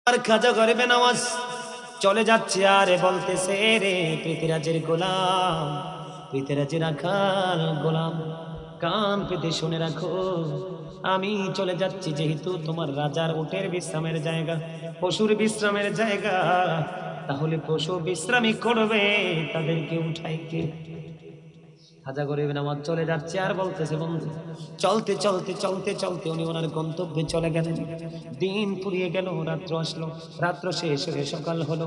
আর খাজা গরিবে নামাজ চলে যাচ্ছে আর বলতেছে, রে পৃথিরাজের গোলাম, পৃথিরাজের রাখাল গোলাম, কান পেতে শুনে রাখো, আমি চলে যাচ্ছি। যেহেতু তোমার রাজার উটের বিশ্রামের জায়গা, পশুর বিশ্রামের জায়গা, তাহলে পশু বিশ্রামই করবে, তাদেরকে উঠাই কে? খাজা গরিব নামাজ চলে যাচ্ছে আর বলতেছে, বন্ধু চলতে চলতে চলতে চলতে উনি ওনার গন্তব্যে চলে গেলেন। দিন ফুরিয়ে গেল, রাত্র আসলো, রাত্র শেষ হয়ে সকাল হলো।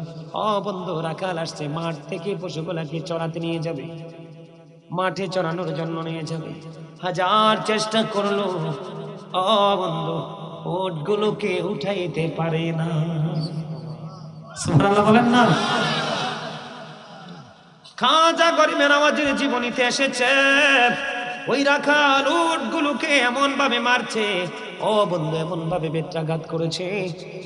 বন্ধু, রাখাল আসছে, মাঠ থেকে পশুগুলাকে চড়াতে নিয়ে যাবে, মাঠে চড়ানোর জন্য নিয়ে যাবে। হাজার চেষ্টা করলো, বন্ধু, ওটগুলোকে উঠাইতে পারে না। সুবহানাল্লাহ বলেন না। খাজা গরিবে নামাজের জীবনীতে এসেছে, ওই রাখাল উটগুলোকে এমন ভাবে মারছে, বন্ধু, এমন ভাবে বেত্রাঘাত করেছে,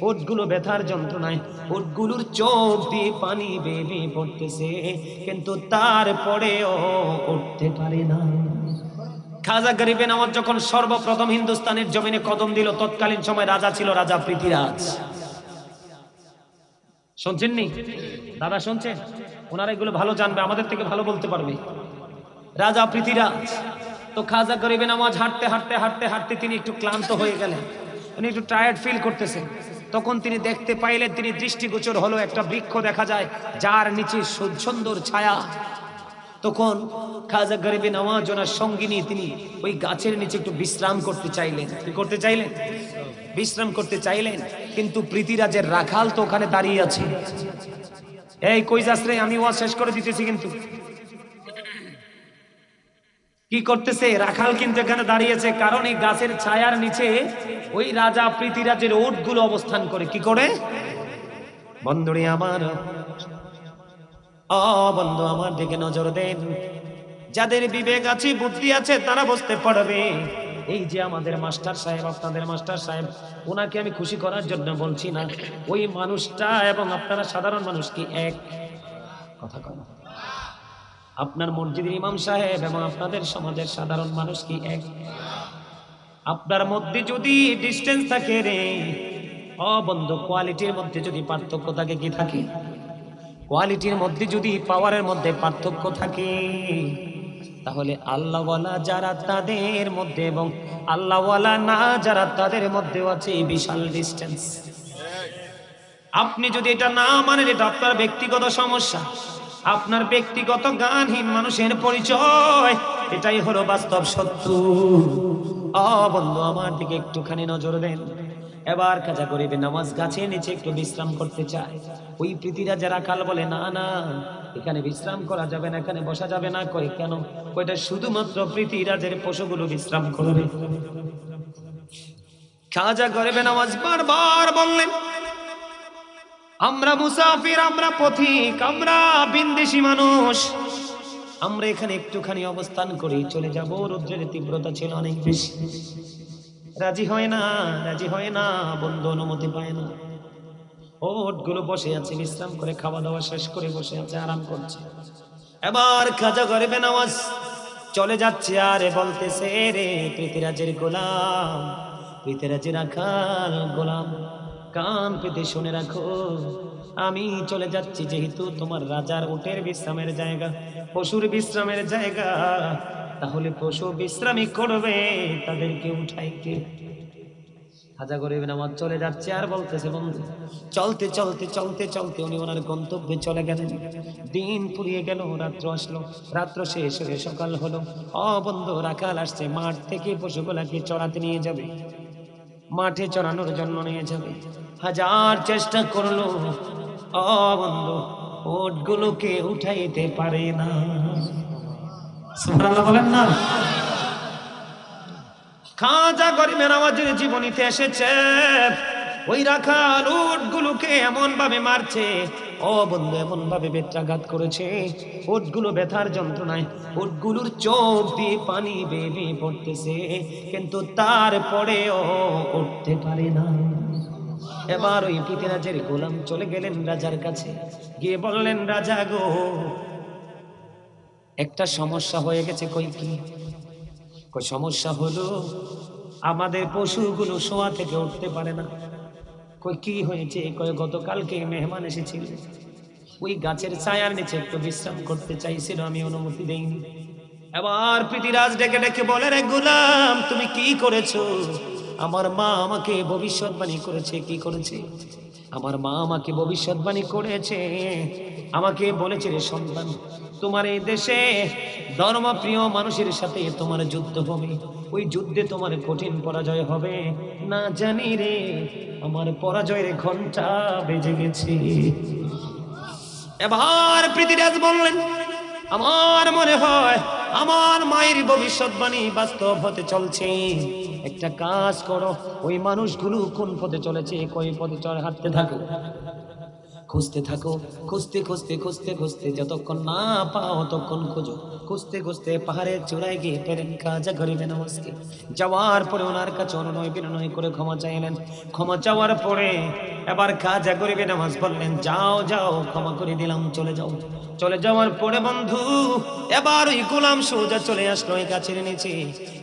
উটগুলো ব্যথার যন্ত্রণায়, উটগুলোর চোখ দিয়ে পানি বেয়ে বেয়ে পড়তেছে, কিন্তু তারপরেও উঠতে পারে না। খাজা গরিবে নামাজ যখন সর্বপ্রথম হিন্দুস্তানের জমিনে কদম দিল, তৎকালীন সময় রাজা ছিল রাজা পৃথিরাজ। শুনছেননি দাদা? শুনছেন? ওনারা এগুলো ভালো জানবে, আমাদের থেকে ভালো বলতে পারবে। রাজা পৃথিরাজ। তো খাজা গরিবে নামাজ হাঁটতে হাঁটতে হাঁটতে হাঁটতে তিনি একটু ক্লান্ত হয়ে গেলেন, উনি একটু টায়ার্ড ফিল করতেছেন। তখন তিনি দেখতে পাইলেন, তিনি দৃষ্টিগোচর হলো, একটা বৃক্ষ দেখা যায় যার নিচে সুন্দর ছায়া। তখন খাজা গরিবে নামাজ ওনার সঙ্গিনী, তিনি ওই গাছের নিচে একটু বিশ্রাম করতে চাইলেন। কি করতে চাইলেন? বিশ্রাম করতে চাইলেন। কিন্তু পৃথিরাজের রাখাল তো ওখানে দাঁড়িয়ে আছে। এই কই যাস রে, আমি ওয়াজ শেষ করে দিতেছি। কিন্তু কি করতেছে? রাখাল কিন্তু এখানে দাঁড়িয়েছে, কারণ এই গাছের ছায়ার নিচে ওই রাজা পৃথিরাজের উটগুলো অবস্থান করে। কি করে? বন্ধুরে আমার, বন্ধু আমার দিকে নজর দেন। যাদের বিবেক আছে, বুদ্ধি আছে, তারা বুঝতে পারবে, এই যে আমাদের মাস্টার সাহেব, আপনাদের মাস্টার সাহেব, ওনাকে আমি খুশি করার জন্য বলছি না। ওই মানুষটা এবং আপনারা সাধারণ মানুষ কি এক? কথা কয় না। আপনার মসজিদের ইমাম সাহেব এবং আপনাদের সমাজের সাধারণ মানুষ কি এক? আপনার মধ্যে যদি ডিস্টেন্স থাকে রে, বন্ধু, কোয়ালিটির মধ্যে যদি পার্থক্য থাকে, কি থাকে? কোয়ালিটির মধ্যে যদি পাওয়ারের মধ্যে পার্থক্য থাকে, তাহলে আল্লাহওয়ালা যারা তাদের মধ্যে এবং আল্লাহওয়ালা না যারা তাদের মধ্যেও আছে বিশাল ডিস্টেন্স। আপনি যদি এটা না মানেন, এটা আপনার ব্যক্তিগত সমস্যা, আপনার ব্যক্তিগত জ্ঞানহীন মানুষের পরিচয়। এটাই হলো বাস্তব সত্য। বন্ধু আমার দিকে একটুখানি নজর দেন। এবার খাজা গরিবে নামাজ গাছের নিচে একটু বিশ্রাম করতে চায়। ওই পৃথিরাজ রাখাল বলে, না না, এখানে বিশ্রাম করা যাবে না, এখানে বসা যাবে না। কই কেন? কইটা শুধুমাত্র পৃথিরাজের পশুগুলো বিশ্রাম করবে। খাজা গরিবে নামাজ বারবার বললেন, আমরা মুসাফির, আমরা পথিক, আমরা বিন্দেশি মানুষ, আমরা এখানে একটুখানি অবস্থান করি, চলে যাব। রৌদ্রের তীব্রতা ছিল অনেক বেশি। রাজি হয় না, রাজি হয় না, বন্ধু অনুমতি পায় না। ওটগুলো বসে আছে, বিশ্রাম করে, খাওয়া দাওয়া শেষ করে বসে আছে, আরাম করছে। এবার খাজা গরিবে নামাজ চলে যাচ্ছে আর বলতেছে, রে পৃথিরাজের গোলাম, পৃথিরাজের রাখাল গোলাম, কান পেতে শুনে রাখো, আমি চলে যাচ্ছি। যেহেতু তোমার রাজার উটের বিশ্রামের জায়গা, পশুর বিশ্রামের জায়গা, তাহলে পশু বিশ্রামই করবে, তাদেরকে উঠাই কে? খাজা গরিব নামাজ চলে যাচ্ছে আর বলতেছে, বন্ধু চলতে চলতে চলতে চলতে উনি ওনার গন্তব্যে চলে গেলেন। দিন ফুরিয়ে গেল, রাত্র আসলো, রাত্র শেষ হয়ে সকাল হলো। বন্ধু, রাখাল আসছে, মাঠ থেকে পশুগুলাকে চড়াতে নিয়ে যাবে, মাঠে চড়ানোর জন্য নিয়ে যাবে। হাজার চেষ্টা করলো, বন্ধু, ওটগুলোকে উঠাইতে পারে না। সুবহানাল্লাহ বলেন না। খাজা গরিবে নামাজের জীবনীতে এসেছে, ওই রাখাল উটগুলোকে এমন ভাবে মারছে, বন্ধু, এমন ভাবে বেত্রাঘাত করেছে, উটগুলো ব্যথার যন্ত্রণায়, উটগুলোর চোখ দিয়ে পানি বেয়ে বেয়ে পড়তেছে, কিন্তু তারপরেও উঠতে পারে না। এবার ওই পৃথিরাজের গোলাম চলে গেলেন রাজার কাছে, গিয়ে বললেন, রাজা গো, একটা সমস্যা হয়ে গেছে। কই কি? সমস্যা হলো আমাদের পশুগুলো শোয়া থেকে উঠতে পারে না। কই কি হয়েছে? কয় গতকালকে মেহমান এসেছিল, ওই গাছের ছায়ার নিচে একটু বিশ্রাম করতে চাইছিল, আমি অনুমতি দেইনি। এবার পৃথিরাজ ডেকে ডেকে বলে, রে গোলাম তুমি কি করেছো? আমার মা আমাকে ভবিষ্যৎবাণী করেছে। কি করেছে? আমার মা আমাকে ভবিষ্যৎবাণী করেছে, আমাকে বলেছে, রে সন্তান, তোমার এই দেশে ধর্মপ্রিয় মানুষের সাথে তোমার যুদ্ধ হবে, ওই যুদ্ধে তোমার কঠিন পরাজয় হবে। না জানি রে, আমার পরাজয়ের ঘন্টা বেজে গেছে। এবার পৃথিরাজ বললেন, আমার মনে হয় আমার মায়ের ভবিষ্যৎবাণী বাস্তব হতে চলছে। একটা কাজ করো, ওই মানুষগুলো কোন পথে চলেছে, কই পথে চলে, হাঁটতে থাকো, খুঁজতে থাকো, খুঁজতে খুঁজতে খুঁজতে খুঁজতে যতক্ষণ না পাও ততক্ষণ খোঁজো। খুঁজতে খুঁজতে পাহাড়ের চূড়ায় গিয়ে পেলেন খাজা গরিবে নওয়াজকে। যাওয়ার পরে ওনার কাছে অনুনয় বিনয় করে ক্ষমা চাইলেন। ক্ষমা চাওয়ার পরে এবার খাজা গরিবে নওয়াজ বললেন, যাও যাও, ক্ষমা করে দিলাম, চলে যাও। চলে যাওয়ার পরে বন্ধু এবার ওই গোলাম সোজা চলে আসলো ওই গাছের নিচে।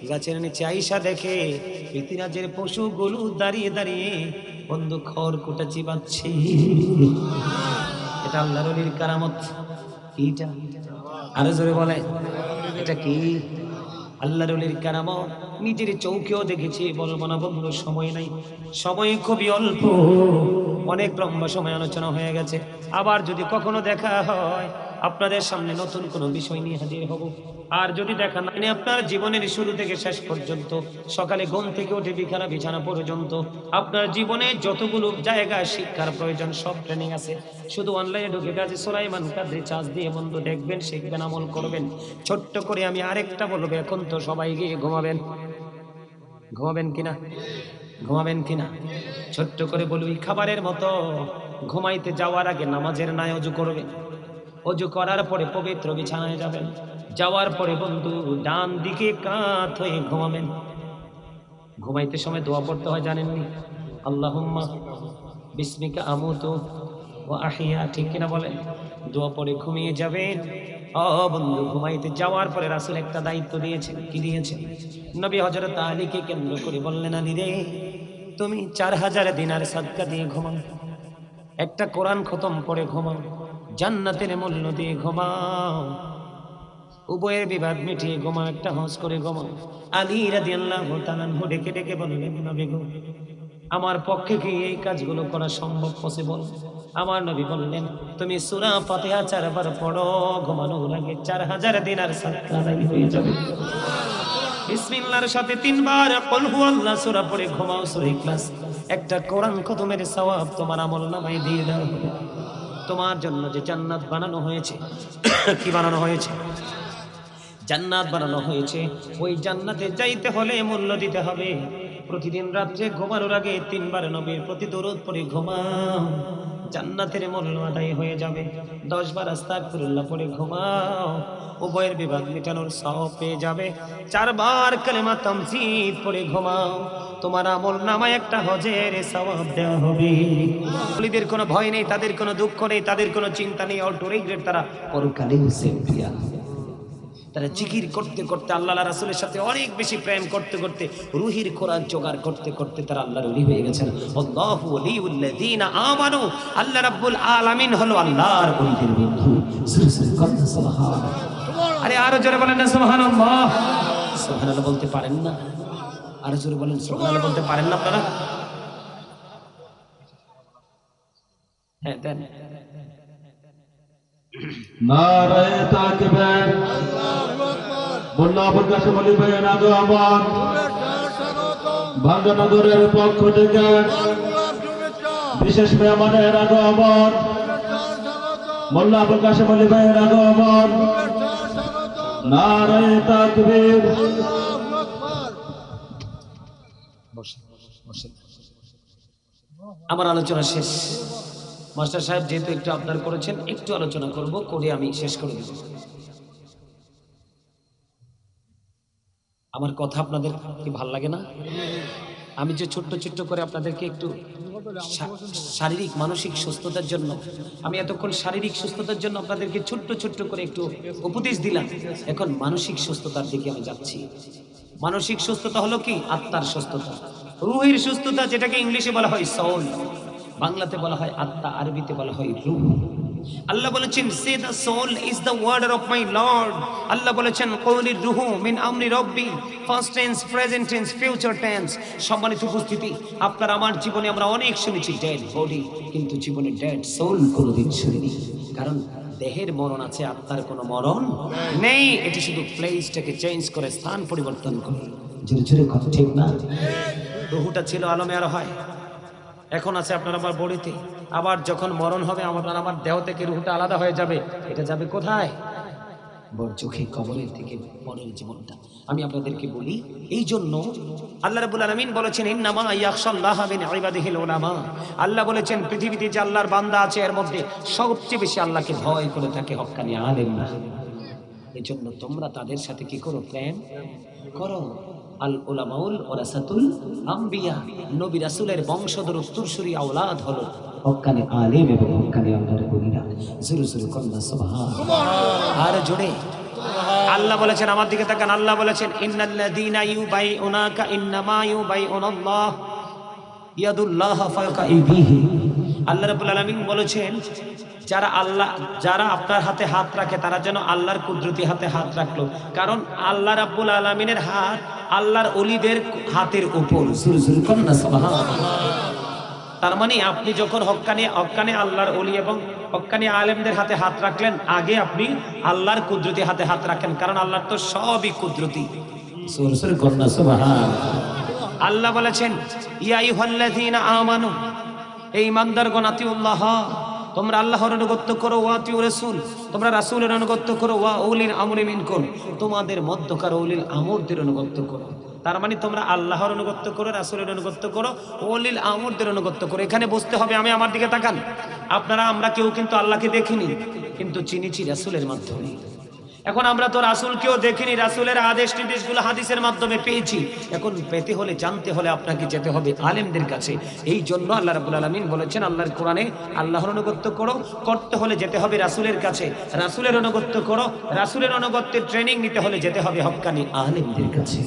গাছের নিচে আইসা দেখে পৃথিরাজের পশুগুলো দাঁড়িয়ে দাঁড়িয়ে বন্ধু খড়কুটা চিবাচ্ছে। এটা আল্লাহর ওলির কারামত। কিটা আরো জোরে বলে, এটা কি? আল্লাহর ওলির কারামত। নিজের চৌকেও দেখেছি, বলবো না বন্ধু, সময় নাই, সময় খুবই অল্প, অনেক লম্বা সময় আলোচনা হয়ে গেছে। আবার যদি কখনো দেখা হয় আপনাদের সামনে নতুন কোনো বিষয় নিয়ে হাজির হব। আর যদি দেখা না আপনার জীবনের শুরু থেকে শেষ পর্যন্ত, সকালে ঘুম থেকে উঠে বিছানা বিছানা পর্যন্ত আপনার জীবনে যতগুলো জায়গায় শিক্ষার প্রয়োজন সব ট্রেনিং আছে। শুধু অনলাইনে ঢুকে কাজে সোলাইমান কাদের চার্জ দিয়ে বন্ধু দেখবেন, শিখবেন, আমল করবেন। ছোট্ট করে আমি আরেকটা বলবো, এখন তো সবাই গিয়ে ঘুমাবেন, ঘুমাবেন কিনা? ঘুমাবেন কিনা? ছোট্ট করে বলবি, খাবারের মতো ঘুমাইতে যাওয়ার আগে নামাজের নাই অজু করবেন। অজু করার পরে পবিত্র বিছানায় যাবেন। যাওয়ার পরে বন্ধু ডান দিকে কাত হয়ে ঘুমাবেন। ঘুমাইতে সময় দোয়া পড়তে হয়, জানেননি? আল্লাহুম্মা বিসমিকা আমুতু ওয়া আহইয়া, ঠিক কিনা বলেন? দোয়া পড়ে ঘুমিয়ে যাবেন। ও বন্ধু, ঘুমাইতে যাওয়ার পরে রাসূল একটা দায়িত্ব দিয়েছেন। কি দিয়েছেন? নবী হযরত আলীকে কেন্দ্র করে বললেন, আলী রে, তুমি 4000 দিনার সাদকা দিয়ে ঘুমাও, একটা কোরআন খতম পড়ে ঘুমাও, জান্নাতের মূল্য দিয়ে ঘুমাও, উভয়ের বিবাদ মিটিয়ে ঘুমাও, একটা হজ করে ঘুমাও। আলী রাদিয়াল্লাহু তাআলা ডেকে ডেকে বললেন, নবী গো, আমার পক্ষে কি এই কাজগুলো করা সম্ভব, পসিবল? আমার নবী বললেন, তুমি সূরা ফাতিহা 4 বার পড়ো, ঘুমানোর আগে 4000 দিনার সাদকা আদায় হয়ে যাবে। বিসমিল্লাহর সাথে 3 বার কুল হুয়াল্লাহ সূরা পড়ে ঘুমাও, সূরা ইখলাস, একটা কোরআন খতমের সওয়াব তোমার আমলনামায় দিয়ে দেওয়া হবে। তোমার জন্য যে জান্নাত বানানো হয়েছে, কি বানানো হয়েছে? জান্নাত বানানো হয়েছে। ওই জান্নাতে যাইতে হলে মূল্য দিতে হবে। প্রতিদিন রাত্রে ঘুমানোর আগে 3 বার নবীর প্রতি দরুদ পড়ে ঘুমাও, জান্নাতের মূল্য আদায় হয়ে যাবে। 10 বার আস্তাগফিরুল্লাহ পড়ে ঘুমাও, উভয়ের বিবাদ মেটানোর সওয়াব পেয়ে যাবে। 4 বার কালেমা তামজিদ পড়ে ঘুমাও, তোমার আমলনামায় একটা হজের সওয়াব দেওয়া হবে। ওলিদের কোনো ভয় নেই, তাদের কোনো দুঃখ নেই, তাদের কোনো চিন্তা নেই, অটো রিগ্রেট, তারা পরকালে সেফিয়া। তারা জিকির করতে করতে, আল্লাহ রাসূলের সাথে অনেক বেশি প্রেম করতে করতে, রুহির খোরাক জোগাড় করতে করতে তারা আল্লাহর ওলি হয়ে গেছেন। আল্লাহু ওলিউল্লাযীনা আমানু, আল্লাহ রাব্বুল আলামিন হলো আল্লাহর ওলিদের বন্ধু। সুবহানাল্লাহ। আরে আরো জোরে বলেন না সুবহানাল্লাহ। সুবহানাল্লাহ বলতে পারেন না? আরো জোরে বলেন সুবহানাল্লাহ বলতে পারেন না আপনারা? হ্যাঁ দেন। নারায়ে তাকবীর, আল্লাহু আকবার। মোল্লা আবুল কাসেম আলী ভাইয়ের আগমন, ভাঙ্গানগরের পক্ষ থেকে বিশেষ মেহমানের আগমন, মোল্লা আবুল কাসেম আলী ভাইয়ের আগমন। নারায়ে তাকবীর। আমার আলোচনা শেষ। মাস্টার সাহেব যেহেতু একটু আবদার করেছেন, একটু আলোচনা করব, করে আমি শেষ করে দেব। আমার কথা আপনাদের কি ভাল লাগে না? আমি যে ছোট্ট ছোট্ট করে আপনাদেরকে একটু শারীরিক মানসিক সুস্থতার জন্য, আমি এতক্ষণ শারীরিক সুস্থতার জন্য আপনাদেরকে ছোট্ট ছোট্ট করে একটু উপদেশ দিলাম। এখন মানসিক সুস্থতার দিকে আমি যাচ্ছি। মানসিক সুস্থতা হলো কি? আত্মার সুস্থতা, রুহের সুস্থতা, যেটাকে ইংলিশে বলা হয় সোল। বাংলাতে বলা হয় আত্মা, আরবিতে বলা হয় রূহ। আল্লাহ বলেছেন সে the soul is the word of my lord. Allah বলেছেন কওলির রূহু মিন আমরি রব্বি, first tense, present tense, future tense. সম্মানিত উপস্থিতি, আপনার আমার জীবনে আমরা অনেক শুনেছি ডেড বডি, কিন্তু জীবনে ডেড সোল কোনোদিন শুনিনি। কারণ দেহের মরণ আছে, আত্মার কোনো মরণ নেই। এটি শুধু প্লেসটাকে চেঞ্জ করে, স্থান পরিবর্তন করে। জোরে জোরে কথা ঠিক না? রূহটা ছিল আলমে আর হয়, এখন আছে আপনার আমার বডিতে। আবার যখন মরণ হবে আমার দেহ থেকে রূহটা আলাদা হয়ে যাবে। এটা যাবে কোথায়? বরচোখে, কবরের দিকে, পরের জীবনটা। আমি আপনাদেরকে বলি, এই জন্য আল্লাহ রাব্বুল আলামিন বলেছেন ইন্নামা ইয়াখশাল্লাহা মিন ইবাদিহিল উলামা। আল্লাহ বলেছেন পৃথিবীতে যে আল্লাহর বান্দা আছে এর মধ্যে সবচেয়ে বেশি আল্লাহকে ভয় করে থাকে হক্কানি আলেমরা। এই জন্য তোমরা তাদের সাথে কি করো? প্রেম করো। আল উলামাউল ওয়ারাসাতুল আম্বিয়া, নবী রাসূলের বংশধর উত্তরসূরি আওলাদ হলো হক্কানি আলেম এবং হক্কানি আল্লাহর ওলিরা। জোরে জোরে কন্না সুবহানাল্লাহ। আর জোরে আল্লাহ বলেছেন, আমার দিকে তাকান, আল্লাহ বলেছেন ইন্নাল্লাযীনা ইউবাইউনাকা ইন্নামা ইউবাইউনাল্লাহ ইয়াদুল্লাহ ফাওকা আইদিহিম। আল্লাহ রাব্বুল আলামিন বলেছেন যারা আপনার হাতে হাত রাখে তারা যেন আল্লাহর কুদরতি হাতে হাত রাখলো। কারণ আল্লাহ রাব্বুল আলামিনের হাত আল্লাহর ওলিদের হাতের উপর। সুরসুর কন্না সুবহানাল্লাহ। তার মানে আপনি যখন হক্কানি আল্লাহর ওলি এবং হক্কানি আলেমদের হাতে হাত রাখলেন, আগে আপনি আল্লাহর কুদরতি হাতে হাত রাখেন। কারণ আল্লাহর তো সবই কুদরতি। সুরসুর কন্না সুবহানাল্লাহ। আল্লাহ বলেছেন ইয়া আইয়ুহাল্লাযীনা আমানু, এই ইমানদারগণ, আতিউল্লাহ, তোমরা আল্লাহর আনুগত্য করো, ওয়া আতিউ রাসূল, তোমরা রাসূলের আনুগত্য করো, ওয়া উলিল আমরি মিনকুম, তোমাদের মধ্যকার উলিল আমরদের আনুগত্য করো। তার মানে তোমরা আল্লাহর আনুগত্য করো, রাসূলের আনুগত্য করো, উলিল আমরদের আনুগত্য করো। এখানে বুঝতে হবে, আমার দিকে তাকান, আমরা কেউ কিন্তু আল্লাহকে দেখিনি, কিন্তু চিনিছি রাসূলের মাধ্যমে। এখন আমরা তো রাসূলকেও দেখিনি, রাসূলের আদেশ নির্দেশগুলো হাদিসের মাধ্যমে পেয়েছি। এখন পেতে হলে, জানতে হলে আপনাকে যেতে হবে আলেমদের কাছে। এই জন্য আল্লাহ রাব্বুল আলামিন বলেছেন আল্লাহর কোরআনে আল্লাহর আনুগত্য করো, করতে হলে যেতে হবে রাসূলের কাছে। রাসূলের আনুগত্য করো, রাসূলের আনুগত্যের ট্রেনিং নিতে হলে যেতে হবে হক্কানি আলেমদের কাছে।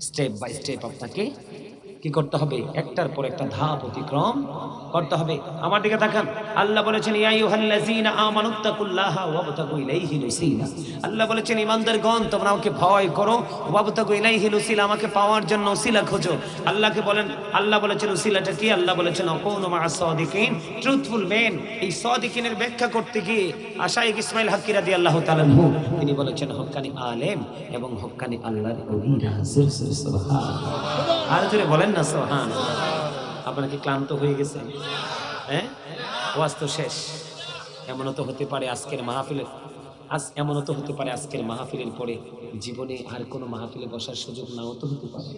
স্টেপ বাই স্টেপ আপনাকে কি করতে হবে? একটার পর একটা ধাপ অতিক্রম করতে হবে। আমার দিকে তাকান, আল্লাহ বলেছেন ইয়া আইয়ুহাল্লাযীনা আমানুত্তাকুল্লাহা ওয়াবতাগু ইলাইহি ওসিলা। আল্লাহ বলেছেন ইমানদারগণ, তোমরা আমাকে ভয় করো, ওয়াবতাগু ইলাইহি ওসিলা, আমাকে পাওয়ার জন্য ওসিলা খোঁজো। আল্লাহ বলেছেন ওসিলাটা কি? আল্লাহ বলেছেন আকুনু মা'আস সাদিকিন, ট্রুথফুল মেন। এই সাদিকিনের ব্যাখ্যা করতে গিয়ে শাইখ ইসমাইল হাক্কি রাদিয়াল্লাহু তাআলা আনহু তিনি বলেছেন হক্কানি আলেম এবং হক্কানি আল্লাহর ওলিরা। সুবহানাল্লাহ। আর জোরে বলেন না সুবহানাল্লাহ। আপনারা কি ক্লান্ত হয়ে গেছেন? হ্যাঁ, ওয়াজ তো শেষ। এমনও তো হতে পারে আজকের মাহফিলের পরে জীবনে আর কোনো মাহফিলে বসার সুযোগ নাও তো হতে পারে।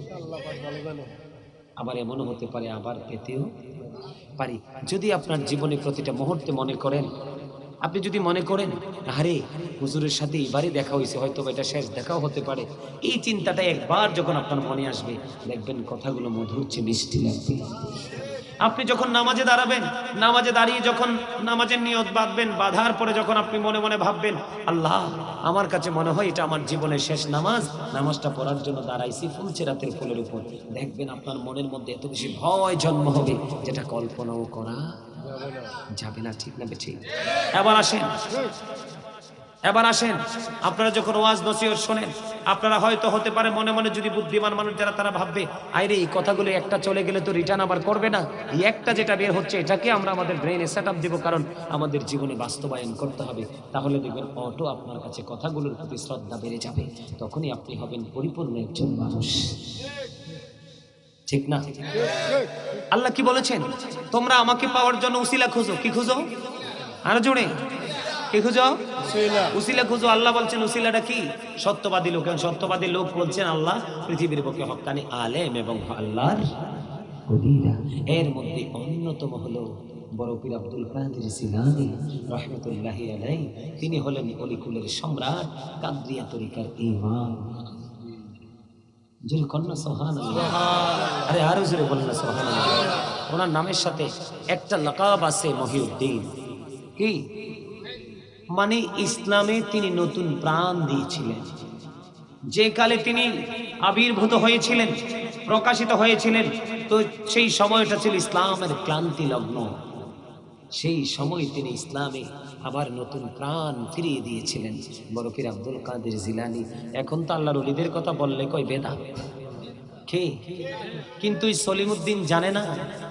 আবার এমনও হতে পারে আবার পেতেও পারি। যদি আপনার জীবনে প্রতিটা মুহূর্তে মনে করেন, আপনি যদি মনে করেন আরে হুজুরের সাথে এবারে দেখা হয়েছে, হয়তো এটা শেষ দেখাও হতে পারে, এই চিন্তাটা একবার যখন আপনার মনে আসবে, দেখবেন কথাগুলো মধুর চেয়ে মিষ্টি লাগবে। আপনি যখন নামাজে দাঁড়াবেন, নামাজে দাঁড়িয়ে যখন নামাজের নিয়ত বাঁধবেন, বাঁধার পরে যখন আপনি মনে মনে ভাববেন আল্লাহ, আমার কাছে মনে হয় এটা আমার জীবনের শেষ নামাজ, নামাজটা পড়ার জন্য দাঁড়াইছি ফুলছে রাতের ফুলের উপর, দেখবেন আপনার মনের মধ্যে এত বেশি ভয় জন্ম হবে যেটা কল্পনাও করা যাবে না। ঠিক না বেঠিক? এবার আসেন আপনারা যখন ওয়াজ নসিহত শোনেন, আপনারা হয়তো হতে পারে মনে মনে, যদি বুদ্ধিমান মানুষ যারা, তারা ভাববে আরে এই কথাগুলো একটা চলে গেলে তো রিটার্ন আবার করবে না, এই একটা যেটা বের হচ্ছে এটাকে আমরা আমাদের ব্রেইনে সেট আপ দিব, কারণ আমাদের জীবনে বাস্তবায়ন করতে হবে। তাহলে দেখবেন অটো আপনার কাছে কথাগুলোর প্রতি শ্রদ্ধা বেড়ে যাবে, তখনই আপনি হবেন পরিপূর্ণ একজন মানুষ। ঠিক না? আল্লাহ কি বলেছেন? তোমরা আমাকে পাওয়ার জন্য উসিলা খোঁজো। কি খোঁজো? আরো জোরে কি খুঁজো? উসিলা খুঁজো। আল্লাহ বলছেন উসিলাটা কি? সত্যবাদী লোক। সত্যবাদী লোক বলছেন আল্লাহ পৃথিবীর বুকে হক্কানি আলেম এবং আল্লাহর ওলিরা। এর মধ্যে অন্যতম হলো বড় পীর আব্দুল কাদের জিলানী রাহমাতুল্লাহি আলাইহি। তিনি হলেন অলিকুলের সম্রাট, কাদরিয়া তরিকার ইমাম। জোরে কন্যা সুবহানাল্লাহ। আরে আরো জোরে বলেন না সুবহানাল্লাহ। ওনার নামের সাথে একটা লাকাব আছে, মহিউদ্দিন। কি মানে? ইসলামে তিনি নতুন প্রাণ দিয়েছিলেন। যে কালে তিনি আবির্ভূত হয়েছিলেন, প্রকাশিত হয়েছিলেন, তো সেই সময়টা ছিল ইসলামের ক্লান্তি লগ্ন। সেই সময় তিনি ইসলামে আবার নতুন প্রাণ ফিরিয়ে দিয়েছিলেন বড় পীর আব্দুল কাদের জিলানী। এখন তো আল্লাহর ওলিদের কথা বললে কয় বেদাত কে, কিন্তু এই সলিমউদ্দিন জানে না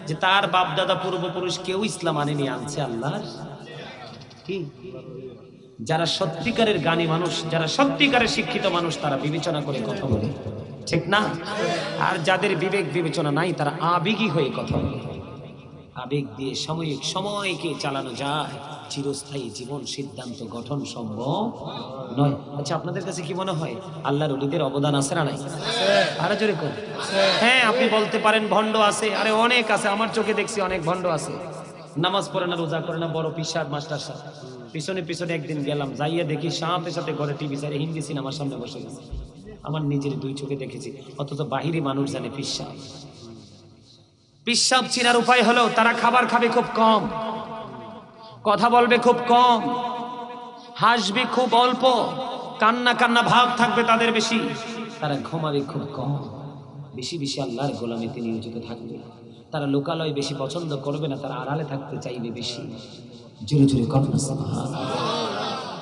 যে তার বাপ দাদা পূর্বপুরুষ কেউ ইসলাম আনেনি, আনছে আল্লাহ। কি যারা সত্যিকারের জ্ঞানী মানুষ, যারা সত্যিকারের শিক্ষিত মানুষ, তারা বিবেচনা করে কথা বলে, ঠিক না? আর যাদের বিবেক বিবেচনা নাই তারা আবেগী হয়ে কথা বলে। আবেগ দিয়ে সাময়িক সময়কে চালানো যায়, চিরস্থায়ী জীবন সিদ্ধান্ত গঠন সম্ভব নয়। আচ্ছা, আপনাদের কাছে কি মনে হয় আল্লাহর ওলিদের অবদান আছে না নাই? আরো জোরে কোন? হ্যাঁ, আপনি বলতে পারেন ভণ্ড আছে, আরে অনেক আছে, আমার চোখে দেখছি অনেক ভণ্ড আছে, নামাজ পড়ে না, রোজা করে না, বড় পিসার মাস্টার সাহেব। পিছনে পিছনে একদিন গেলাম, যাইয়া দেখি সাথে সাথে ঘরে টিভি চাই হিন্দি সিনেমার সামনে বসে গেছে। আমার নিজের দুই চোখে দেখেছি, অথচ বাহিরে মানুষ জানে পিসাব। পিসাব চিনার উপায় হলো তারা খাবার খাবে খুব কম, কথা বলবে খুব কম, হাসবে খুব অল্প, কান্না কান্না ভাব থাকবে তাদের বেশি, তারা ঘুমাবে খুব কম, বেশি বেশি আল্লাহর গোলামিতে নিয়োজিত থাকবে, তারা লোকালয় বেশি পছন্দ করবে না, তারা আড়ালে থাকতে চাইবে বেশি। জোরে জোরে কন্যা সুবহানাল্লাহ।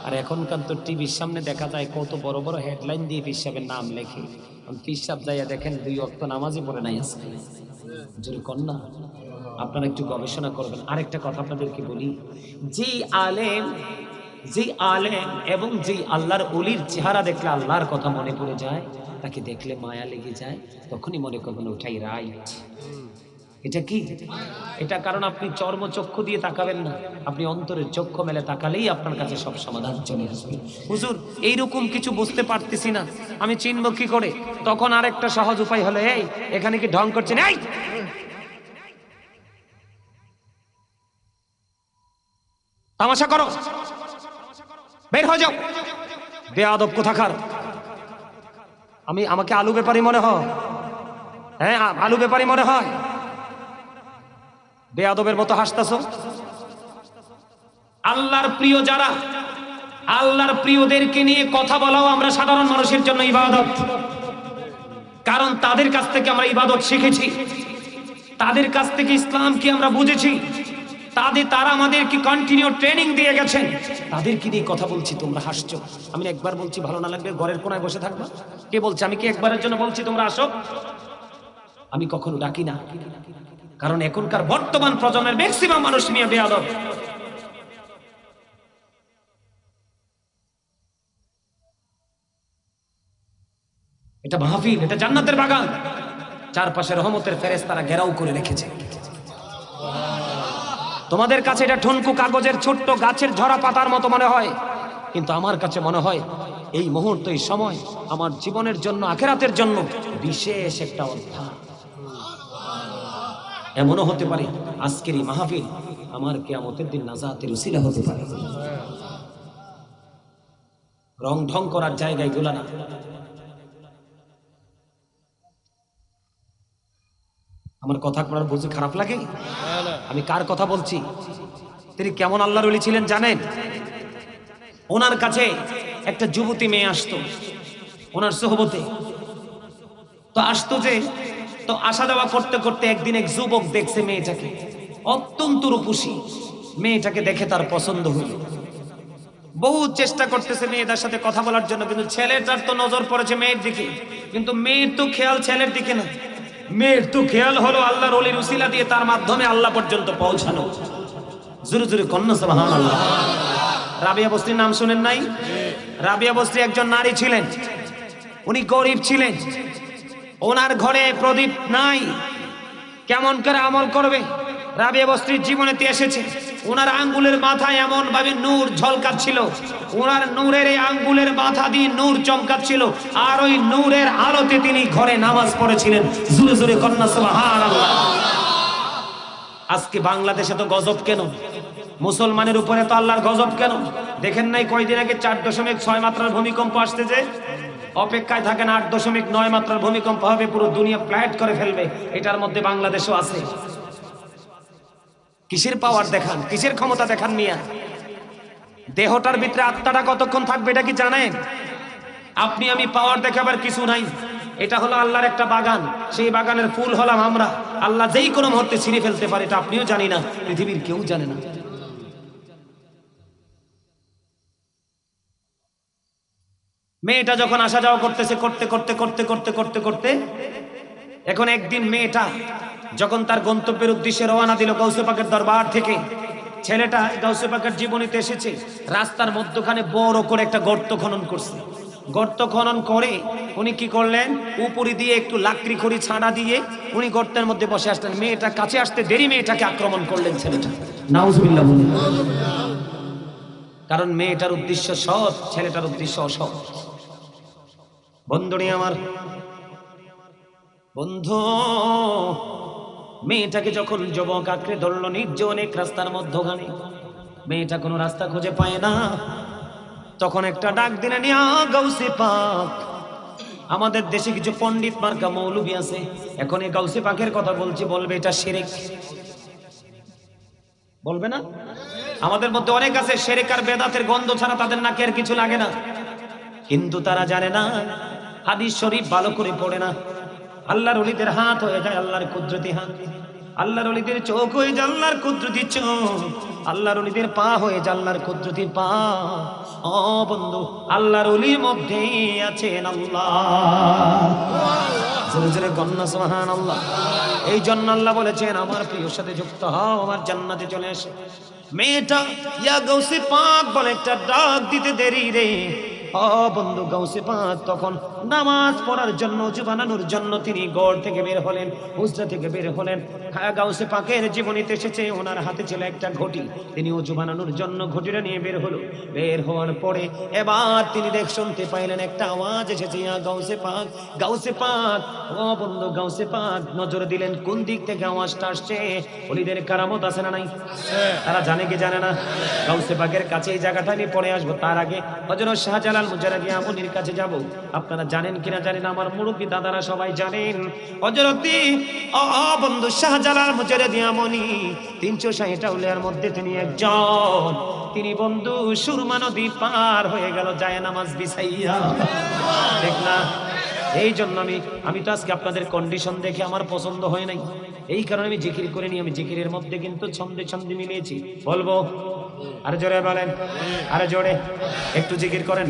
আর এখনকার তো টিভির সামনে দেখা যায় কত বড় বড় হেডলাইন দিয়ে পিসাবের নাম লেখে, পিসাব যাইয়া দেখেন 2 ওয়াক্ত নামাজই পড়ে নাই আজকে। জোরে কন্যা, আপনারা একটু গবেষণা করবেন। আরেকটা কথা আপনাদেরকে বলি, যে আলেম এবং যে আল্লাহর ওলির চেহারা দেখলে আল্লাহর কথা মনে পড়ে যায়, তাকে দেখলে মায়া লেগে যায়, তখনই মনে করবেন ওটাই রাইট। এটা কি? এটা কারণ আপনি চর্মচক্ষু দিয়ে তাকাবেন না, আপনি অন্তরের চক্ষু মেলে তাকালেই আপনার কাছে সব সমাধান চলে আসবে। হুজুর এইরকম কিছু বুঝতে পারতেছি না, আমি চিনব কি করে? তখন আরেকটা সহজ উপায় হলো, এই এখানে কি ঢং করছেন, এই তামাশা করো, বের হয়ে যাও, বেয়াদব কোথাকার। আমাকে আলু ব্যাপারী মনে হয়? হ্যাঁ, আলু ব্যাপারী মনে হয়? বেয়াদবের মতো হাসতাছো। আল্লাহর প্রিয় যারা, আল্লাহর প্রিয়দেরকে নিয়ে কথা বলাও আমরা সাধারণ মানুষের জন্য ইবাদত, কারণ তাদের কাছ থেকে আমরা ইবাদত শিখেছি, তাদের কাছ থেকে ইসলামকে আমরা বুঝেছি, তারা আমাদেরকে কন্টিনিউ ট্রেনিং দিয়ে গেছেন, তাদেরকে নিয়ে কথা বলছি। তোমরা হাসছো, আমি একবার বলছি ভালো না লাগলে ঘরের কোনায় বসে থাকবা। কে বলছে? আমি কি একবারের জন্য বলছি তোমরা আসো? আমি কখনো ডাকি না, কারণ এখনকার বর্তমান প্রজন্মের ম্যাক্সিমাম মানুষ নিয়ে বেয়াদব। এটা মাহফিল, এটা জান্নাতের বাগান, চারপাশে রহমতের ফেরেশতারা ঘেরাও করে রেখেছে। তোমাদের কাছে এটা ঠুনকু কাগজের ছোট্ট গাছের ঝরা পাতার মতো মনে হয়, কিন্তু আমার কাছে মনে হয় এই মুহূর্ত, এই সময় আমার জীবনের জন্য, আখিরাতের জন্য বিশেষ একটা অধ্যায়। এমনও হতে পারে আজকের এই মাহফিল আমার কিয়ামতের দিন নাজাতের উসিলা হতে পারে। রং ঢং করার জায়গায় গুলা না। আমার কথা আপনার বুঝতে খারাপ লাগে? আমি কার কথা বলছি? তিনি কেমন আল্লাহর ওলি ছিলেন জানেন? ওনার কাছে একটা যুবতী মেয়ে আসতো, ওনার সোহবতে তো আসতো, যে তো আসা যাওয়া করতে করতে একদিন এক যুবক দেখছে মেয়েটাকে, অত্যন্ত রূপসী। মেয়েটাকে দেখে তার পছন্দ হইল, বহু চেষ্টা করতেছে মেয়েটার সাথে কথা বলার জন্য, কিন্তু ছেলেটার তো নজর পড়েছে মেয়ের দিকে, কিন্তু মেয়ের তো খেয়াল ছেলের দিকে না, মেয়ের তো খেয়াল হলো আল্লাহর ওলির উসিলা দিয়ে তার মাধ্যমে আল্লাহ পর্যন্ত পৌঁছানো। জোরে জোরে কন্যা সুবহানাল্লাহ। রাবিয়া বস্তির নাম শুনেন নাই? রাবিয়া বস্তি একজন নারী ছিলেন, উনি গরিব ছিলেন, ওনার ঘরে প্রদীপ নাই, কেমন করে আমল করবে? রাবিয়া বস্তির জীবনেতে এসেছে, ওনার আঙ্গুলের মাথায় এমন ভাবে নূর ঝলকাচ্ছিল, ওনার নূরের এই আঙ্গুলের মাথা দিয়ে নূর চমকাচ্ছিল, আর ওই নূরের আলোতে তিনি ঘরে নামাজ পড়েছিলেন। জোরে জোরে কন্যা সুবহানাল্লাহ। আজকে বাংলাদেশে তো গজব কেন? মুসলমানের উপরে তো আল্লাহর গজব কেন? দেখেন নাই কয়দিন আগে 4.6 মাত্রার ভূমিকম্প আসতে, যে অপেক্ষায় থাকেন 8.9 মাত্রার ভূমিকম্প হবে, পুরো দুনিয়া ফ্ল্যাট করে ফেলবে, এটার মধ্যে বাংলাদেশও আছে। কিসের পাওয়ার দেখান, কিসের ক্ষমতা দেখান মিয়া? দেহটার ভিতরে আত্মাটা কতক্ষণ থাকবে এটা কি জানেন? আপনি আমি পাওয়ার দেখাবার কিছু নাই, এটা হলো আল্লাহর একটা বাগান, সেই বাগানের ফুল হলাম আমরা। আল্লাহ যেই কোনো মুহূর্তে ছিঁড়ে ফেলতে পারে, এটা আপনিও জানি না, পৃথিবীর কেউ জানে না। মেয়েটা যখন আসা যাওয়া করতেছে, করতে করতে করতে করতে করতে করতে এখন একদিন মেয়েটা যখন তার গন্তব্যের উদ্দেশ্যে রওনা দিল গাউসে পাকের দরবার থেকে, ছেলেটা গাউসে পাকের জীবনীতে এসেছে রাস্তার মধ্যখানে বড় করে একটা গর্ত খনন করছে। গর্ত খনন করে উনি কি করলেন, উপরি দিয়ে একটু লাকড়ি খড়ি ছাড়া দিয়ে উনি গর্তের মধ্যে বসে আসলেন। মেয়েটা কাছে আসতে দেরি, মেয়েটাকে আক্রমণ করলেন ছেলেটা। নাউজুবিল্লাহ বলুন। কারণ মেয়েটার উদ্দেশ্য সৎ, ছেলেটার উদ্দেশ্য অসৎ। বন্ধুনি আমার, বন্ধু মেয়েটাকে যখন যুবক আঁকড়ে ধরলো নির্জন এক রাস্তার মধ্যখানে, মেয়েটা কোনো রাস্তা খুঁজে পায় না, তখন একটা ডাক দিলে নিয়া গাউসে পাক। আমাদের দেশে কিছু পণ্ডিত মার্কা মৌলবী আছে, এখন এই গাউসে পাকের কথা বলছি, বলবে এটা শিরক, বলবে না? আমাদের মধ্যে অনেক আছে শিরক আর বেদাতের গন্ধ ছাড়া তাদের নাকে আর কিছু লাগে না, কিন্তু তারা জানে না, হাদিস শরীফ ভালো করে পড়ে না। আল্লাহর ওলিদের হাত হয়ে যায় আল্লাহর কুদরতি হাত, আল্লাহর ওলিদের চোখ হয়ে যায় আল্লাহর কুদরতি চোখ, আল্লাহর ওলিদের পা হয়ে যায় আল্লাহর কুদরতি পা। ও বন্ধু, আল্লাহর ওলির মধ্যেই আছেন আল্লাহ। জোরে জোরে গন্না সুবহানাল্লাহ। এই জন্য আল্লাহ বলেছেন, আমার প্রিয়র সাথে যুক্ত হও, আমার জান্নাতে চলে আসো। মেয়েটা ইয়া গাউসে পাক বলে একটা ডাক দিতে দেরি রে। ও বন্ধু, গাউসে পাক তখন নামাজ পড়ার জন্য, ওযু বানানোর জন্য তিনি ঘর থেকে বের হলেন, হুজরা থেকে বের হলেন। গাউসে পাকের জীবনীতে এসেছে ওনার হাতে ছিল একটা ঘটি, তিনি ওযু বানানোর জন্য ঘটিটা নিয়ে বের হলো। বের হওয়ার পরে এবার তিনি শুনতে পাইলেন একটা আওয়াজ এসেছে, ইয়া গাউসে পাক, গাউসে পাক। ও বন্ধু, গাউসে পাক নজর দিলেন কোন দিক থেকে আওয়াজটা আসছে। ওলিদের কারামত আছে না নাই? তারা জানে কি জানে না? গাউসে পাকের কাছে এই জায়গাটা আমি পড়ে আসবো, তার আগে হযরত শাহজালাল মুজাররদি আমনির কাছে যাব। আপনারা জানেন কিনা জানি না, আমার মুরব্বী দাদারা সবাই জানেন, হযরতি বন্ধু শাহজালাল মুজাররদি আমনি 360 আউলিয়ার মধ্যে তিনি একজন। তিনি বন্ধু সুরমা নদী পার হয়ে গেল যায় নামাজ বিছাইয়া, ঠিক না? এই জন্য আমি তো আজকে আপনাদের কন্ডিশন দেখে আমার পছন্দ হয় নাই, এই কারণে আমি জিকির করে নি। আমি জিকিরের মধ্যে কিন্তু ছন্দে ছন্দে মিলিয়েছি, বলবো? আরে জোরে বলেন, আরে জোরে একটু জিকির করেন।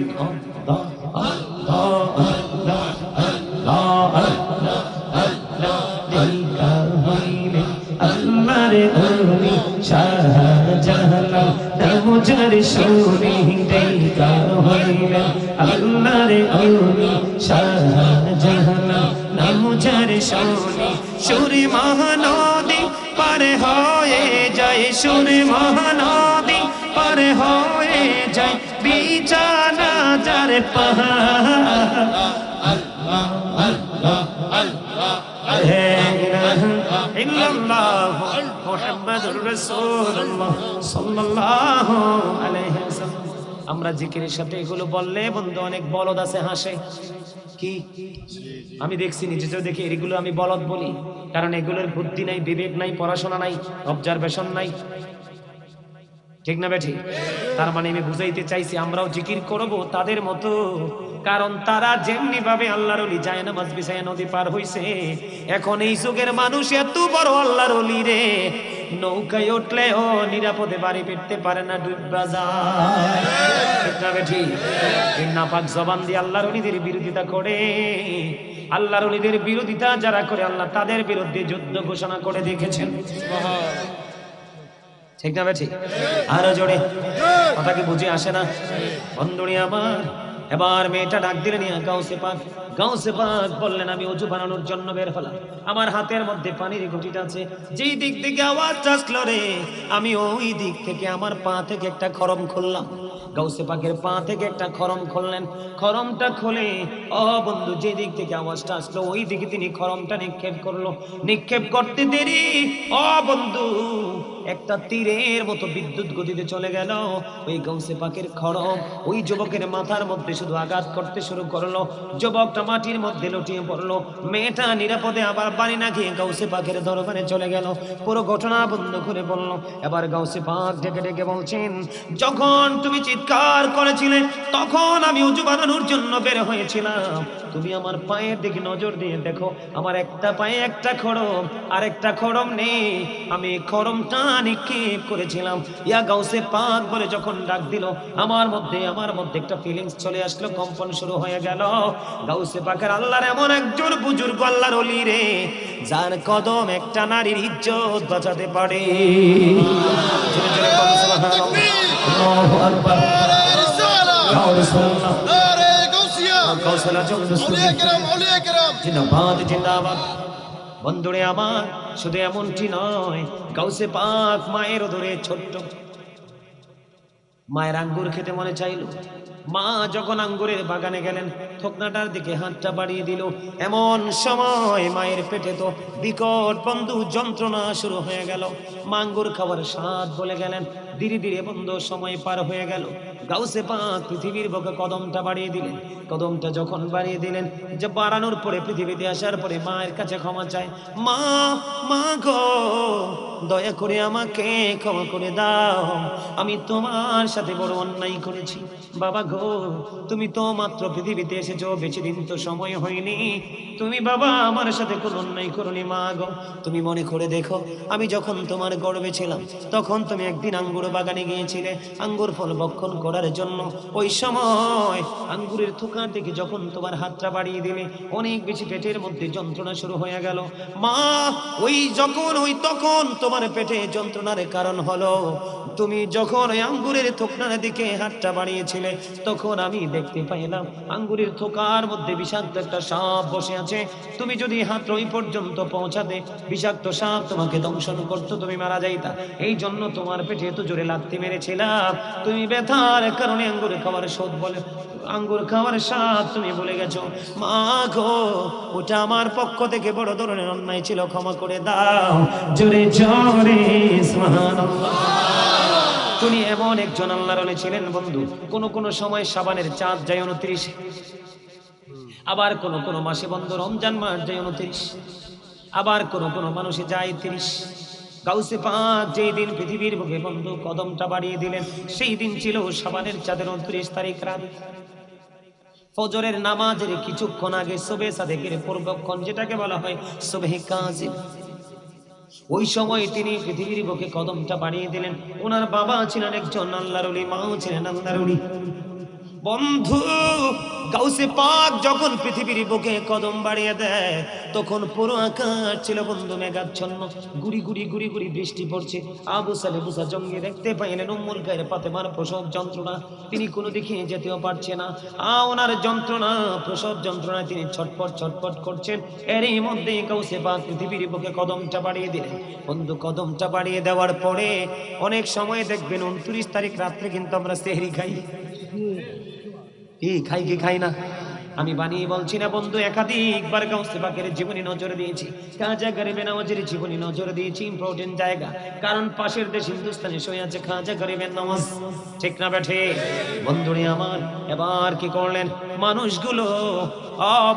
আল্লাহরে ওলি শাহজালাল নামজার শুনি দেখা হইলেন, আল্লাহরে ওলি শাহজালাল নামজার শুনি, সুরে মহানদী পার হয়ে যায়, সুরে মহানদী পার হয়ে যায়, বিছানা যার পাহাড়। আল্লাহ আল্লাহ আল্লাহ আমরা জিকিরের সাথে এগুলো বললে বন্ধু অনেক বলদ আছে হাসে। কি আমি দেখছি, নিজেও দেখি, এগুলো আমি বলদ বলি কারণ এগুলোর বুদ্ধি নাই, বিবেক নাই, পড়াশোনা নাই, অবজারভেশন নাই, ঠিক না বেঠি? তার মানে আমি বুঝাইতে চাইছি আমরাও জিকির করব তাদের মতো, কারণ তারা যেমনি ভাবে আল্লাহর ওলি যায় নামাজ বিছায়া নদী পার হইছে, এখন এই যুগের মানুষ এত বড় আল্লাহর ওলি রে, নৌকায় উঠলেও নিরাপদে বাড়ি ফিরতে পারে না, ডুববা যায়, ঠিক না বেঠি? এই নাপাক জবান দিয়ে আল্লাহর ওলিদের বিরোধিতা করে। আল্লাহর ওলিদের বিরোধিতা যারা করে, আল্লাহ তাদের বিরুদ্ধে যুদ্ধ ঘোষণা করে দেখেছেন, ঠিক না বেঠি? আরো জোরে কথা কি বুঝে আসে না? বন্ধুরি আমার, এবার মেয়েটা ডাক দিলেন, গাউসে পাক। গাউসে পাক বললেন, আমি ওযু বানানোর জন্য বের হলাম, আমার হাতের মধ্যে পানির ঘটিটা আছে, যেই দিক থেকে আওয়াজ আসলো রে, আমি ওই দিক থেকে আমার পা থেকে একটা খরম খুললাম। গাউসে পাকের পা থেকে একটা খরম খুললেন, খরমটা খুলে ও বন্ধু যে দিক থেকে আওয়াজটা আসলো ওই দিকে তিনি খরমটা নিক্ষেপ করলো। নিক্ষেপ করতে দেরি ও বন্ধু একটা তীরের মতো বিদ্যুৎ গতিতে চলে গেল। ওই গাউসে পাকের খড়ম ওই যুবকের মাথার মধ্যে শুধু আঘাত করতে শুরু করলো। যুবকটা মাটির মধ্যে লুটিয়ে পড়লো। মেয়েটা নিরাপদে আবার বাড়ি না গিয়ে গাউসে পাকের দরবারে চলে গেল। পুরো ঘটনা বন্ধ করে বলল। এবার গাউসে পাক ডেকে ডেকে বলছেন, যখন তুমি চিৎকার করেছিলে তখন আমি উজু বানানোর জন্য বের হয়েছিলাম। তুমি আমার পায়ের দিকে নজর দিয়ে দেখো, আমার একটা পায়ে একটা খড়ম আর একটা খড়ম নেই। আমি খড়মটা নিক্ষেপ করেছিলাম। ইয়া গাউসে পাক বলে যখন ডাক দিল, আমার মধ্যে একটা ফিলিংস চলে আসলো, কম্পন শুরু হয়ে গেল। গাউসে পাকের আল্লাহর এমন একজন বুজুর্গ আল্লাহর ওলি রে, যার কদম একটা নারীর ইজ্জত বাঁচাতে পারে। জোরে জোরে বলুন সুবহানাল্লাহ। আল্লাহু আকবার। ইয়া রাসূলুল্লাহ। জিন্দাবাদ জিন্দাবাদ। বন্ধুরে আমার, শুধু এমনটি নয়, গাউসে পাক মায়ের ধরে ছোট্ট মায়ের আঙ্গুর খেতে মনে চাইল। মা যখন আঙ্গুরের বাগানে গেলেন, থোকনাটার দিকে হাতটা বাড়িয়ে দিল। এমন সময় মায়ের পেটে তো বিকট বন্ধু যন্ত্রণা শুরু হয়ে গেল। মা আঙ্গুর খাবার স্বাদ বলে গেলেন। ধীরে ধীরে বন্ধু সময় পার হয়ে গেল। গাউসে পাক পৃথিবীর বুকে কদমটা বাড়িয়ে দিলেন। কদমটা যখন বাড়িয়ে দিলেন, যে বাড়ানোর পরে পৃথিবীতে আসার পরে মায়ের কাছে ক্ষমা চায়। মা, মা গো, দয়া করে আমাকে ক্ষমা করে দাও, আমি তোমার সাথে বড় অন্যায় করেছি। বাবা গো, তুমি তো মাত্র পৃথিবীতে এসেছো, বেশি দিন তো সময় হয়নি। তুমি বাবা আমার সাথে কোনো অন্যায় করনি। মা গো, তুমি মনে করে দেখো, আমি যখন তোমার গর্ভে ছিলাম তখন তুমি একদিন আঙ্গুর বাগানে গিয়েছিলে আঙ্গুর ফল ভক্ষণ করার জন্য। ওই সময় আঙ্গুরের থোকা থেকে যখন তোমার হাতটা বাড়িয়ে দিলে, অনেক বেশি পেটের মধ্যে যন্ত্রণা শুরু হয়ে গেল। মা, তখন তোমার পেটে যন্ত্রণার কারণ হলো, তুমি যখন ওই আঙ্গুরের থোকনার দিকে হাতটা বাড়িয়েছিলে, তখন আমি দেখতে পাইলাম আঙ্গুরের থোকার মধ্যে বিষাক্ত একটা সাপ বসে আছে। তুমি যদি হাত ওই পর্যন্ত পৌঁছাতে, বিষাক্ত সাপ তোমাকে দংশন করতো, তুমি মারা যাইতা। এই জন্য তোমার পেটে এত জোরে লাথি মেরেছিলাম। তুমি ব্যথার কারণে আঙ্গুর খাওয়ার আঙ্গুর খাওয়ার স্বাদ তুমি ভুলে গেছো। মা গো, ওটা আমার পক্ষ থেকে বড় ধরনের অন্যায় ছিল, ক্ষমা করে দাও। জোরে জোরে সুবহানাল্লাহ। তুমি এমন একজন আল্লাহর ওলি ছিলেন বন্ধু, কোন সময় শাবানের চাঁদ যায় 29, আবার কোন মাসে বন্ধু রমজান মাস যায় 29, আবার কোন মানুষে যায় 30। গাউসে পাক যেই দিন পৃথিবীর বুকে বন্ধু কদমটা বাড়িয়ে দিলেন, সেই দিন ছিল শাবানের চাঁদের 29 তারিখ রাত। ফজরের নামাজের কিছুক্ষণ আগে সুবহে সাদেকের পূর্বক্ষণ, যেটাকে বলা হয় সুবহে কাজিম, ওই সময় তিনি পৃথিবীর বুকে কদমটা বাড়িয়ে দিলেন। ওনার বাবা ছিলেন একজন আল্লাহর ওলি, মাও ছিলেন আল্লাহর ওলি। বন্ধু, গাউসে পাক যখন পৃথিবীর বুকে কদম বাড়িয়ে দেয়, তখন পুরো আকাশ ছিল বন্ধু মেঘাচ্ছন্ন। গুড়ি গুড়ি বৃষ্টি পড়ছে। আবু সালে মুসা জঙ্গি দেখতে পাইলেন উম্মুল খায়ের ফাতেমার প্রসব যন্ত্রণা, তিনি কোনো দিকে যেতেও পারছে না। ওনার যন্ত্রণা, প্রসব যন্ত্রণায় তিনি ছটফট করছেন। এরই মধ্যে গাউসে পাক পৃথিবীর বুকে কদমটা বাড়িয়ে দিলেন। বন্ধু, কদমটা বাড়িয়ে দেওয়ার পরে অনেক সময় দেখবেন 29 তারিখ রাত্রে কিন্তু আমরা সেহরি খাই। খাই কি খাই না? আমি বানিয়ে বলছি না বন্ধু, একাধিকবার গাউসে পাকের জীবনী নজর দিয়েছি, খাজা গরিবে নওয়াজের জীবনী নজর দিয়েছি, ইম্পর্টেন্ট জায়গা। কারণ পাশের দেশ হিন্দুস্তানে শুয়ে আছে খাজা গরিবে নওয়াজ, ঠিক না বেঠে? বন্ধুরে আমার, এবার কি করলেন মানুষগুলো?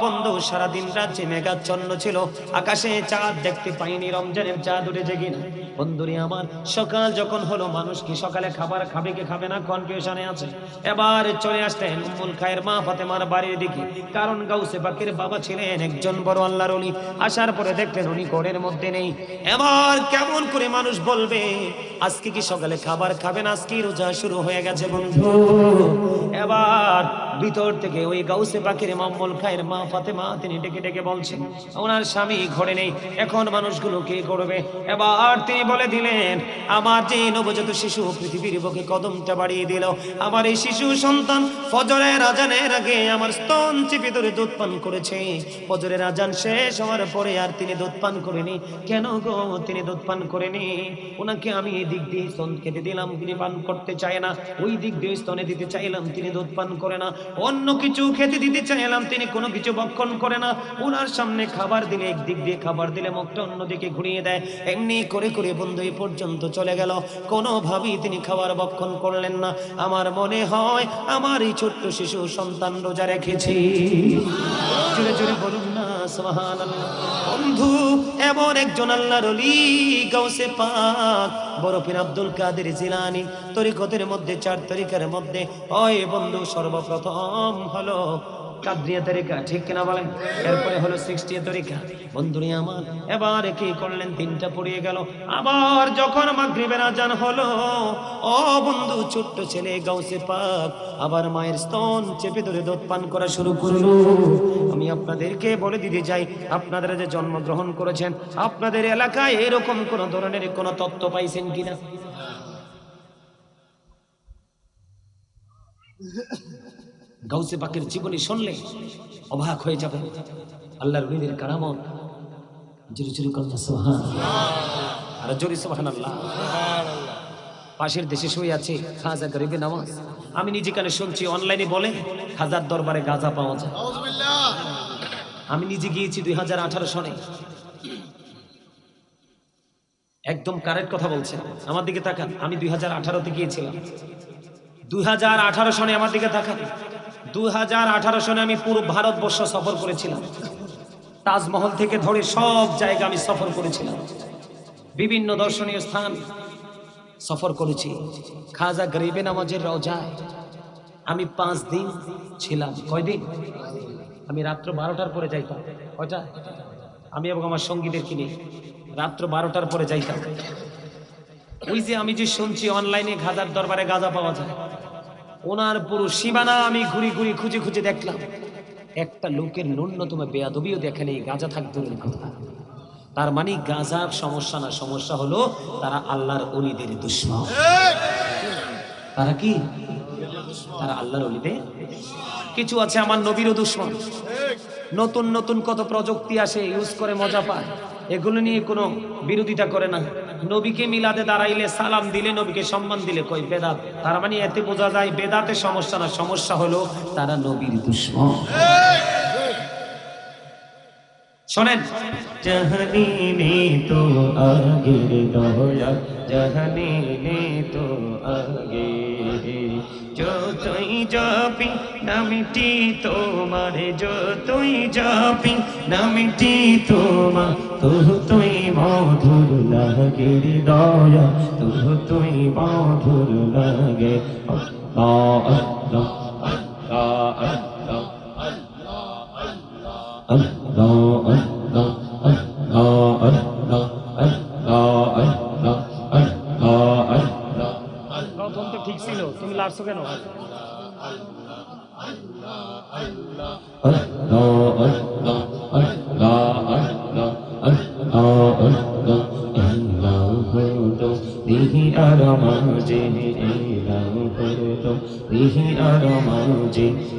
বন্ধু, সারাদিন রাজ্যে মেঘাচ্ছন্ন ছিল, আকাশে চাঁদ দেখতে পাইনি, রমজানের চাঁদ উঠেছে কিনা। বন্ধুরে আমার, সকাল যখন হলো, মানুষ কি সকালে খাবার খাবে কি খাবে না কনফিউশনে আছে। এবার চলে আসলেন উম্মুল খায়ের মা ফাতেমার বাড়ির দিকে, কারণ গাউসে পাকের বাবা ছিলেন একজন বড় আল্লাহর ওলি। আসার পরে দেখলেন উনি ঘরের মধ্যে নেই। এবার কেমন করে মানুষ বলবে আজকে কি সকালে খাবার খাবেন, আজকে রোজা শুরু হয়ে গেছে বন্ধু। এবার ভিতর থেকে ওই গাউসে পাকের উম্মুল খায়ের মা ফাতেমা তিনি ডেকে ডেকে বলছেন ওনার স্বামী ঘরে নেই, এখন মানুষগুলো কি করবে? এবার তিনি বলে দিলেন, আমার যে নবজাত শিশু পৃথিবীর বুকে কদমটা বাড়িয়ে দিল, আমার এই শিশু সন্তান ফজরের আজানের আগে আমার স্তন স্তন চেপে ধরে দুধ পান করেছে। ফজরের আজান শেষ হওয়ার পরে আর তিনি দুধ পান করেনি। কেন গো তিনি দুধ পান করেনি? ওনাকে আমি এই দিক দিয়ে স্তন খেতে দিলাম, তিনি পান করতে চায় না। ওই দিক দিয়ে স্তনে দিতে চাইলাম, তিনি দুধ পান করে না। অন্য কিছু খেতে দিতে চাইলাম, তিনি কোনো কিছু ভক্ষণ করে না। ওনার সামনে খাবার দিলে একদিক দিয়ে খাবার দিলে মুখটা অন্যদিকে ঘুরিয়ে দেয়। এমনি করে করে বন্ধু এই পর্যন্ত চলে গেল, কোনোভাবেই তিনি খাবার ভক্ষণ করলেন না। আমার মনে হয় আমার এই ছোট্ট শিশু সন্তান রোজা রেখেছি। জোরে জোরে বলুন না সুবহানাল্লাহ। বন্ধু, এমন একজন আল্লাহর ওলি গাউসে পাক বড় পীর আব্দুল কাদের জিলানী তরিকতের মধ্যে 4 তরিকার মধ্যে ওই বন্ধু সর্বপ্রথম হলো কাদরিয়া তরিকা, ঠিক কিনা বলেন? এরপরে হলো 60 তরিকা। বন্ধুরি আমার এবার কি করলেন, 3টা পড়িয়ে গেল। আবার যখন মাগরিবের আজান হলো, ও বন্ধু ছোট্ট ছেলে গাউসে পাক আবার মায়ের স্তন চেপে ধরে দুধ পান করা শুরু করলো। আমি আপনাদেরকে বলে দিতে চাই, আপনারা যে জন্মগ্রহণ করেছেন, আপনাদের এলাকায় এরকম কোন ধরনের কোন তত্ত্ব পাইছেন কিনা? গাউসে পাকের জীবনী শুনলে অবাক হয়ে যাবে। আল্লাহর ওলিদের কারামত। জোরে জোরে কন্যা সুবহানাল্লাহ, আর জোরে সুবহানাল্লাহ। পাশের দেশে শুয়ে আছে খাজা গরিবে নওয়াজ। আমি নিজে কানে শুনছি, অনলাইনে বলে খাজার দরবারে গাঁজা পাওয়া যায়। আমি নিজে গিয়েছি 2018 সনে। একদম কারেক্ট কথা বলছেন, আমার দিকে তাকান। আমি 2018তে গিয়েছিলাম। 2018 সনে আমার দিকে তাকান। 2018 সনে আমি পুরো ভারতবর্ষ সফর করেছিলাম। তাজমহল থেকে ধরে সব জায়গা আমি সফর করেছিলাম। বিভিন্ন দর্শনীয় স্থান সফর করেছি। খাজা গরিবে নওয়াজের রওজায় আমি 5 দিন ছিলাম। কয়দিন? আমি রাত্র 12টার পরে যাইতাম। কয়টা? আমি এবং আমার সঙ্গীদেরকে নিয়ে রাত্র 12টার পরে যাইতাম। ওই যে আমি যে শুনছি অনলাইনে খাজার দরবারে গাঁজা পাওয়া যায়, ওনার পুরো সীমানা আমি ঘুরি ঘুরি খুঁজে খুঁজে দেখলাম। একটা লোকের ন্যূনতম বেয়াদবিও দেখেনি, গাঁজা থাকতো না কথা। তার মানে গাঁজার সমস্যা না, সমস্যা হলো তারা আল্লাহর ওলিদের দুশমন। তারা কি? তারা আল্লাহর ওলিদের। কিছু আছে আমার নবীরও দুশমন। নতুন নতুন কত প্রযুক্তি আসে, ইউজ করে মজা পায়, এগুলো নিয়ে কোনো বিরোধিতা করে না। নবীকে মিলাদে দাঁড়াইলে সালাম দিলে, নবীকে সম্মান দিলে কই বেদাত। তার মানে এতে বোঝা যায় বেদাতে সমস্যা না, সমস্যা হলো তারা নবীর দুশমন। শোনেন, জাহানি নে তো আগে দয়া, জাহানি নে তো আগে, যতই জপি নামটি তোমার, যতই জপি নামটি তোমার, তুই মধুর লাগে দয়া, তুই মধুর লাগে। আল্লাহ আল্লাহ আল্লাহ আল্লাহ আল্লাহ আল্লাহ আল্লাহ আল্লাহ আল্লাহ আল্লাহ আল্লাহ আল্লাহ। প্রথম তো ঠিক ছিল, তুমি লাড়ছো কেন?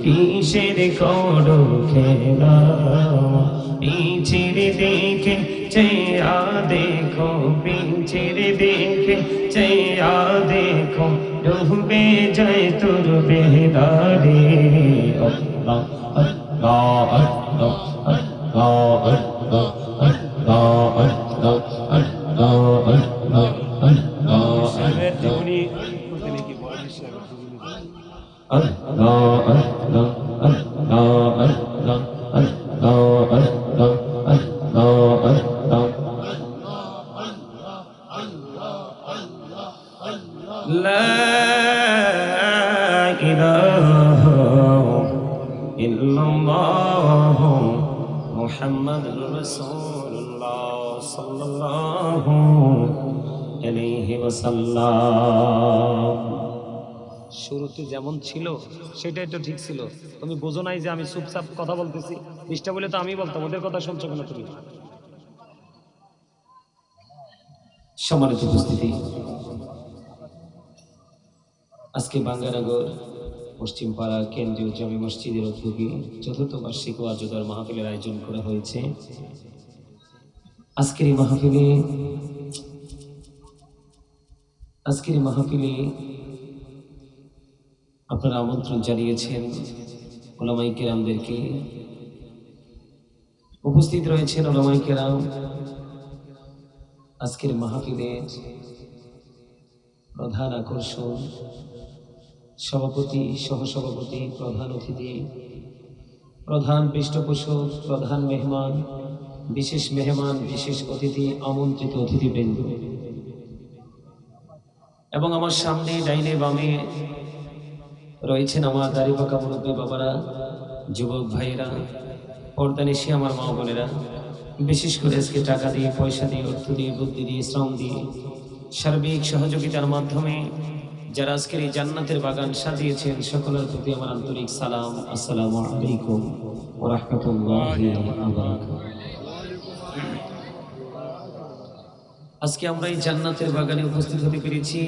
কিসের করো খেলা, পিছের দেখে চেয়া দেখো, পিছের দেখে চেয়া দেখো, ডুবে যায় তোর বেদারে। আল্লাহ আল্লাহ আল্লাহ আল্লাহ আল্লাহ আল্লাহ আল্লাহ আল্লাহ আল্লাহ আল্লাহ জীবনী কি বলিস? আল্লাহ আল্লাহ আল্লাহ আল্লাহ আল্লাহ আল্লাহ আল্লাহ আল্লাহ। লা ইলাহা ইল্লাল্লাহ মুহাম্মাদুর রাসূলুল্লাহ সাল্লাল্লাহু আলাইহি ওয়াসাল্লাম। শুরুতে যেমন ছিল সেটাই তো ঠিক ছিল। তুমি বোঝো নাই যে আমি চুপচাপ কথা বলতেছি? মিষ্টা বলে তো আমি বলতাম, ওদের কথা শুনছো কেন তুমি? সম্মানিত উপস্থিতি, আজকে বাঙ্গানগর পশ্চিম পাড়া কেন্দ্রীয় জামে মসজিদের উদ্যোগে চতুর্থ বার্ষিক ওয়াজদার মাহফিলের আয়োজন করা হয়েছে। আজকের এই মাহফিলে আপনারা আমন্ত্রণ জানিয়েছেন উলামায়ে কেরামদেরকে। উপস্থিত রয়েছেন উলামায়ে কেরাম। আজকের মাহফিলের প্রধান আকর্ষণ, সভাপতি, সহসভাপতি, প্রধান অতিথি, প্রধান পৃষ্ঠপোষক, প্রধান মেহমান, বিশেষ অতিথি, আমন্ত্রিত অতিথিবৃন্দ এবং আমার সামনে ডাইনে বামে রয়েছেন আমার দাড়িপাকা মুরব্বী বাবারা, যুবক ভাইয়েরা, পর্দানিশী আমার মা বোনেরা, বিশেষ করে আজকে টাকা দিয়ে, পয়সা দিয়ে, অর্থ দিয়ে, বুদ্ধি দিয়ে, শ্রম দিয়ে, সার্বিক সহযোগিতার মাধ্যমে যারা আজকের এই জান্নাতের বাগান সাজিয়েছেন, সকলের প্রতি আমার আন্তরিক সালাম। আসসালামু আলাইকুম ওয়া রাহমাতুল্লাহি ওয়া বারাকাতুহু। আজকে আমরা এই জান্নাতের বাগানে উপস্থিত হতে পেরেছি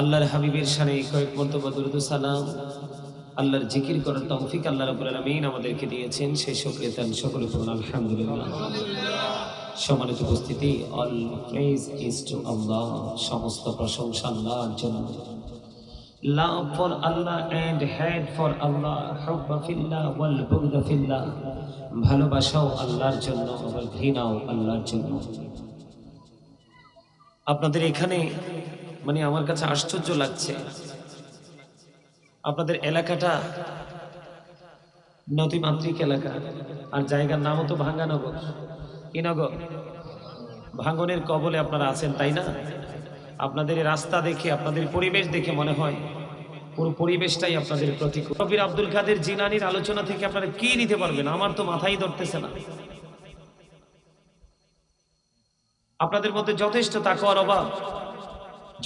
আল্লাহর হাবিবের শানে কয়েক মর্তবা দুরূদ ও সালাম, আল্লাহর জিকির করার তৌফিক আল্লাহ রাব্বুল আলামিন আমাদেরকে দিয়েছেন। সেই শুকরিয়া তান সকলে পড়ুন আলহামদুলিল্লাহ। সম্মানিত উপস্থিতি, all praise is to Allah, সমস্ত প্রশংসা আল্লাহর জন্য। Love for Allah and hate for Allah, হুব্বা ফিল্লাহ ওয়াল বুগদা ফিল্লাহ, ভালোবাসাও আল্লাহর জন্য, আবার ঘৃণাও আল্লাহর জন্য। আপনাদের এখানে আমার কাছে আশ্চর্য লাগছে, আপনাদের এলাকাটা নদীমাতৃক এলাকা, আর জায়গার নামও তো ভাঙ্গানগর। কি নগর? ভাঙ্গনের কবলে আপনারা আছেন, তাই না? আপনাদের রাস্তা দেখে, আপনাদের পরিবেশ দেখে মনে হয় পুরো পরিবেশটাই আপনাদের প্রতিকূল। কবির আব্দুল কাদের জিলানীর আলোচনা থেকে আপনারা কি নিতে পারবেন? আমার তো মাথায় ধরতেছে না। আপনাদের মধ্যে যথেষ্ট তাকওয়ার অভাব,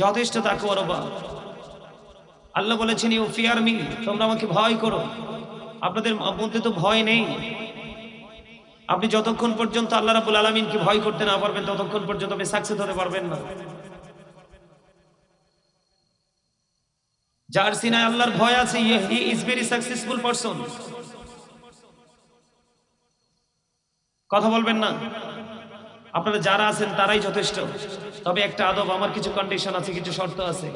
যথেষ্ট তাকওয়ার অভাব। আল্লাহ বলেছেন, ইউ ফিয়ার মি, তোমরা আমাকে ভয় করো। আপনাদের মধ্যে তো ভয় নেই। আপনি যতক্ষণ পর্যন্ত আল্লাহ রাব্বুল আলামিনকে ভয় করতে না পারবেন, ততক্ষণ পর্যন্ত আপনি সাকসেস হতে পারবেন না। যার সিনায় আল্লাহর ভয় আছে, he is very successful person. কথা বলবেন না। আপনারা যারা আছেন তারাই যথেষ্ট। তবে একটা আদব, আমার কিছু কন্ডিশন আছে, কিছু শর্ত আছে।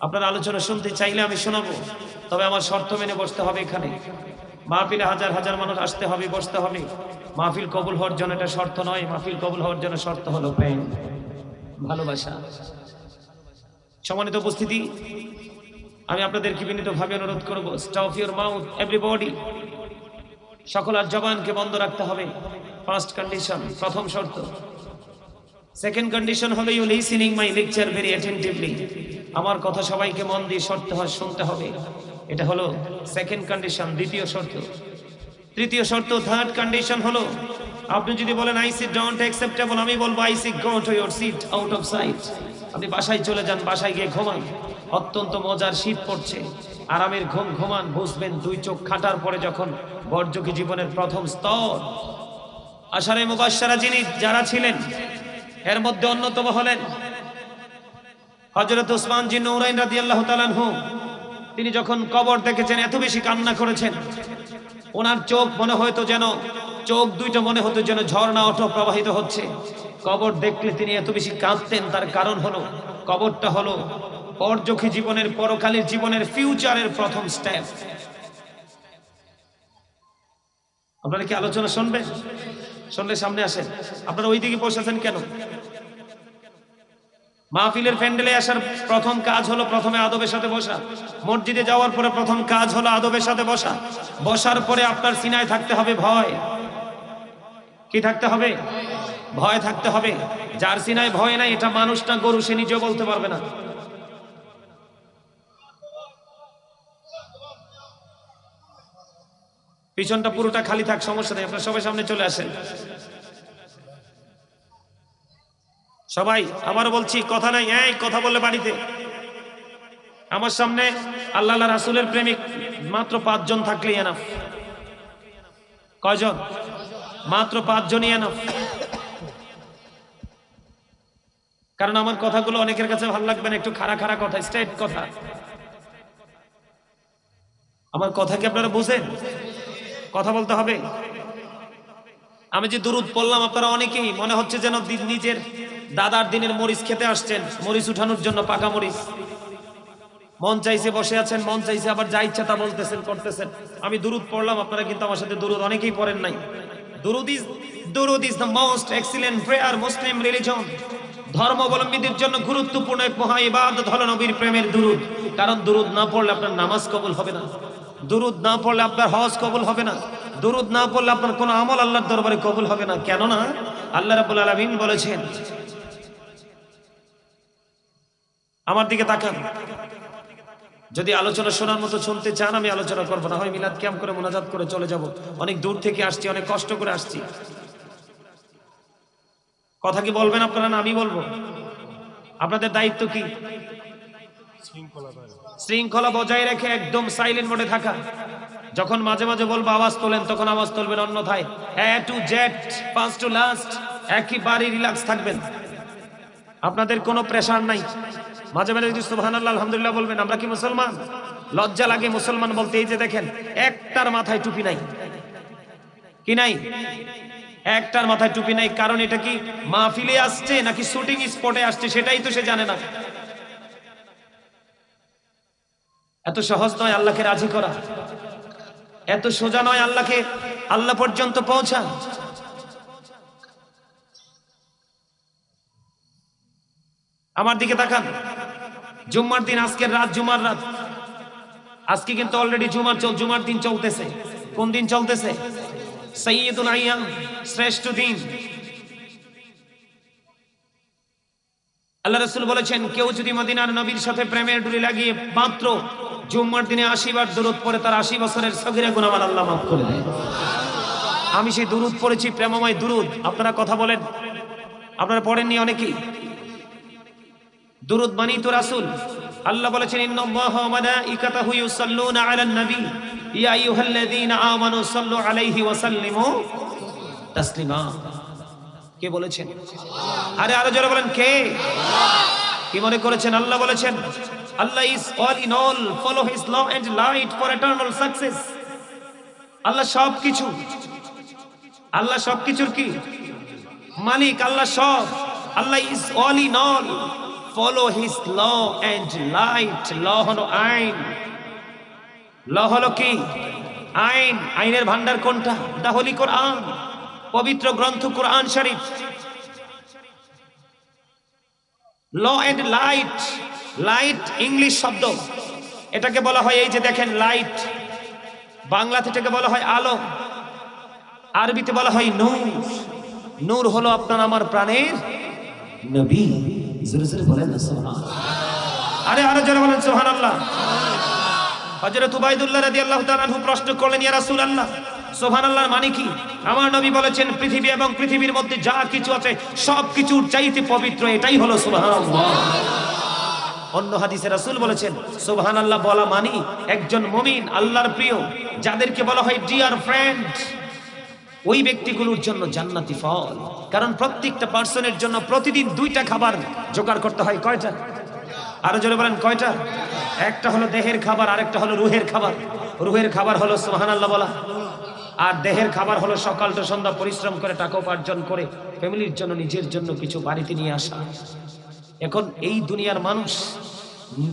আপনারা আলোচনা শুনতে চাইলে আমি শোনাবো, তবে আমার শর্ত মেনে বসতে হবে। এখানে মাহফিলে হাজার হাজার মানুষ আসতে হবে, বসতে হবে। মাহফিল কবুল হওয়ার জন্য এটা শর্ত নয়। মাহফিল কবুল হওয়ার জন্য শর্ত হলো প্রেম, ভালোবাসা। সম্মানিত উপস্থিতি, আমি আপনাদেরকে বিনীতভাবে অনুরোধ করব, স্টপ ইউর মাউথ এভরিবডি। সকলের জবানকে বন্ধ রাখতে হবে। ফার্স্ট কন্ডিশন, প্রথম শর্ত। সেকেন্ড কন্ডিশন হলো you listening my lecture very attentively. আমার কথা সবাইকে মন দিয়ে শুনতে হবে। এটা হলো সেকেন্ড কন্ডিশন, দ্বিতীয় শর্ত। তৃতীয় শর্ত, থার্ড কন্ডিশন হলো, আপনি যদি বলেন আই সি ডোন্ট অ্যাকসেপ্টেবল, আমি বলবো I see go to your seat out of sight. আপনি বাসায় চলে যান, বাসায় গিয়ে ঘুমান। অত্যন্ত মজার শীত পড়ছে, আরামের ঘুম ঘুমান। বুঝবেন দুই চোখ খাটার পরে যখন বর্জকি জীবনের প্রথম স্তর, আশারে মুবাশশারা যারা ছিলেন, এর মধ্যে অন্যতম হলেন হযরত উসমান জিন নূরাইন রাদিয়াল্লাহু তাআলা আনহু। তিনি যখন কবর দেখেছেন, এত বেশি কান্না করেছেন, ওনার চোখ মনে হতো যেন, চোখ দুইটা মনে হতো যেন ঝর্ণা অটো প্রবাহিত হচ্ছে। কবর দেখলে তিনি এত বেশি কাঁদতেন, তার কারণ হলো কবরটা হলো পরজখী জীবনের, পরকালের জীবনের, ফিউচারের প্রথম স্টেপ। আপনারা কি আলোচনা শুনবেন? শুনলে সামনে আসেন। আপনারা ওই দিকে বসে আছেন কেন? মাহফিলের প্যান্ডেলে আসার প্রথম কাজ হলো প্রথমে আদবের সাথে বসা। মসজিদে যাওয়ার পরে প্রথম কাজ হলো আদবের সাথে বসা। বসার পরে আপনার সিনায় থাকতে হবে ভয়। কি থাকতে হবে? ভয় থাকতে হবে। যার সিনায় ভয় নাই, এটা মানুষ না গরু, সে নিজেও বলতে পারবে না। পিছনটা পুরোটা খালি থাক, সমস্যা নেই। আপনারা সবাই সামনে চলে আসেন। সবাই, আবারও বলছি, কথা নাই। এই কথা বললে বাড়িতে। আমার সামনে আল্লাহ রাসূলের প্রেমিক মাত্র 5 জন থাকলেই এনাফ। কয়জন? মাত্র 5 জনই এনাফ। কারণ আমার কথাগুলো অনেকের কাছে ভালো লাগবে না, একটু খাড়া খাড়া কথা, স্ট্রেট কথা। আমার কথা কি আপনারা বুঝেন? কথা বলতে হবে। আমি যে দুরুদ পড়লাম, আপনারা অনেকেই মনে হচ্ছে যেন নিজের দাদার দিনের মরিচ খেতে আসছেন, মরিচ উঠানোর জন্য, পাকা মরিচ। মন চাইছে বসে আছেন, মন চাইছে আবার যা ইচ্ছা তা বলতেছেন, করতেছেন। আমি দুরুদ পড়লাম, আপনারা কিন্তু আমার সাথে দুরুদ অনেকেই পড়েন নাই। দুরুদ is the most excellent prayer Muslim religion. ধর্মাবলম্বীদের জন্য গুরুত্বপূর্ণ এক মহা ইবাদত হলো নবীর প্রেমের দুরুদ। কারণ দুরুদ না পড়লে আপনার নামাজ কবুল হবে না, দুরুদ না পড়লে আপনার হজ কবুল হবে না, দুরুদ না পড়লে আপনার কোনো আমল আল্লাহর দরবারে কবুল হবে না। কেননা আল্লাহ রাব্বুল আলামিন বলেছেন, আমার দিকে তাকান, যদি আলোচনা শোনার মতো শুনতে চান আমি আলোচনা করবো, না হয় মিলাদ ক্যাম্প করে মোনাজাত করে চলে যাব। অনেক দূর থেকে আসছি, অনেক কষ্ট করে আসছি। কথা কি বলবেন আপনারা না আমি বলবো? আপনাদের দায়িত্ব কি? শৃঙ্খলা বজায় রেখে একদম সাইলেন্ট মোডে থাকা। যখন মাঝে মাঝে বলবো আওয়াজ তোলেন, তখন আওয়াজ তুলবেন, অন্যথায় A to Z first to last একেবারে রিল্যাক্স থাকবেন। আপনাদের কোনো প্রেশার নাই। মাঝে মাঝে যদি সুবহানাল্লাহ আলহামদুলিল্লাহ বলবেন। আমরা কি মুসলমান? লজ্জা লাগে মুসলমান বলতে। এই যে দেখেন, একটার মাথায় টুপি নাই, কি নাই? একটার মাথায় টুপি নাই। কারণ এটা কি মাহফিলে আসছে নাকি শুটিং স্পটে আসছে সেটাই তো সে জানে না। এত সহজ নয় আল্লাহকে রাজি করা, এত সোজা নয় আল্লাহকে, আল্লাহ পর্যন্ত পৌঁছা। আমার দিকে তাকান, জুম্মার দিন, আজকের রাত জুমার রাত। আজকে কিন্তু অলরেডি জুমার দিন চলতেছে। কোন দিন চলতেছে? সাইয়্যিদুল আইয়াম, শ্রেষ্ঠ দিন। আল্লাহ রাসূল বলেছেন, কেউ যদি মদিনার নবীর সাথে প্রেমের ডুরি লাগিয়ে মাত্র জুম্মার দিনে 80 বার দুরূদ পড়ে, তার 80 বছরের সগীরা গুনাহ আল্লাহ মাফ করে দেয়। আমি সেই দুরূদ পড়েছি, প্রেমময় দুরূদ। আপনারা কথা বলেন, আপনারা পড়েননি অনেকেই? দুরূদ মানেই তো রাসূল। আল্লাহ বলেছেন, ইন্নাল্লাহা ওয়া মালাইকাতাহু ইউসাল্লুনা আলান নবী ইয়া আইয়ুহাল্লাযীনা আমানু সাল্লু আলাইহি ওয়া সাল্লিমু তাসলিমা। কে বলেছেন? আরে আরো জোরে বলেন, কে? কি মনে করেছেন? আল্লাহ বলেছেন, Allah is all in all, follow his law and light for eternal success. Allah সবকিছু, আল্লাহ সবকিছুর কি মালিক, আল্লাহ সব। Allah is all in all, follow his law and light. Law হলো আইন, ল হলো কি? আইন। আইনের ভান্ডার কোনটা? দা হোলি কোরআন, পবিত্র গ্রন্থ কোরআন শরীফ। Law and light, light English শব্দ, এটাকে বলা হয়, এই যে দেখেন লাইট, বাংলাতে এটাকে বলা হয় আলো, আরবিতে বলা হয় নূর। নূর হলো আপনার আমার প্রাণের নবী। জোরে জোরে বলেন না সুবহানাল্লাহ। আরে আরো জোরে বলেন সুবহানাল্লাহ। হযরত উবাইদুল্লাহ রাদিয়াল্লাহু তাআলা আনহু প্রশ্ন করলেন, ইয়া রাসূলুল্লাহ, সুবহানাল্লাহর মানে কি? আমার নবী বলেছেন, পৃথিবী এবং পৃথিবীর মধ্যে যা কিছু আছে সবকিছুর চাইতে পবিত্র এটাই হলো সুবহানাল্লাহ। অন্য হাদিসে রাসূল বলেছেন, সুবহানাল্লাহ বলা মানে একজন মুমিন, আল্লাহর প্রিয়, যাদেরকে বলা হয় ডিয়ার ফ্রেন্ড, ওই ব্যক্তিগুলোর জন্য জান্নাতি ফল। কারণ প্রত্যেকটা পার্সনের জন্য প্রতিদিন 2টা খাবার জোগাড় করতে হয়। কয়টা? আরো জোরে বলেন, কয়টা? একটা হলো দেহের খাবার, আরেকটা হলো রুহের খাবার। রুহের খাবার হলো সুবহানাল্লাহ বলা, আর দেহের খাবার হলো সকাল থেকে সন্ধ্যা পরিশ্রম করে টাকা উপার্জন করে ফ্যামিলির জন্য, নিজের জন্য কিছু বাড়িতে নিয়ে আসা। এখন এই দুনিয়ার মানুষ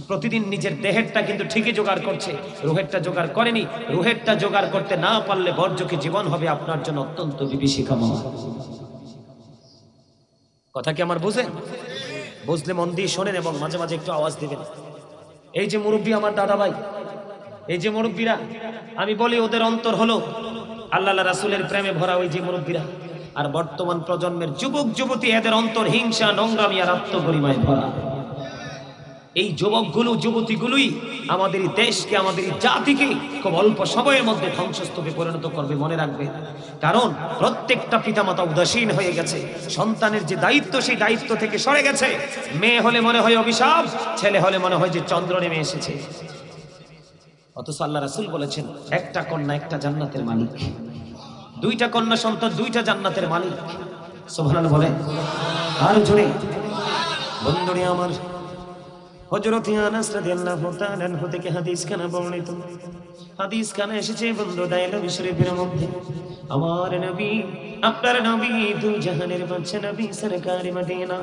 প্রতিদিন নিজের দেহেরটা কিন্তু ঠিকই জোগাড় করছে, রুহেরটা জোগাড় করেনি। রুহেরটা জোগাড় করতে না পারলে বর্জকে জীবন হবে আপনার জন্য অত্যন্ত বিভীষিকাময়। কথা কি আমার বুঝেন? বুঝলে মন দিয়ে শোনেন এবং মাঝে মাঝে একটু আওয়াজ দিবেন। এই যে মুরব্বী, আমার দাদা ভাই, এই যে মুরব্বীরা, আমি বলি ওদের অন্তর হলো আল্লাহ রাসূলের প্রেমে ভরা ওই যে মুরব্বীরা। আর বর্তমান প্রজন্মের যুবক যুবতী, এদের অন্তর হিংসা, নোংরামি আর আত্মগরিমায় ভরা। এই যুবকগুলো, যুবতীগুলোই আমাদের দেশকে, আমাদের জাতিকে খুব অল্প সময়ের মধ্যে ধ্বংসস্তূপে পরিণত করবে, মনে রাখবে। কারণ প্রত্যেকটা পিতামাতা উদাসীন হয়ে গেছে। সন্তানের যে দায়িত্ব, সেই দায়িত্ব থেকে সরে গেছে। মেয়ে হলে মনে হয় অভিশাপ, ছেলে হলে মনে হয় যে চন্দ্র নেমে এসেছে। অথচ আল্লাহ রাসূল বলেছেন, একটা কন্যা একটা জান্নাতের মালিক, 2টা কন্যা সন্তান 2টা জান্নাতের মালিক। সুবহানাল্লাহ বলে আর জোরে। বন্ধুরে আমার, হযরত আনাস রাদিয়াল্লাহু তাআলা আনহু থেকে হাদিস খানা বর্ণিত। হাদিস খানা এসেছে বন্ধু দাইলামি শরীফের মধ্যে। আমার নবী, আপনার নবী, দুই জাহানের বাদশা নবী সরকার মদিনা,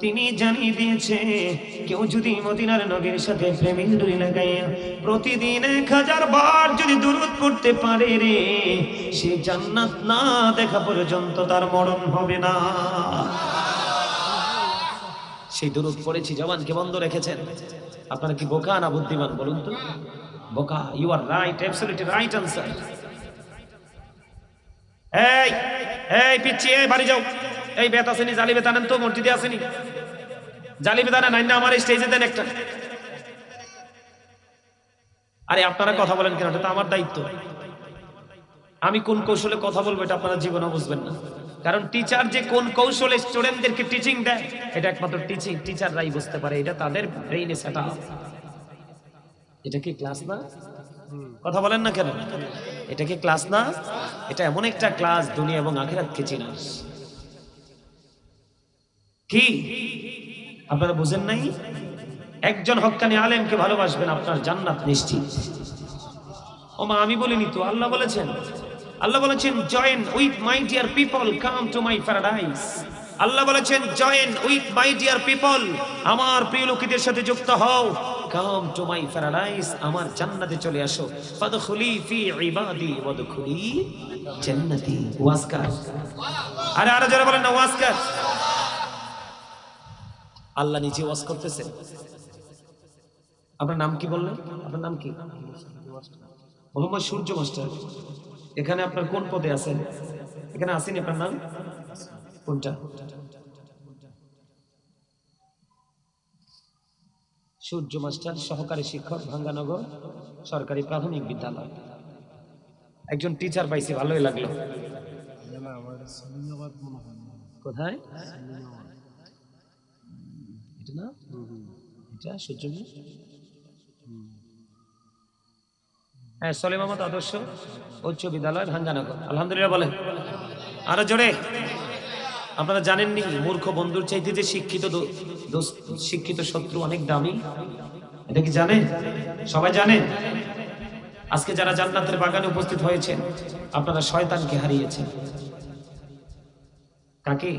তিনি জানিয়ে দিয়েছে কেউ যদি মদিনার নবীর সাথে প্রেমের ডুরি লাগাইয়া প্রতিদিন 1000 বার যদি দুরূদ পড়তে পারে রে, সে জান্নাত না দেখা পর্যন্ত তার মরণ হবে না। সেই দুরূদ পড়েছি, জবানকে বন্ধ রেখেছেন। আপনারা কি বোকা না বুদ্ধিমান বলুন তো? বোকা। You are right, absolutely right answer. এই এই পিচ্ছি, এই বাড়ি যাও। এই বেত আসেনি, জালি বেত আনেন তো, মসজিদে আসেনি জালি বেত আনেন, না আমার স্টেজে দেন একটা। আরে আপনারা কথা বলেন কেন? এটা তো আমার দায়িত্ব। আমি কোন কৌশলে কথা বলবো এটা আপনারা জীবনে বুঝবেন না। কারণ টিচার যে কোন কৌশলে স্টুডেন্টদেরকে টিচিং দেয় এটা একমাত্র টিচাররাই বুঝতে পারে। এটা তাদের ব্রেইনে সেট আপ। এটা কি ক্লাস না? কথা বলেন না কেন? এটা কি ক্লাস না? এটা এমন একটা ক্লাস, দুনিয়া এবং আখিরাতকে চিনাস। কি আপনারা বুঝেন নাই? একজন হক্কানি আলেমকে ভালোবাসবেন, আপনার জান্নাত নিশ্চিত। ও মা, আমি বলিনি তো, আল্লাহ বলেছেন। আল্লাহ বলেছেন join with my dear people, come to my paradise. Allah বলেছেন join with my dear people, আমার প্রিয় লোকেদের সাথে যুক্ত হও। কাম টু মাই প্যারাডাইস, আমার জান্নাতে চলে আসো। ফাদখুলি ফি ইবাদি ওয়াদখুলি জান্নাতি। ওয়াজকার, আরে আরে যারা বলেন না ওয়াজকার। আল্লাহ নিজে ওয়াজ করতেছেন। আপনার নাম কি বললেন? আপনার নাম কি? মোহাম্মদ সূর্য মাস্টার। এখানে আপনার কোন পদে আছেন? এখানে আসেনি আপনার নাম কোনটা? সূর্য মাস্টার, সহকারী শিক্ষক, ভাঙ্গানগর সরকারি প্রাথমিক বিদ্যালয়। একজন টিচার পাইছি, ভালোই লাগলো। কোথায় এটা? না এটা সূর্য, হ্যাঁ, সলিম আহমদ আদর্শ উচ্চ বিদ্যালয়, ভাঙ্গানগর। আলহামদুলিল্লাহ বলেন আরো জোরে। আপনারা জানেননি মূর্খ বন্ধুর চাইতে যে শিক্ষিত শত্রু অনেক দামি? এটা কি জানেন? সবাই জানেন? আজকে যারা জান্নাতের বাগানে উপস্থিত হয়েছেন, আপনারা শয়তানকে হারিয়েছেন। কাকে?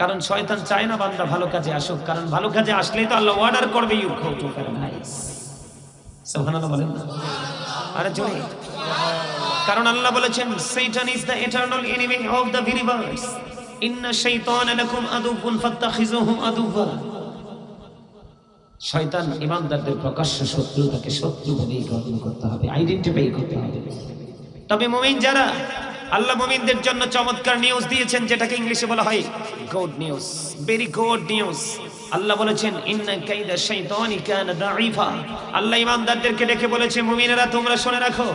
কারণ শয়তান চায় না বান্দা ভালো কাজে আসুক, কারণ ভালো কাজে আসলেই তো আল্লাহ অর্ডার করবে ইউ গো টু প্যারাডাইস। সুবহানাল্লাহ বলেন না আরে জোরে। কারণ আল্লাহ বলেছেন শয়তান is the eternal enemy of the believers, ইন্না শাইতানা লাকুম আদুউন ফাত্তাখিযুহু আদুওয়া। শয়তান ঈমানদারদের প্রকাশ্য শত্রু, তাকে শত্রু বলেই গ্রহণ করতে হবে, আইডেন্টিফাই করতে হবে। তবে মুমিন যারা, আল্লাহ মুমিনদের জন্য চমৎকার নিউজ দিয়েছেন, যেটাকে ইংলিশে বলা হয় good news, very good news. Allah বলেছেন ইন্না কাইদা শাইতানি কানা দাঈফা। আল্লাহ ঈমানদারদেরকে ডেকে বলেছে মুমিনেরা তোমরা শুনে রাখো,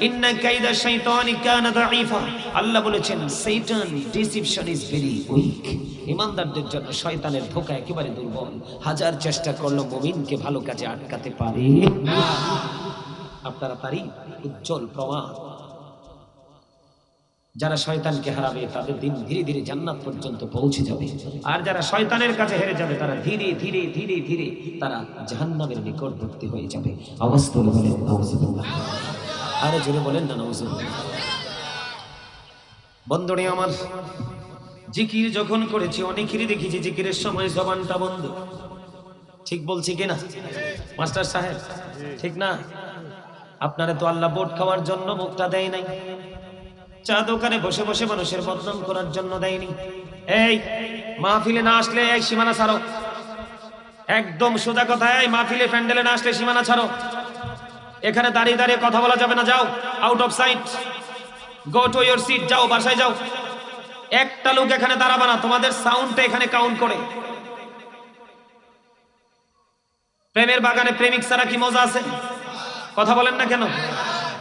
ইন্না কাইদা শাইতানি কানা দাঈফা। আল্লাহ বলেছেন শয়তান ডিসিপশন ইজ ভেরি উইক। ঈমানদারদের জন্য শয়তানের ধোঁকা একেবারে দুর্বল। হাজার চেষ্টা করলো মুমিনকে ভালো কাজে আটকাতে পারে না। আপনারা তারই উজ্জ্বল প্রমাণ। যারা শয়তানকে হারাবে তাদের দিন ধীরে ধীরে জান্নাত পর্যন্ত পৌঁছে যাবে, আর যারা শয়তানের কাছে হেরে যাবে তারা ধীরে ধীরে ধীরে ধীরে তারা জাহান্নামের নিকটবর্তী হয়ে যাবে। আওয়াজ তুলে বলেন নাউজুবিল্লাহ। আরে জোরে বলেন না নাউজুবিল্লাহ। বন্ধুরে আমার, জিকির যখন করেছি অনেকেরই দেখেছি জিকিরের সময় জবানটা বন্ধ। ঠিক বলছি কিনা মাস্টার সাহেব? ঠিক না? আপনারা তো আল্লাহ ভোট খাওয়ার জন্য মুখটা দেয় নাই, চা দোকানে বসে বসে মানুষের বদনাম করার জন্য দেয়নি। এই মাহফিলে না আসলে এই সীমানা ছাড়ো, একদম সোজা কথা। এই মাহফিলে প্যান্ডেলে না আসলে সীমানা ছাড়ো। এখানে দাঁড়িয়ে দাঁড়িয়ে কথা বলা যাবে না, যাও out of sight, go to your seat, যাও বাসায় যাও। একটা লোক এখানে দাঁড়াবে না, তোমাদের সাউন্ডটা এখানে কাউন্ট করে। প্রেমের বাগানে প্রেমিক ছাড়া কি মজা আছে? কথা বলেন না কেন?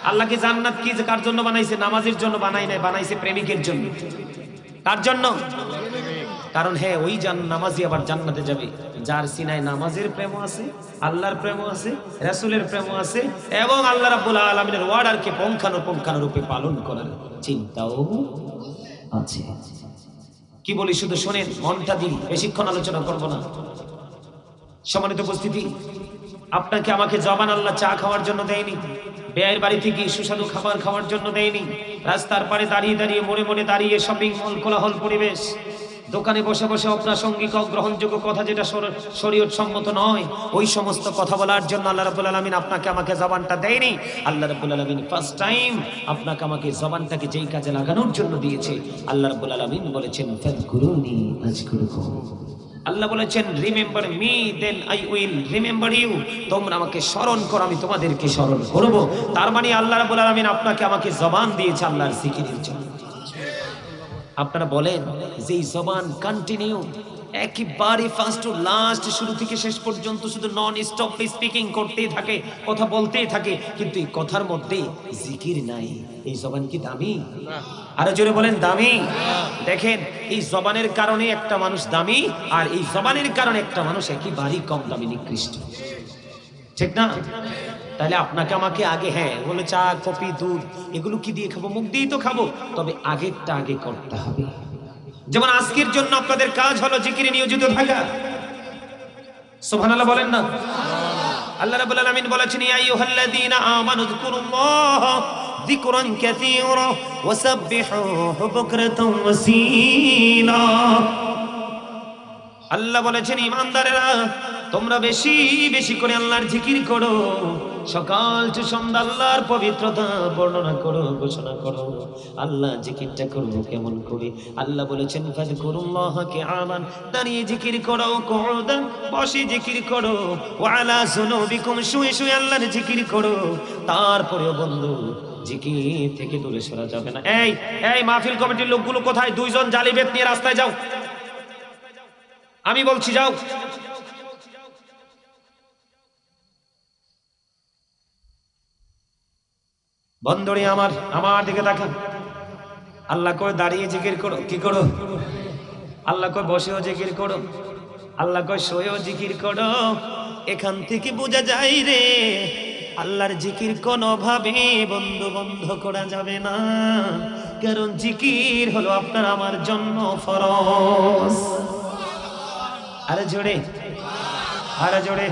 আল্লাহ কি জান্নাত কি কার জন্য বানাইছে? নামাজের জন্য বানাই নাই, বানাইছে প্রেমিকের জন্য। কার জন্য? কারণ হ্যাঁ, ওই নামাজি আবার জান্নাতে যাবে যার সিনায় নামাজের প্রেম আছে, আল্লাহর প্রেম আছে, রাসূলের প্রেম আছে, এবং আল্লাহ রাব্বুল আলামিনের অর্ডারকে পুঙ্খানুপুঙ্খানুরূপে পালন করার চিন্তাও আছে। কি বলি শুধু শোনেন, মনটা দিন, বেশিক্ষণ আলোচনা করব না। সম্মানিত উপস্থিতি, আপনাকে আমাকে জবান আল্লাহ চা খাওয়ার জন্য দেয়নি, ব্যয়ের বাড়িতে গিয়ে সুস্বাদু খাবার খাওয়ার জন্য দেয়নি, রাস্তার পাড়ে দাঁড়িয়ে দাঁড়িয়ে মোড়ে মোড়ে দাঁড়িয়ে শপিং মল কোলাহল পরিবেশ, দোকানে বসে বসে অপ্রাসঙ্গিক অগ্রহণযোগ্য কথা যেটা শরীয়ত সম্মত নয়, ওই সমস্ত কথা বলার জন্য আল্লাহ রাব্বুল আলামিন আপনাকে আমাকে জবানটা দেয়নি। আল্লাহ রাব্বুল আলামিন ফার্স্ট টাইম আপনাকে আমাকে জবানটাকে যেই কাজে লাগানোর জন্য দিয়েছে, আল্লাহ রাব্বুল আলামিন বলেছেন ফাযকুরুনি আযকুরুকুম। আল্লাহ বলেছেন remember me then I will remember you, তোমরা আমাকে স্মরণ করো আমি তোমাদেরকে স্মরণ করব। তার মানে আল্লাহ রাব্বুল আলামিন আপনাকে আমাকে জবান দিয়েছে আল্লাহর জিকিরের জন্য। আপনারা বলেন যে এই জবান কন্টিনিউ একেবারে ফার্স্ট টু লাস্ট, শুরু থেকে শেষ পর্যন্ত শুধু নন স্টপ স্পিকিং করতেই থাকে, কথা বলতেই থাকে, কিন্তু এই কথার মধ্যে জিকির নাই, এই জবান কি দামি? আরো জোরে বলেন দামি। দেখেন এই জবানের কারণে একটা মানুষ দামি, আর এই জবানের কারণে একটা মানুষ একেবারেই কম দামি, নিকৃষ্ট, ঠিক না? তাহলে আপনাকে আমাকে আগে, হ্যাঁ বলে চা কফি দুধ এগুলো কি দিয়ে খাবো? মুখ দিয়েই তো খাবো, তবে আগেরটা আগে করতে হবে। যেমন আজকের জন্য আপনাদের কাজ হলো জিকিরে নিয়োজিত থাকা। সুবহানাল্লাহ বলেন না? আল্লাহ রাব্বুল আলামিন বলেছেন ইয়া আইয়ুহাল্লাযীনা আমানু যকুরুল্লাহ যিকরান কাসীরা ওয়াসাব্বিহুহু বুকরাতাও ওয়াসীলা। আল্লাহ বলেছেন ঈমানদারেরা তোমরা বেশি বেশি করে আল্লাহর জিকির করো, সকাল টু সন্ধ্যা আল্লাহর পবিত্রতা বর্ণনা করো, ঘোষণা করো। আল্লাহ জিকিরটা করবো কেমন করে? আল্লাহ বলেছেন ফাযকুরুল্লাহ কিয়ামান, দাঁড়িয়ে জিকির করো, কুউদান বসে জিকির করো, ওয়া আলা যুনুবিকুম শুয়ে শুয়ে আল্লাহর জিকির করো। তারপরেও বন্ধু জিকির থেকে দূরে সরা যাবে না। এই এই মাহফিল কমিটির লোকগুলো কোথায়? দুইজন জালি বেত নিয়ে রাস্তায় যাও, আমি বলছি যাও। বন্ধুরে আমার দিকে তাকান। আল্লাহ কয় দাঁড়িয়ে জিকির করো, কি করো? আল্লাহ কয় বসেও জিকির করো, আল্লাহ কয় শুয়েও জিকির করো। এখান থেকে বোঝা যায় রে আল্লাহর জিকির কোনোভাবে বন্ধ করা যাবে না, কারণ জিকির হলো আপনার আমার জন্য ফরজ। আরে জোরে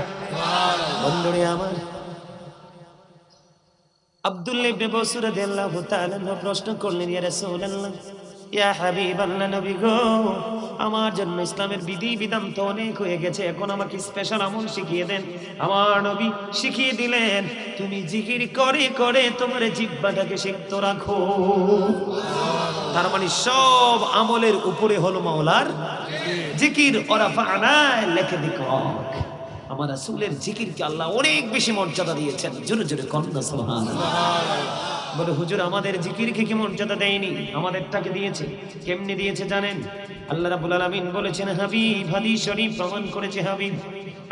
বন্ধুরে আমার। আব্দুল্লাহ ইবনে বসর রাদিয়াল্লাহু তাআলা প্রশ্ন করলেন ইয়া রাসূলুল্লাহ, ইয়া হাবিবাল্লাহ, নবী গো আমার জন্য ইসলামের বিধি বিধান তো অনেক হয়ে গেছে, এখন আমাকে স্পেশাল আমল শিখিয়ে দেন। আমার নবী শিখিয়ে দিলেন তুমি জিকির করে করে তোমার জিহ্বাটাকে সিক্ত রাখো। তার মানে সব আমলের উপরে হলো মাওলার জিকির। ওরা ফানা লেখে দিক, আমার রাসূলের জিকিরকে আল্লাহ অনেক বেশি মর্যাদা দিয়েছেন। জোরে জোরে কন্যা সুবহানাল্লাহ। বলে হুজুর আমাদের জিকিরকে কি মর্যাদা দেয়নি? আমাদেরটাকে দিয়েছে। কেমনে দিয়েছে জানেন? আল্লাহ রাব্বুল আলামিন বলেছেন হাবিব, হাদিস শরীফ প্রমাণ করেছে, হাবিব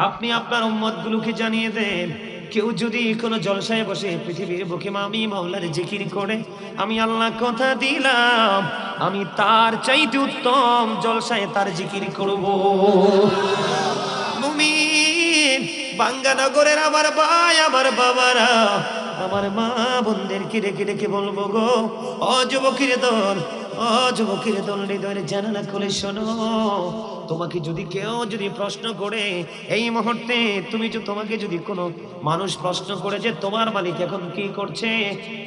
আপনি আপনার উম্মতগুলোকে জানিয়ে দেন কেউ যদি কোনো জলসায় বসে পৃথিবীর বুকে আমি মাওলার জিকির করে, আমি আল্লাহ কথা দিলাম আমি তার চাইতে উত্তম জলসায় তার জিকির করব। মুমিন বাঙ্গানগরের আমার ভাই আমার বাবারা, আমার মা বোনদেরকে রেখে রেখে বলবো গো, যুবকের দল হৃদয়ের জানালা খুলে শোনো। তোমাকে যদি কেউ প্রশ্ন করে এই মুহূর্তে, তোমাকে যদি কোনো মানুষ প্রশ্ন করে যে তোমার মালিক এখন কি করছে,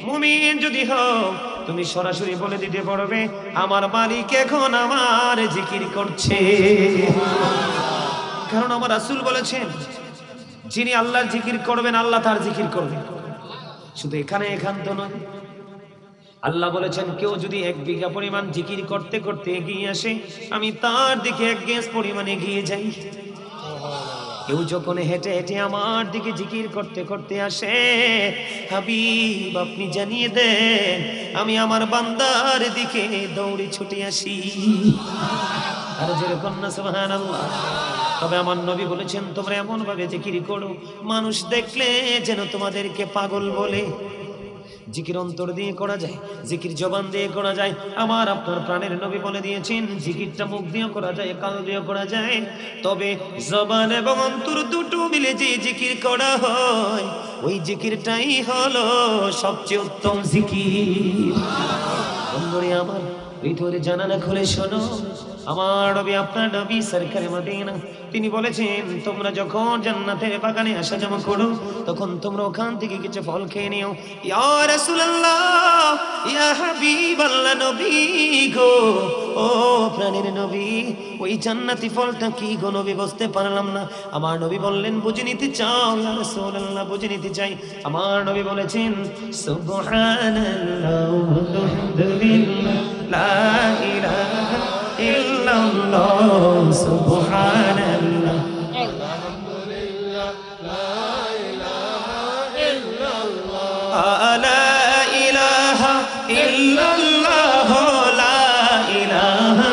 মুমিন যদি হও তুমি সরাসরি বলে দিতে পারবে আমার মালিক এখন আমার জিকির করছে। কারণ আমার রাসূল বলেছেন যিনি আল্লাহর জিকির করবেন আল্লাহ তার জিকির করবেন। শুধু এখান তো নয়, আল্লাহ বলেছেন কেউ যদি 1 বিঘা পরিমাণ জিকির করতে করতে এগিয়ে আসে, আমি তার দিকে 1 গজ পরিমাণ এগিয়ে যাই। কেউ যখন হেঁটে হেঁটে আমার দিকে জিকির করতে করতে আসে, হাবিব আপনি জানিয়ে দেন আমি আমার বান্দার দিকে দৌড়ে ছুটে আসি। আর যেরকম না সুবহানাল্লাহ। তবে আমার নবী বলেছেন তোমরা এমন ভাবে জিকির করো মানুষ দেখলে যেন তোমাদেরকে পাগল বলে। জিকির অন্তর দিয়ে করা যায়, জিকির জবান দিয়ে করা যায়। আমার আপনার প্রাণের নবী বলে দিয়েছেন জিকিরটা মুখ দিয়ে করা যায়, কান দিয়ে করা যায়, তবে জবান এবং অন্তর দুটো মিলে যে জিকির করা হয় ওই জিকিরটাই হলো সবচেয়ে উত্তম জিকির। বন্ধুরে আমার ভিতরে জানালা খুলে শোনো, আমার নবী আপনার নবী সরকারে মদিনা তিনি বলেছেন তোমরা যখন জান্নাতের বাগানে আসা যাওয়া করো তখন তোমরা ওখান থেকে কিছু ফল খেয়ে নিও। ইয়া রাসূলুল্লাহ, ইয়া হাবিবাল্লাহ, নবী গো, ও প্রাণের নবী, ওই জান্নাতি ফলটা কি গো নবী? বুঝতে পারলাম না। আমার নবী বললেন বুঝে নিতে চাও? ইয়া রাসূলুল্লাহ, বুঝে নিতে চাই। আমার নবী বলেছেন সুবহানাল্লাহ আলহামদুলিল্লাহ লা ইলাহা ইল্লাল্লাহ সুবহানাল্লাহ লা ইলাহা ইল্লাল্লাহ লা ইলাহা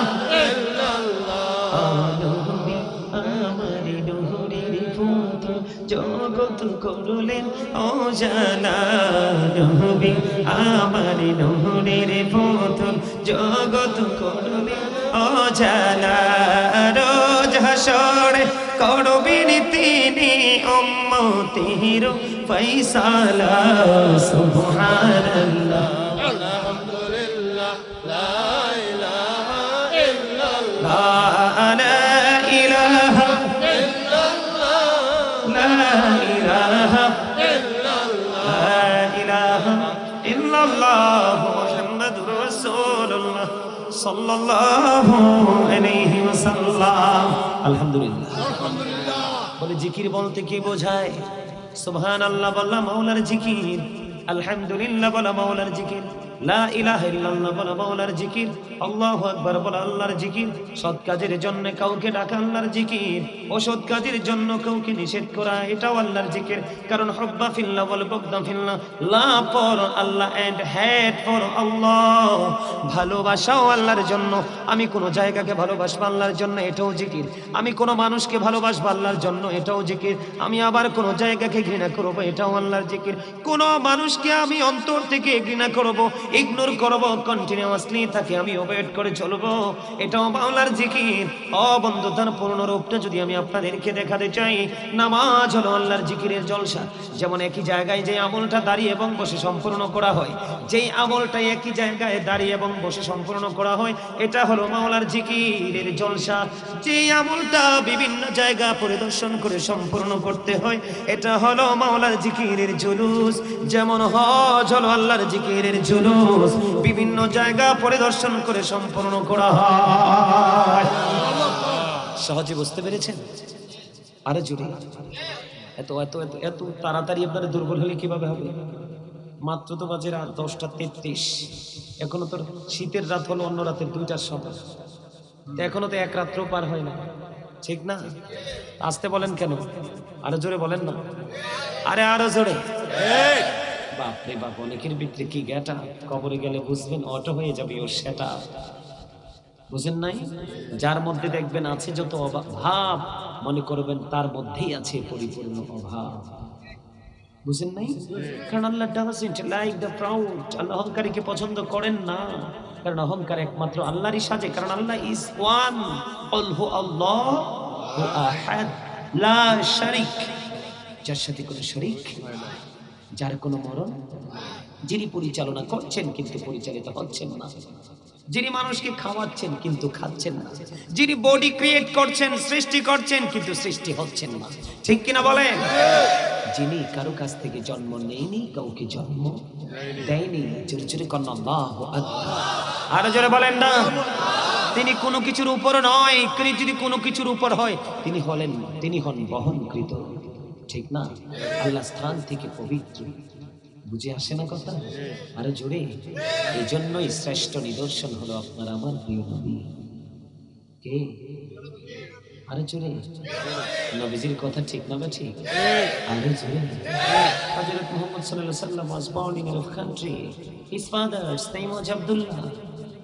জগত করলেন ও জানা নবী, আমার নূরের পুতুল জগত করলেন ও জানা। রোজ হাসরে করবেন তিনি উম্মতের ফয়সালা সুবহানাল্লাহ আলহামদুলিল্লাহ লা ইলাহা ইল্লাল্লাহ লা ইলাহা ইল্লাল্লাহ মুহাম্মাদুর রাসূলুল্লাহ সাল্লাল্লাহু আলাইহি ওয়াসাল্লাম। আলহামদুলিল্লাহ। বলে জিকির বলতে কি বোঝায়? সুবহানাল্লাহ বলা মাওলার জিকির, আলহামদুলিল্লাহ বলা মাওলার জিকির, লা ইলাহা ইল্লাল্লাহ বলা মাওলার জিকির, আল্লাহু আকবার বলা আল্লাহর জিকির, সৎ কাজের জন্য কাউকে ডাকা আল্লাহর জিকির, অসৎ কাজের জন্য কাউকে নিষেধ করা এটাও আল্লাহর জিকির। কারণ হুব্বা ফিল্লাহ ওয়াল বুগদা ফিল্লাহ, love for Allah and hate for Allah, ভালোবাসাও আল্লাহর জন্য। আমি কোন জায়গাকে ভালোবাসবো আল্লাহর জন্য, এটাও জিকির। আমি কোন মানুষকে ভালোবাসবো আল্লাহর জন্য, এটাও জিকির। আমি আবার কোন জায়গাকে ঘৃণা করবো, এটাও আল্লাহর জিকির। কোন মানুষকে আমি অন্তর থেকে ঘৃণা করবো, ইগনোর করবো, কন্টিনিউয়াসলি তাকে আমি অ্যাভয়েড করে চলবো, এটাও আল্লাহর জিকির। ও বন্ধু, তার পূর্ণ রূপটা যদি আমি আপনাদেরকে দেখাতে চাই, নামাজ হলো আল্লাহর জিকিরের জলসা। যেমন একই জায়গায় যে আমলটা দাঁড়িয়ে এবং বসে সম্পূর্ণ করা হয়, যেই আমলটা একই জায়গায় দাঁড়িয়ে এবং বসে সম্পূর্ণ করা হয়, এটা হলো মাওলার জিকিরের জলসা। যেই আমলটা বিভিন্ন জায়গা পরিদর্শন করে সম্পূর্ণ করতে হয়, এটা হলো মাওলার জিকিরের জুলুস। যেমন হজ হলো আল্লাহর জিকিরের জুলুস, বিভিন্ন জায়গা পরিদর্শন করে সম্পূর্ণ করা হয়। সহজে বুঝতে পেরেছেন? আরে জোরে, এত এত এত এত তাড়াতাড়ি আপনারা দুর্বল হলে কিভাবে হবে? মাত্র তো বাজে রাত 10:33, এখনো তো শীতের রাত হলো অন্য রাতের 2টার সময়, এখনো তো এক রাত্র পার হয় না, ঠিক না? আসতে বলেন কেন? আরো জোরে বলেন না, আরে আরো জোরে। বাপরে বাপ, অনেকের ভিতরে কি গেটা, কবরে গেলে বুঝবেন অটো হয়ে যাবে ওর সেটা। বুঝেন নাই? যার মধ্যে দেখবেন আছে যত অভাব, মনে করবেন তার মধ্যেই আছে পরিপূর্ণ অভাব। বুঝেন নাই? কারণ আল্লাহ ডাজন্ট লাইক দ্য প্রাউড, আল্লাহ অহংকারীকে পছন্দ করেন না। কারণ অহংকার একমাত্র আল্লাহরই সাজে। কারণ আল্লাহ ইজ ওয়ান, কুল হু আল্লাহু আহাদ লা শারিক, যার সাথে কোনো শরীক, যার কোনো মরণ, যিনি পরিচালনা করছেন কিন্তু পরিচালিত হচ্ছেন না, যিনি মানুষকে খাওয়াচ্ছেন কিন্তু খাচ্ছেন না, যিনি বডি ক্রিয়েট করছেন, সৃষ্টি করছেন কিন্তু সৃষ্টি হচ্ছেন না, ঠিক কিনা বলেন? যিনি কারো কাছ থেকে জন্ম নেয়নি, কাউকে জন্ম দেয়নি। জোরে জোরে কন্যা আল্লাহু আকবার, আরো জোরে বলেন না। তিনি কোনো কিছুর উপর নয়, তিনি যদি কোনো কিছুর উপর হয় তিনি হন বহনকৃত, ঠিক না? আল্লাহ স্থান থেকে পবিত্র। বুঝে আসে না কথা? আরো জোরে। এই জন্যই শ্রেষ্ঠ নিদর্শন হলো আপনার আমার প্রিয় নবী। কে? আরো জোরে। নবীজির কথা ঠিক না বা ঠিক? আরো জোরে। হযরত মুহাম্মদ সাল্লাল্লাহু আলাইহি ওয়াসাল্লাম was born in a country. His father's name was Abdullah.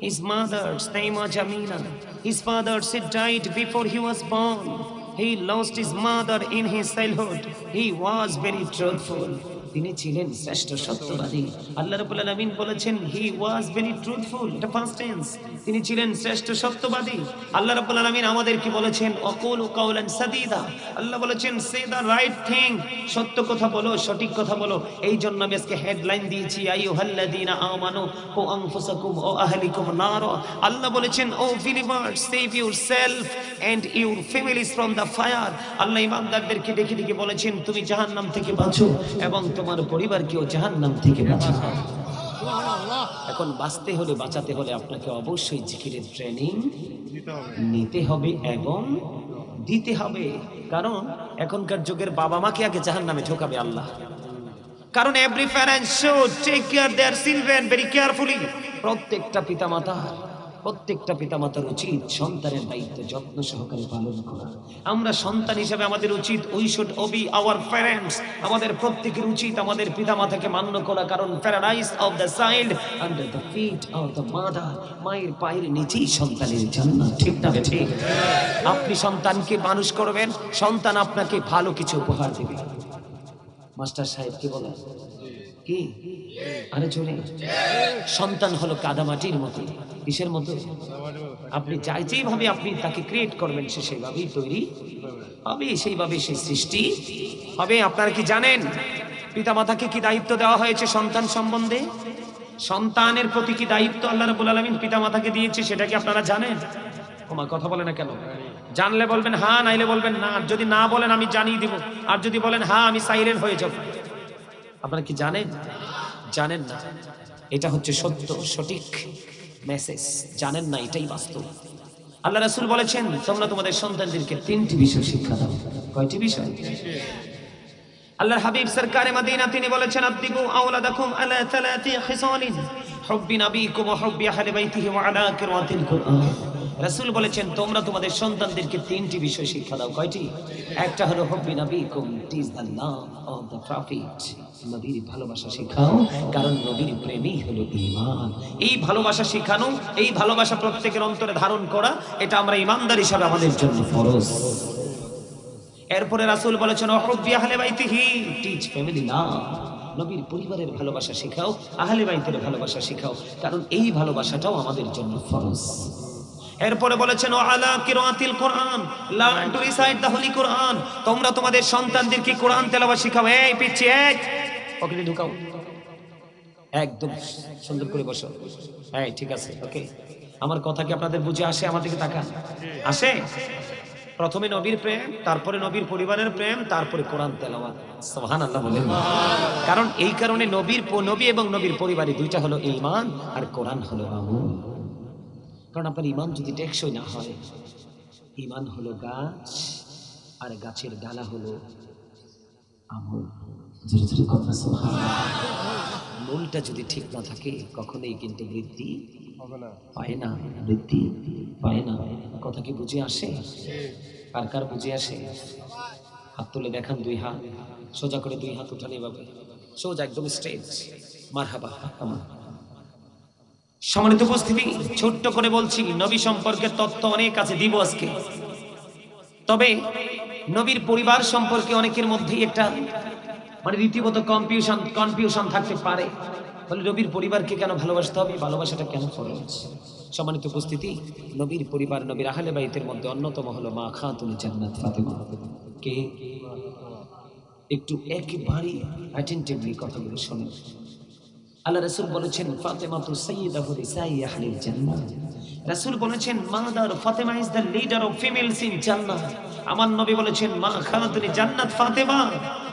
His mother's name was Amina. His father died before he was born. He lost his mother in his childhood. He was very truthful. তিনি ছিলেন শ্রেষ্ঠ সত্যবাদী। আল্লাহ রাব্বুল আলামিন বলেছেন হি was very truthful, এটা past tense, তিনি ছিলেন শ্রেষ্ঠ সত্যবাদী। আল্লাহ রাব্বুল আলামিন আমাদেরকে বলেছেন অকুলু কাওলান সাদীদা, আল্লাহ বলেছেন সে দা রাইট থিং, সত্য কথা বলো, সঠিক কথা বলো। এই জন্য আমি আজকে হেডলাইন দিয়েছি আইয়ুহাল্লাযীনা আমানু কু আনফুসাকুম ওয়া আহলিকুম নার। আল্লাহ বলেছেন O believers save yourself and your families from the fire. Allah ইমানদারদেরকে ডেকে ডেকে বলেছেন তুমি জাহান্নাম থেকে বাঁচো এবং তোমার পরিবারকেও জাহান্নাম থেকে বাঁচাও। এখন বাঁচতে হলে, বাঁচাতে হলে আপনাকে অবশ্যই জিকিরের ট্রেনিং নিতে হবে এবং দিতে হবে। কারণ এখনকার যুগের বাবা মাকে আগে জাহান্নামে ঠকাবে আল্লাহ। কারণ every parent should take care their children very carefully. প্রত্যেকটা পিতামাতার উচিত সন্তানের দায়িত্ব যত্ন সহকারে পালন করা। আমরা সন্তান হিসেবে আমাদের উচিত we should obey our parents, আমাদের প্রত্যেকের উচিত আমাদের পিতামাতাকে মান্য করা। কারণ paradise of the child under the feet of the mother, মায়ের পায়ের নিচেই সন্তানের জান্নাত। ঠিক না ঠিক? আপনি সন্তানকে মানুষ করবেন, সন্তান আপনাকে ভালো কিছু উপহার দেবে। মাস্টার সাহেব কি বলেন? কি আরে চলে সন্তান হলো কাদামাটির মতো। কিসের মতো? আপনি যেইভাবে আপনি তাকে ক্রিয়েট করবেন সে সেইভাবেই তৈরি হবে, সেইভাবে সে সৃষ্টি হবে। আপনারা কি জানেন পিতামাতাকে কি দায়িত্ব দেওয়া হয়েছে সন্তান সম্বন্ধে? সন্তানের প্রতি কি দায়িত্ব আল্লাহ রাব্বুল আলামিন পিতামাতাকে দিয়েছে সেটা কি আপনারা জানেন? তোমার কথা বলে না কেন? জানলে বলবেন হ্যাঁ, নাইলে বলবেন না। যদি না বলেন আমি জানিয়ে দিব, আর যদি বলেন হ্যাঁ আমি সাইলেন্ট হয়ে যাব। আপনারা কি জানেন? জানেন না। এটা হচ্ছে সত্য সঠিক মেসেজ। জানেন না, এটাই বাস্তব। আল্লাহ রাসূল বলেছেন তোমরা তোমাদের সন্তানদেরকে 3টি বিষয় শিক্ষা দাও। কয়টি বিষয়? আল্লাহর হাবিব সরকারে মদিনা তিনি বলেছেন আদিবু আওলাদাকুম আলা 3 খিসালিন হুব্বি নবীকুম ওয়া হুব্বি আহলি বাইতিহি ওয়া আলা কিরাতিল কুরআন। রাসূল বলেছেন তোমরা তোমাদের সন্তানদেরকে 3টি বিষয় শিক্ষা দাও। কয়টি? একটা হলো হুব্বি নবীকুম, it is the love of the prophet, নবীর ভালোবাসা শেখাও, কারণ নবীর প্রেমই হলো ঈমান। এই ভালোবাসা শেখানো, এই ভালোবাসা প্রত্যেকের অন্তরে ধারণ করা, এটা আমরা ঈমানদার হিসাবে আমাদের জন্য ফরজ। এরপরে রাসূল বলেছেন হুব্বি আহলি বাইতিহি, টিচ ফ্যামিলি লাভ, নবীর পরিবারের ভালোবাসা শেখাও, আহলে বাইতের ভালোবাসা শেখাও, কারণ এই ভালোবাসাটাও আমাদের জন্য ফরজ। এরপরে বলেছেন আলা কিরাতিল Quran, learn to recite the holy Quran, তোমরা তোমাদের সন্তানদেরকে কোরআন তেলাওয়াত শেখাও। এই পিচ্চি এক পকেটে ঢুকাও, একদম সুন্দর করে বসো। এই ঠিক আছে, ওকে। আমার কথা কি আপনাদের বুঝে আসে? আমার দিকে তাকান। আসে? প্রথমে নবীর প্রেম, তারপরে নবীর পরিবারের প্রেম, তারপরে কোরআন তেলাওয়াত। সুবহানাল্লাহ বলেন। কারণ এই কারণে নবী এবং নবীর পরিবারে দুইটা হলো ঈমান আর কোরআন হলো আমল। কারণ আপনার ঈমান যদি টেকসই না হয়, ঈমান হলো গাছ আর গাছের ডালা হলো আমল। ধীরে ধীরে কথা সুবহানাল্লাহ। মূলটা যদি ঠিক না থাকে কখনোই কিন্তু বৃদ্ধি পায় না, বৃদ্ধি পায় না। কথা কি বুঝে আসে? কার কার বুঝে আসে? হাত তুলে দেখান, 2 হাত সোজা করে, 2 হাত উঠান এভাবে সোজা, একদম স্ট্রেট। মারহাবা। সম্মানিত উপস্থিতি, ছোট্ট করে বলছি, নবী সম্পর্কে তথ্য অনেক আছে, দিব আজকে। তবে নবীর পরিবার সম্পর্কে অনেকের মধ্যেই একটা রীতিমতো কনফিউশন থাকতে পারে। বলে নবীর পরিবারকে কেন ভালোবাসতে হবে, ভালোবাসাটা কেন ফরজ? সম্মানিত উপস্থিতি, নবীর পরিবার, নবীর আহলে বাইতের মধ্যে অন্যতম হলো মা খাতুনে জান্নাত ফাতেমা। কে? একটু একেবারে অ্যাটেনটিভলি কথাগুলো শুনুন। আল্লাহ রাসূল বলেছেন ফাতেমাতু সাইয়্যিদাতু নিসাই আহলিল জান্নাহ। রাসূল বলেছেন mother Fatema is the leader of females in Jannah. আমার নবী বলেছেন মা খাতুনে জান্নাত ফাতেমা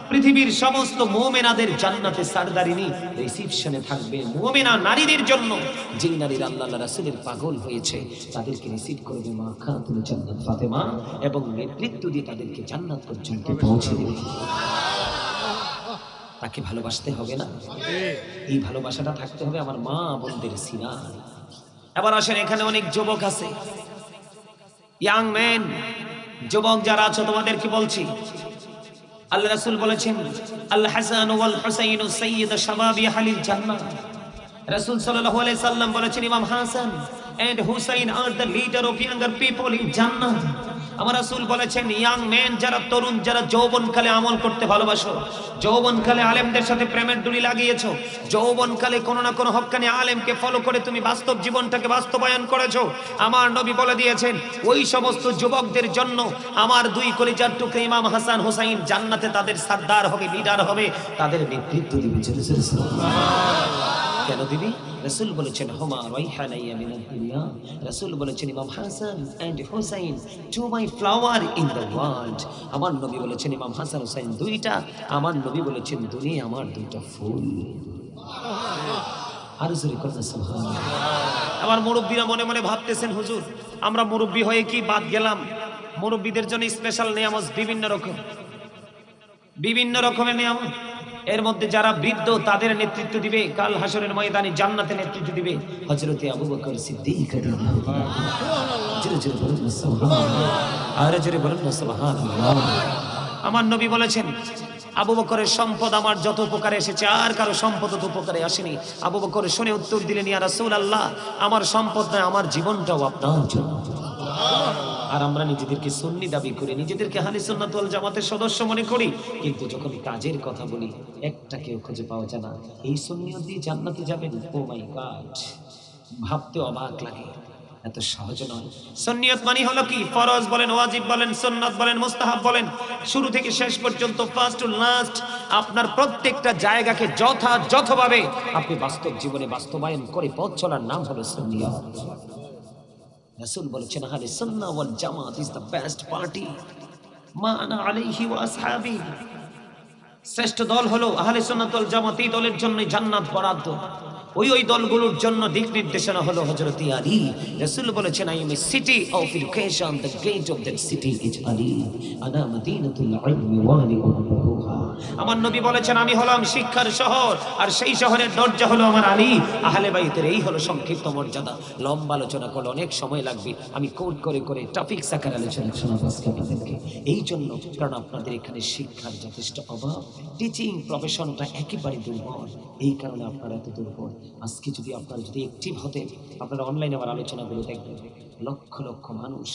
পৃথিবীর সমস্ত মুমিনাদের জান্নাতে সরদারিনী রিসিপশনে থাকবে। মুমিনা নারীদের জন্য, যেই নারীরা আল্লাহ রাসূলের পাগল হয়েছে তাদেরকে রিসিভ করবে মা খাতুনে জান্নাত ফাতেমা, এবং নেতৃত্ব দিয়ে তাদেরকে জান্নাত পর্যন্ত পৌঁছে দেবে। তাকে ভালোবাসতে হবে না? এই ভালোবাসাটা থাকতে হবে আমার মা বোনদের সিনায়। এবার আসেন, এখানে অনেক যুবক আছে, ইয়াং ম্যান, যুবক যারা আছো তোমাদেরকে বলছি, আল্লাহ রাসূল বলেছেন আল হাসান ওয়াল হুসাইন সাইয়্যিদ শাবাবি আহলিল জান্নাহ। রাসূল সাল্লাল্লাহু আলাইহি সাল্লাম বলেছেন Imam Hasan and Husain are the leader of younger people in Jannah. আমার রাসূল বলেছেন, ইয়াং মেন যারা তরুণ, যারা যৌবনকালে আমল করতে ভালোবাসো, যৌবনকালে আলেমদের সাথে প্রেমের ডুরি লাগিয়েছো, যৌবনকালে কোনো না কোনো হক্কানি আলেমকে ফলো করে তুমি বাস্তব জীবনটাকে বাস্তবায়ন করেছো, আমার নবী বলে দিয়েছেন ওই সমস্ত যুবকদের জন্য আমার দুই কলিজার টুকরা ইমাম হাসান হুসাইন জান্নাতে তাদের সরদার হবে, লিডার হবে, তাদের নেতৃত্ব দিবে। কেন দিবি? রাসূল বলেছেন হুমা রাইহানাইয়া মিনাদ দুনিয়া। রাসূল বলেছেন Imam Hasan and Husain two my flower in the world. আমার নবী বলেছেন ইমাম হাসান হুসাইন দুইটা, আমার নবী বলেছেন দুনিয়া আমার দুইটা ফুল। আর জোরে করতে সুবহানাল্লাহ। আমার মুরব্বীরা মনে মনে ভাবতেছেন, হুজুর আমরা মুরব্বী হয়ে কি বাদ গেলাম? মুরব্বীদের জন্য স্পেশাল নিয়ামত বিভিন্ন রকমের নিয়ামত। এর মধ্যে যারা বৃদ্ধ তাদের নেতৃত্ব দিবে কাল হাসরের ময়দানে, জান্নাতে নেতৃত্ব দিবে হযরতে আবু বকর সিদ্দিক রাদিয়াল্লাহু আনহু। জোরে জোরে বলুন সুবহানাল্লাহ, আর জোরে বলুন সুবহানাল্লাহ। আমার নবী বলেছেন আবু বকরের সম্পদ আমার যত উপকারে এসেছে আর কারো সম্পদ তো উপকারে আসেনি। আবু বকর শুনে উত্তর দিলেন, ইয়া রাসূলুল্লাহ, আমার সম্পদ নয়, আমার জীবনটাও আপনার জন্য। আর আমরা নিজেদেরকে সুন্নি দাবি করি, নিজেদেরকে আহলে সুন্নাত ওয়াল জামাতের সদস্য মনে করি, কিন্তু যখন কাজের কথা বলি একটা কেউ খুঁজে পাওয়া যায় না। এই সুন্নিয়ত দিয়ে জান্নাতে যাবেন, ও মাই গড, ভাবতে অবাক লাগে, এত সহজ নয়। সুন্নিয়ত মানে হলো কি? ফরজ বলেন, ওয়াজিব বলেন, সুন্নাত বলেন, মুস্তাহাব বলেন, শুরু থেকে শেষ পর্যন্ত ফার্স্ট টু লাস্ট আপনার প্রত্যেকটা জায়গাকে যথাযথভাবে আপনি বাস্তব জীবনে বাস্তবায়ন করে পথ চলার নাম হলো সুন্নিয়ত। রাসূল বলেছেন আহলে সুন্নাহ ওয়াল জামাত ইজ দ্য বেস্ট পার্টি মা আনা আলাইহি ওয়া আসহাবি। শ্রেষ্ঠ দল হলো আহলে সুন্নাত ওয়াল জামাত। এই দলের জন্যই জান্নাত বরাদ্দ। ওই দলগুলোর জন্য দিক নির্দেশনা হলো হযরত আলী। রাসূল বলেছেন I am a city of education, the gate of that city is Ali, আনা মাদিনাতুল ইলমি ওয়ালিউহা। আমার নবী বলেছেন আমি হলাম শিক্ষার শহর, আর সেই শহরের দরজা হলো আমার আলী। আহলে বাইতের এই হলো সংক্ষিপ্ত মর্যাদা। লম্বা আলোচনা করলে অনেক সময় লাগবে, আমি কোট করে করে টপিক আকারে আলোচনা শোনাবো আজকে আপনাদেরকে। এই জন্য কারণ আপনাদের এখানে শিক্ষার যথেষ্ট অভাব, টিচিং প্রফেশনটা একেবারে দুর্বল, এই কারণে আপনারা এত দুর্বল। আজকে যদি আপনারা যদি অ্যাক্টিভ হতেন, আপনারা অনলাইনে আমার আলোচনাগুলো দেখবেন, লক্ষ লক্ষ মানুষ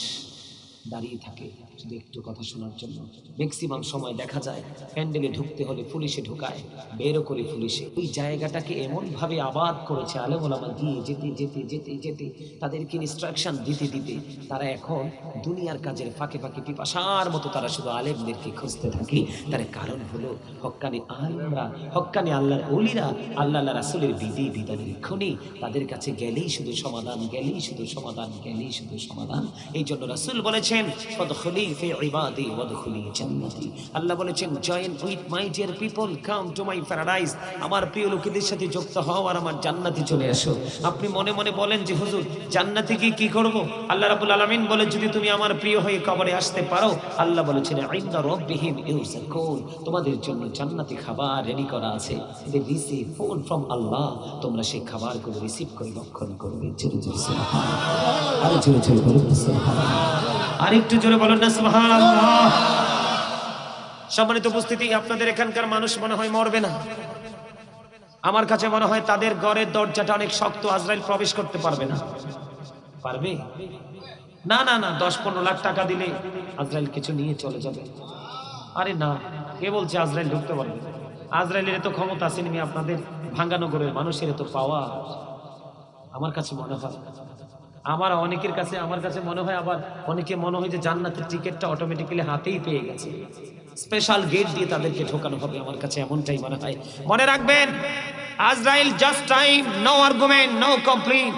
দাঁড়িয়ে থাকে শুধু একটু কথা শোনার জন্য। ম্যাক্সিমাম সময় দেখা যায় প্যান্ডেলে ঢুকতে হলে পুলিশে ঢুকায়, বেরো করে পুলিশে। ওই জায়গাটাকে এমনভাবে আবাদ করেছে আলেম ওলামা দিয়ে যেতে যেতে যেতে যেতে তাদেরকে ইনস্ট্রাকশন দিতে দিতে তারা এখন দুনিয়ার কাজের ফাঁকে ফাঁকে পিপাসার মতো তারা শুধু আলেমদেরকে খুঁজতে থাকে। তার কারণ হলো হক্কানি আলেমরা, হক্কানি আল্লাহর ওলিরা, আল্লাহ রাসূলের বিধি বিধানের খনি, তাদের কাছে গেলেই শুধু সমাধান, গেলেই শুধু সমাধান, গেলেই শুধু সমাধান। এই জন্য রাসূল বলেছেন ফাদখুলি ফি ইবাদি ওয়াদখুলি জান্নাতি। আল্লাহ বলেছেন join with my dear people, come to my paradise. আমার প্রিয় লোকেদের সাথে যুক্ত হও আর আমার জান্নাতে চলে আসো। আপনি মনে মনে বলেন যে হুজুর জান্নাতে কি করব? আল্লাহ রাব্বুল আলামিন বলে যদি তুমি আমার প্রিয় হয়ে কবরে আসতে পারো, আল্লাহ বলেছেন ইনদা রাব্বিহিম ইউযাকুন, তোমাদের জন্য জান্নাতি খাবার রেডি করা আছে। দে রিসিভ ফুড ফ্রম আল্লাহ, তোমরা সেই খাবারগুলো রিসিভ করে ভক্ষণ করবে। জোরে জোরে সুবহানাল্লাহ, আরে জোরে জোরে বলুন সুবহানাল্লাহ, আরেকটু জোরে বলুন না সুবহানাল্লাহ। সম্মানিত উপস্থিতি, আপনাদের এখানকার মানুষ মনে হয় মরবে না। আমার কাছে মনে হয় তাদের ঘরের দরজাটা অনেক শক্ত, আজরাইল প্রবেশ করতে পারবে না। পারবে না? না না, 10-15 লাখ টাকা দিলে আজরাইল কিছু নিয়ে চলে যাবে। আরে না, কে বলছে আজরাইল ঢুকতে পারবে? আজরাইলের তো ক্ষমতা আসেনি আপনাদের ভাঙ্গানগরের মানুষের তো পাওয়া। আমার কাছে মনে হয়, আমার কাছে মনে হয়, আবার অনেকে মনে হয় যে জান্নাতের টিকিটটা অটোমেটিক্যালি হাতেই পেয়ে গেছে, স্পেশাল গেট দিয়ে তাদেরকে ঢোকানো হবে। আমার কাছে এমনটাই মনে হয়। মনে রাখবেন, Azrail just time, no argument, no complain.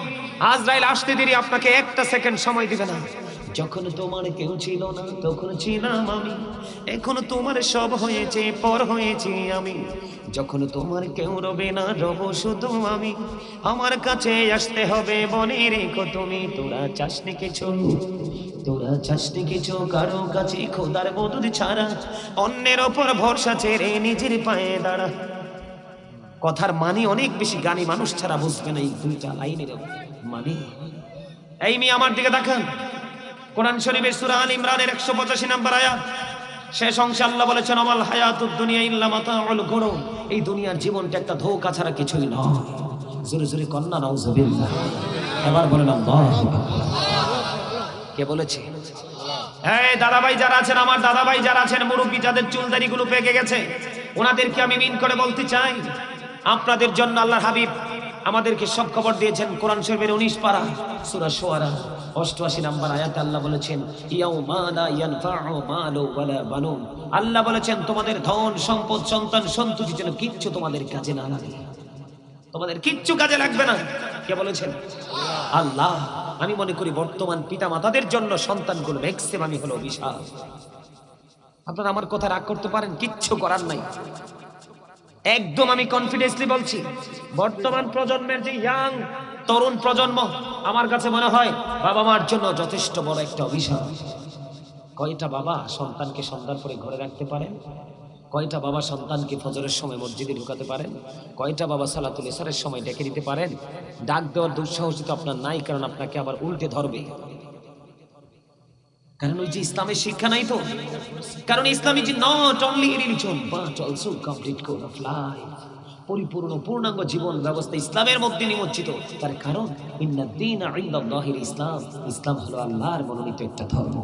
Azrail আসতে দেরি, আপনাকে একটা সেকেন্ড সময় দিবে না। যখন তোমার কেউ ছিল না তখন ছিলাম আমি, এখন তোমার সব হয়েছে, পর হয়েছি আমি। যখন তোমার কেউ রবে না, রব শুধু আমি। আমার কাছে আসতে হবে, বনে রেখো তুমি। তোরা চাসনি কিছু কারো কাছে খোদার মদদ ছাড়া, অন্যের ওপর ভরসা ছেড়ে নিজের পায়ে দাঁড়া। কথার মানে অনেক বেশি, গানি মানুষ ছাড়া বুঝবে না এই দুইটা লাইনের মানে। এই মেয়ে আমার দিকে দেখান, কোরআন শরীফের সূরা আল ইমরানের 185 নম্বর আয়াত, শেষ অংশে আল্লাহ বলেছেন আমাল হায়াতুদ দুনিয়া ইল্লা মাতাউল গুরুর। এই দুনিয়ার জীবনটা একটা ধোঁকা ছাড়া কিছুই নয়। জোরে জোরে কন্না নাউজুবিল্লাহ, এবার বলেন আল্লাহু আকবার। কে বলেছে? হ্যাঁ দাদাভাই যারা আছেন, আমার দাদাভাই যারা আছেন, মুরব্বী যাদের চুলদারি গুলো পেকে গেছে, ওনাদেরকে আমি মিন করে বলতে চাই, আপনাদের জন্য আল্লাহর হাবিব আমাদেরকে সব খবর দিয়েছেন। কোরআন শরীফের 19 পারা সূরা শুআরা 88 নম্বর আয়াতে আল্লাহ বলেছেন, ইয়াউমা লা ইয়ানফাউ মালু ওয়ালা বানুন। আল্লাহ বলেছেন তোমাদের ধন সম্পদ সন্তান সন্ততি যেন কিচ্ছু তোমাদের কাজে না লাগে, তোমাদের কিচ্ছু কাজে লাগবে না। কে বলেছেন? আল্লাহ। আমি মনে করি বর্তমান পিতা মাতাদের জন্য সন্তানগুলো ম্যাক্সিমামই হলো অভিশাপ। আপনারা আমার কথা রাগ করতে পারেন, কিচ্ছু করার নাই। একদম আমি কনফিডেন্সলি বলছি, বর্তমান প্রজন্মের যে ইয়াং তরুণ প্রজন্ম, আমার কাছে মনে হয় বাবা মার জন্য যথেষ্ট বড় একটা অভিশাপ। কয়টা বাবা সন্তানকে সন্ধ্যার পরে ঘরে রাখতে পারেন? কয়টা বাবা সন্তানকে ফজরের সময় মসজিদে ঢুকাতে পারেন? কয়টা বাবা সালাতুল ইশারের সময় ডেকে দিতে পারেন? ডাক দেওয়ার দুঃসাহস তো আপনার নাই, কারণ আপনাকে আবার উল্টে ধরবে। কারণ ওই যে ইসলামের শিক্ষা নাই তো। কারণ Islam is not only religion but also complete code of life. পরিপূর্ণ পূর্ণাঙ্গ জীবন ব্যবস্থা ইসলামের মধ্যে নিমজ্জিত। তার কারণ ইন্নাদ-দীনা ইনদাল্লাহিল ইসলাম, ইসলাম হলো আল্লাহর মনোনীত একটা ধর্ম।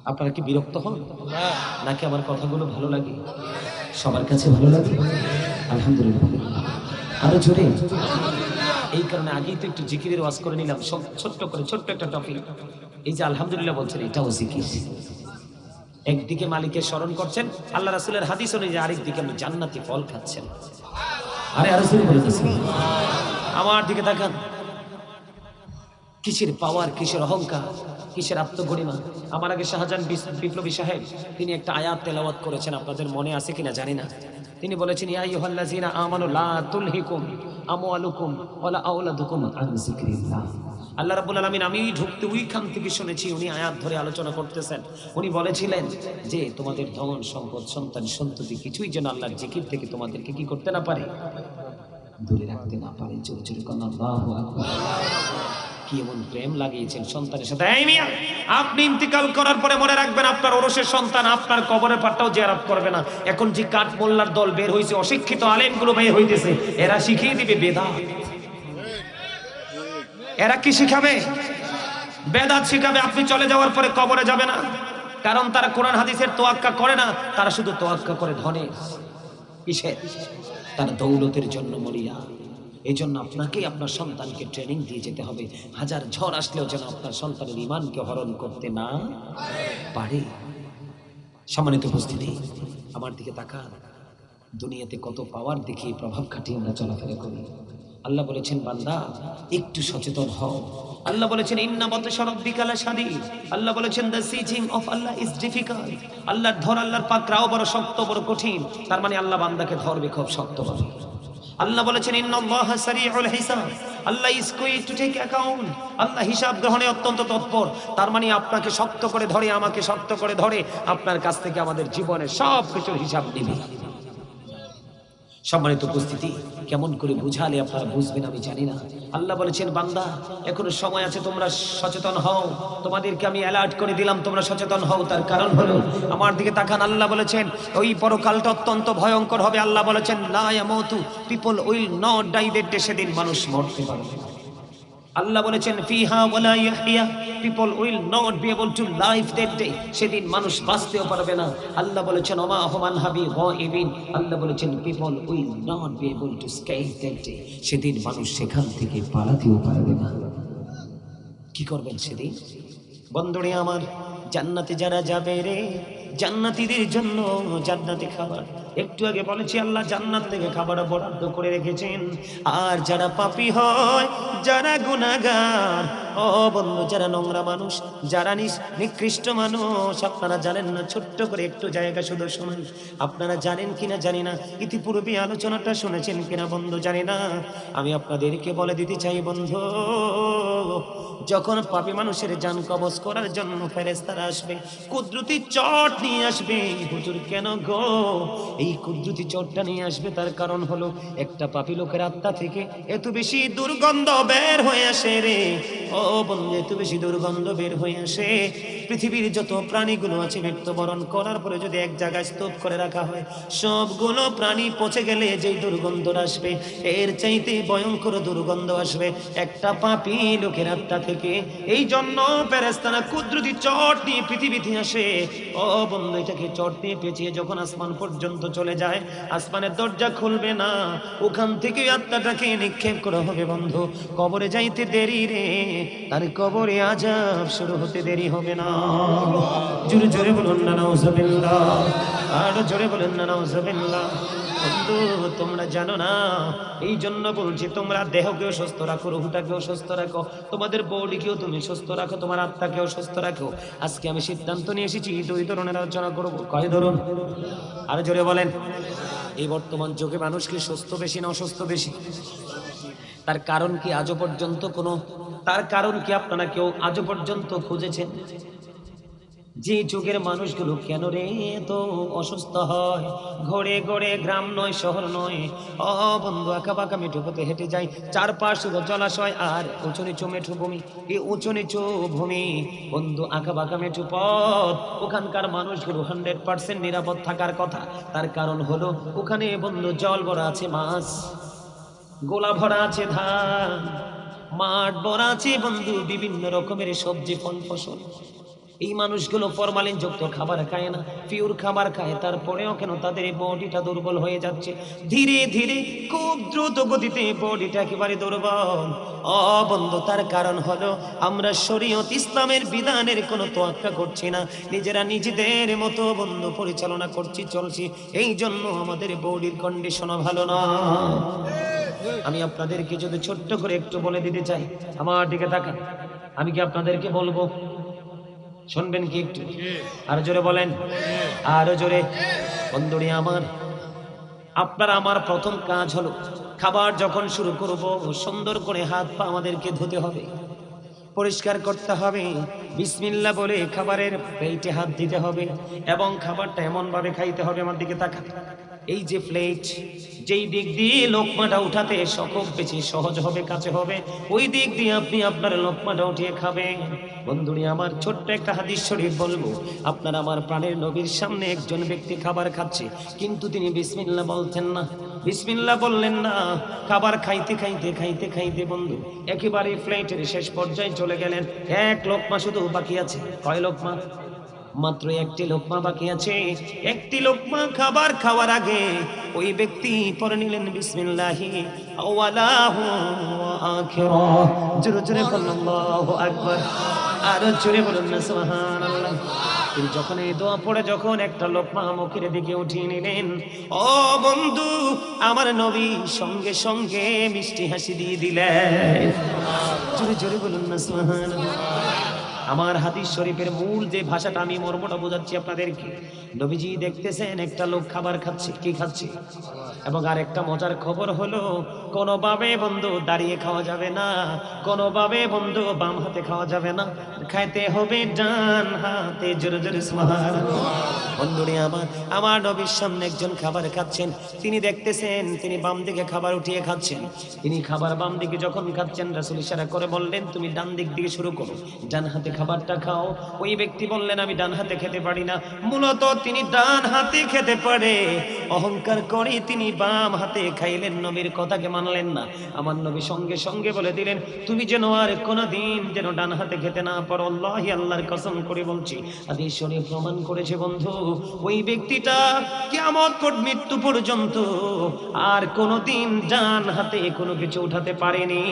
আপনারা কি বিরক্ত হন নাকি আমার কথাগুলো ভালো লাগে? সবার কাছে ভালো লাগে? আলহামদুলিল্লাহ। আরো জোরে। এই কারণে আগেই তো একটু জিকিরের ওয়াজ করে নিলাম, ছোট্ট করে, ছোট্ট একটা টপিক। এই যে আলহামদুলিল্লাহ বলছেন, এটাও জিকির। একদিকে মালিকের স্মরণ করছেন, আল্লাহ রাসূলের হাদিস অনুযায়ী, আরেকদিকে আপনি জান্নাতি ফল খাচ্ছেন। আরে আরো জোরে বলতেছি। আমার দিকে তাকান। কিসের পাওয়ার, কিসের অহংকার, কিসের আত্মগরিমা। আমার আগে শাহজাহান বিপ্লবী সাহেব তিনি একটা আয়াত তেলাওয়াত করেছেন, আপনাদের মনে আছে কিনা জানি না। তিনি বলেছেন, ইয়া আইয়ুহাল্লাযীনা আমানু লা তুলহিকুম আমওয়ালুকুম ওয়ালা আওলাদুকুম আন যিকরিল্লাহ। আল্লাহ রাব্বুল আলামিন, আমি ঢুকতে ওইখান থেকে শুনেছি, উনি আয়াত ধরে আলোচনা করতেছেন। উনি বলেছিলেন যে তোমাদের ধন সম্পদ সন্তান সন্ততি কিছুই যেন আল্লাহর জিকির থেকে তোমাদেরকে কি করতে না পারে, দূরে রাখতে না পারে। জোরে জোরে কোন আল্লাহু আকবার। কি এমন প্রেম লাগিয়েছেন সন্তানের সাথে। এই মিয়া, আপনি ইন্তিকাল করার পরে মনে রাখবেন আপনার ওরসের সন্তান আপনার কবরের পাটটাও জিয়ারত করবে না। এখন যে কাঠ মোল্লার দল বের হয়েছে, অশিক্ষিত আলেমগুলো বের হইতেছে, এরা শিখিয়ে দিবে বেদাত। এরা কি শিখাবে? বেদাত শিখাবে। আপনি চলে যাওয়ার পরে কবরে যাবে না, কারণ তারা কোরআন হাদিসের তোয়াক্কা করে না, তারা শুধু তোয়াক্কা করে ধনের। কিসের? তার দৌলতের জন্য মরিয়া। এই জন্য আপনাকে আপনার সন্তানকে ট্রেনিং দিয়ে যেতে হবে, হাজার ঝড় আসলেও যেন আপনার সন্তানের ঈমানকে হরণ করতে না পারে। সম্মানিত উপস্থিতি, আমার দিকে তাকান। দুনিয়াতে কত পাওয়ার দেখিয়ে প্রভাব খাটিয়ে আমরা চলাফেরা করি। আল্লাহ বলেছেন, বান্দা একটু সচেতন হও। আল্লাহ বলেছেন, ইন্না বাতশা রাব্বিকা লাশাদীদ। আল্লাহ বলেছেন, the seizing of Allah is difficult. আল্লাহর ধর, আল্লাহর পাকড়াও বড় শক্ত, বড় কঠিন। তার মানে আল্লাহ বান্দাকে ধরবে খুব শক্তভাবে। আল্লাহ বলেছেন, ইন্নাল্লাহা সারিউল হিসাব। Allah is quick to take account. Allah হিসাব গ্রহণে অত্যন্ত তৎপর। তার মানে আপনাকে শক্ত করে ধরে, আমাকে শক্ত করে ধরে, আপনার কাছ থেকে আমাদের জীবনের সব কিছুর হিসাব নেবে। সম্মানিত উপস্থিতি, কেমন করে বুঝালে আপনারা বুঝবেন আমি জানি না। আল্লাহ বলেছেন, বান্দা এখনো সময় আছে, তোমরা সচেতন হও। তোমাদেরকে আমি অ্যালার্ট করে দিলাম, তোমরা সচেতন হও। তার কারণ হলো, আমার দিকে তাকান। আল্লাহ বলেছেন, ওই পরকালটা অত্যন্ত ভয়ঙ্কর হবে। আল্লাহ বলেছেন, লা ইয়ামুতু, people will not die that day. সেদিন মানুষ মরতে পারবে না। আল্লাহ বলেছেন, ফিহা ওয়ালা ইয়াহইয়া, people will not be able to live that day. সেদিন মানুষ বাঁচতেও পারবে না। আল্লাহ বলেছেন, ওমা হুম আনহা বিগাইবিন। আল্লাহ বলেছেন, people will not be able to escape that day. সেদিন মানুষ সেখান থেকে পালাতেও পারবে না। কি করবেন সেদিন? বন্ধুরে আমার, জান্নাতে যারা যাবে রে, জান্নাতীদের জন্য জান্নাতে খাবার। একটু আগে বলেছি, আল্লাহ জান্নাত থেকে খাবার বরাদ্দ করে রেখেছেন। আর যারা পাপী হয়, যারা গুনাহগার, ও বন্ধু, যারা নোংরা মানুষ, যারা নিকৃষ্ট মানুষ, আপনারা জানেন না, ছোট্ট করে একটু জায়গা শুধু শুনুন। আপনারা জানেন কিনা জানি না, ইতিপূর্বে আলোচনাটা শুনেছেন কিনা বন্ধু জানি না। আমি আপনাদেরকে বলে দিতে চাই বন্ধু, যখন পাপী মানুষের জান কবজ করার জন্য ফেরেশতারা আসবে, কুদরতি চট নিয়ে আসবে। হুজুর কেন গো? এই কুদরতি চটটা নিয়ে আসবে, তার কারণ হলো একটা পাপী লোকের আত্মা থেকে এত বেশি দুর্গন্ধ বের হয়ে আসে রে। ও বন্ধু, এত বেশি দুর্গন্ধ বের হয়ে আসে, পৃথিবীর যত প্রাণীগুলো আছে মৃত্যুবরণ করার পরে যদি এক জায়গায় স্তূপ করে রাখা হয়, সবগুলো প্রাণী পচে গেলে যেই দুর্গন্ধ আসবে এর চাইতে ভয়ঙ্কর দুর্গন্ধ আসবে একটা পাপী লোকের আত্মা থেকে। এই জন্য ফেরেশতারা কুদরতি চট নিয়ে পৃথিবীতে আসে। ও বন্ধু, এটাকে চট নিয়ে পেঁচিয়ে যখন আসমান পর্যন্ত চলে যায়, আসমানের দরজা খুলবে না, ওখান থেকে আত্মাটাকে নিক্ষেপ করা হবে। বন্ধু, কবরে যাইতে দেরি রে, তার কবরে আযাব শুরু হতে দেরি হবে না। জোরে জোরে বলুন না নাউজুবিল্লাহ, আর জোরে বলুন না নাউজুবিল্লাহ। বন্ধু, তোমরা জানো না, এই জন্য বলছি তোমরা দেহকেও সুস্থ রাখো, রূহটাকেও সুস্থ রাখো, তোমাদের বডিকেও তুমি সুস্থ রাখো, তোমার আত্মাকেও সুস্থ রাখো। আজকে আমি সিদ্ধান্ত নিয়ে এসেছি দুই ধরনের আলোচনা করবো। কয় ধরুন? আর জোরে বলেন। এই বর্তমান যুগে মানুষ কি সুস্থ বেশি না অসুস্থ বেশি? তার কারণ কি আজও পর্যন্ত তার কারণ কি আপনারা কেউ আজও পর্যন্ত খুঁজেছেন? যে যুগের মানুষগুলো কেন রে তো অসুস্থ হয়? ঘরে ঘরে, গ্রাম নয় শহর নয়, ও বন্ধু, আঁকা বাঁকা মেঠো পথে হেঁটে যায়, চারপাশ শুধু জলাশয় আর উঁচু নিচু মেঠো ভূমি। এই উঁচু নিচু ভূমি, বন্ধু, আঁকা বাঁকা মেঠো পথ, ওখানকার মানুষগুলো 100% নিরাপদ থাকার কথা। তার কারণ হলো ওখানে বন্ধু জল ভরা আছে মাছ, গোলা ভরা আছে ধান, মাঠ ভরা আছে বন্ধু বিভিন্ন রকমের সবজি ফল ফসল। এই মানুষগুলো ফরমালিন যুক্ত খাবার খায় না, পিওর খাবার খায়, তারপরেও কেন তাদের বডিটা দুর্বল হয়ে যাচ্ছে? ধীরে ধীরে খুব দ্রুত গতিতে বডিটা একেবারে দুর্বল। ও বন্ধু, তার কারণ হলো আমরা শরীয়ত ইসলামের বিধানের কোনো তোয়াক্কা করছি না, নিজেরা নিজেদের মতো বন্ধু পরিচালনা করছি, চলছি। এই জন্য আমাদের বডির কন্ডিশনও ভালো না। আমি আপনাদেরকে যদি ছোট্ট করে একটু বলে দিতে চাই, আমার দিকে তাকান, আমি কি আপনাদেরকে বলবো? শুনবেন কি একটু? আরো জোরে বলেন, আরো জোরে। বন্ধুরি আমার, আপনার আমার প্রথম কাজ হলো খাবার যখন শুরু করব, সুন্দর করে হাত পা আমাদেরকে ধুতে হবে, পরিষ্কার করতে হবে, বিসমিল্লাহ বলে খাবারের প্লেটে হাত দিতে হবে এবং খাবারটা এমন ভাবে খাইতে হবে। আমার দিকে তাকান, এই যে প্লেট, যেই দিক দিয়ে লোকমাটা উঠাতে খুব বেশি সহজ হবে, কাছে হবে, ওই দিক দিয়ে আপনি আপনার লোকমাটা উঠিয়ে খাবেন। বন্ধুরি আমার, ছোট্ট একটা হাদিস শরীফ বলবো। আপনার আমার প্রাণের নবীর সামনে একজন ব্যক্তি খাবার খাচ্ছে, কিন্তু তিনি বিসমিল্লাহ বলতেন না, বিসমিল্লাহ বললেন না। খাবার খাইতে খাইতে খাইতে খাইতে বন্ধু একেবারে প্লেটের শেষ পর্যায়ে চলে গেলেন। এক লোকমা শুধু বাকি আছে। কয় লোকমা? মাত্র একটি লোকমা বাকি আছে। একটি লোকমা খাবার খাওয়ার আগে ওই ব্যক্তি পড়ে নিলেন বিসমিল্লাহি আওয়ালাহু ওয়া আখিরাহ। জোরে জোরে বলুন আল্লাহু আকবার, আর জোরে বলুন না সুবহানাল্লাহ। তিনি যখন এই দোয়া পড়ে যখন একটা লোকমা মুখের দিকে উঠিয়ে নিলেন, ও বন্ধু, আমার নবী সঙ্গে সঙ্গে মিষ্টি হাসি দিয়ে দিলেন। জোরে জোরে বলুন না সুবহানাল্লাহ। আমার হাদিস শরীফের মূল যে ভাষাটা, আমি মর্মটা বোঝাচ্ছি আপনাদেরকে। নবীজি দেখতেছেন একটা লোক খাবার খাচ্ছে, কি খাচ্ছে, এবং আর একটা মজার খবর হলো কোনোভাবে বন্ধু দাঁড়িয়ে খাওয়া যাবে না, কোনোভাবে বন্ধু বাম হাতে খাওয়া যাবে না, খাইতে হবে ডান হাতে। জোরে জোরে সুবহানাল্লাহ। বন্ধুরে আমার নবীর সামনে একজন খাবার খাচ্ছেন, তিনি দেখতেছেন তিনি বাম দিকে খাবার উঠিয়ে খাচ্ছেন। তিনি খাবার বাম দিকে যখন খাচ্ছেন, রাসূল ইশারা করে বললেন তুমি ডান দিক দিয়ে শুরু করো, ডান হাতে খাবারটা খাও। ওই ব্যক্তি বললেন আমি ডান হাতে খেতে পারি না। মূলত তিনি ডান হাতে খেতে পারে, অহংকার করে তিনি বাম হাতে খাইলেন, নবীর কথাকে মানলেন না। আমার নবী সঙ্গে সঙ্গে বলে দিলেন তুমি যেন আর কোনোদিন যেন ডান হাতে খেতে না পারো। আল্লাহি, আল্লাহর কসম করে বলছি, হাদিস শরীফ প্রমাণ করেছে বন্ধু, ওই ব্যক্তিটা কিয়ামত মৃত্যু পর্যন্ত আর কোনোদিন ডান হাতে কোনো কিছু উঠাতে পারেনি।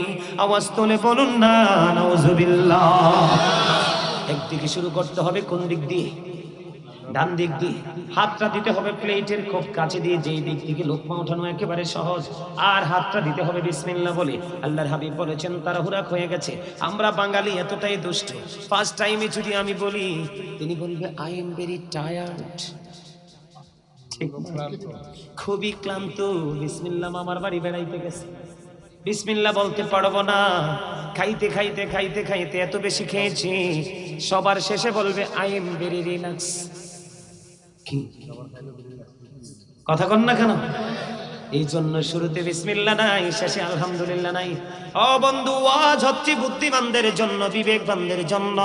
আওয়াজ তুলে বলুন না নাউজুবিল্লাহ। একদিকে শুরু করতে হবে, কোন দিক দিয়ে? ডান দিক দিয়ে। হাতটা দিতে হবে প্লেটের খুব কাছে দিয়ে, যেই দিক থেকে লোকমা ওঠানো একেবারে সহজ, আর হাতটা দিতে হবে বিসমিল্লাহ বলে। আল্লাহর হাবিব বলেছেন তাড়াহুড়া হয়ে গেছে। আমরা বাঙালি এতটাই দুষ্ট, ফার্স্ট টাইমে যদি আমি বলি তিনি বলবে আই এম ভেরি টায়ার্ড, খুবই ক্লান্ত, বিসমিল্লাহ মামার বাড়ি বেড়াইতে গেছে, বিসমিল্লাহ বলতে পারবো না। খাইতে খাইতে খাইতে খাইতে এত বেশি খেয়েছি, সবার শেষে বলবে আই এম ভেরি রিল্যাক্স। কথা কন না কেন? এই জন্য শুরুতে বিসমিল্লাহ নাই, শেষে আলহামদুলিল্লাহ নাই। ও বন্ধু, ওয়াজ হচ্ছে বুদ্ধিমানদের জন্য, বিবেকবানদের জন্য।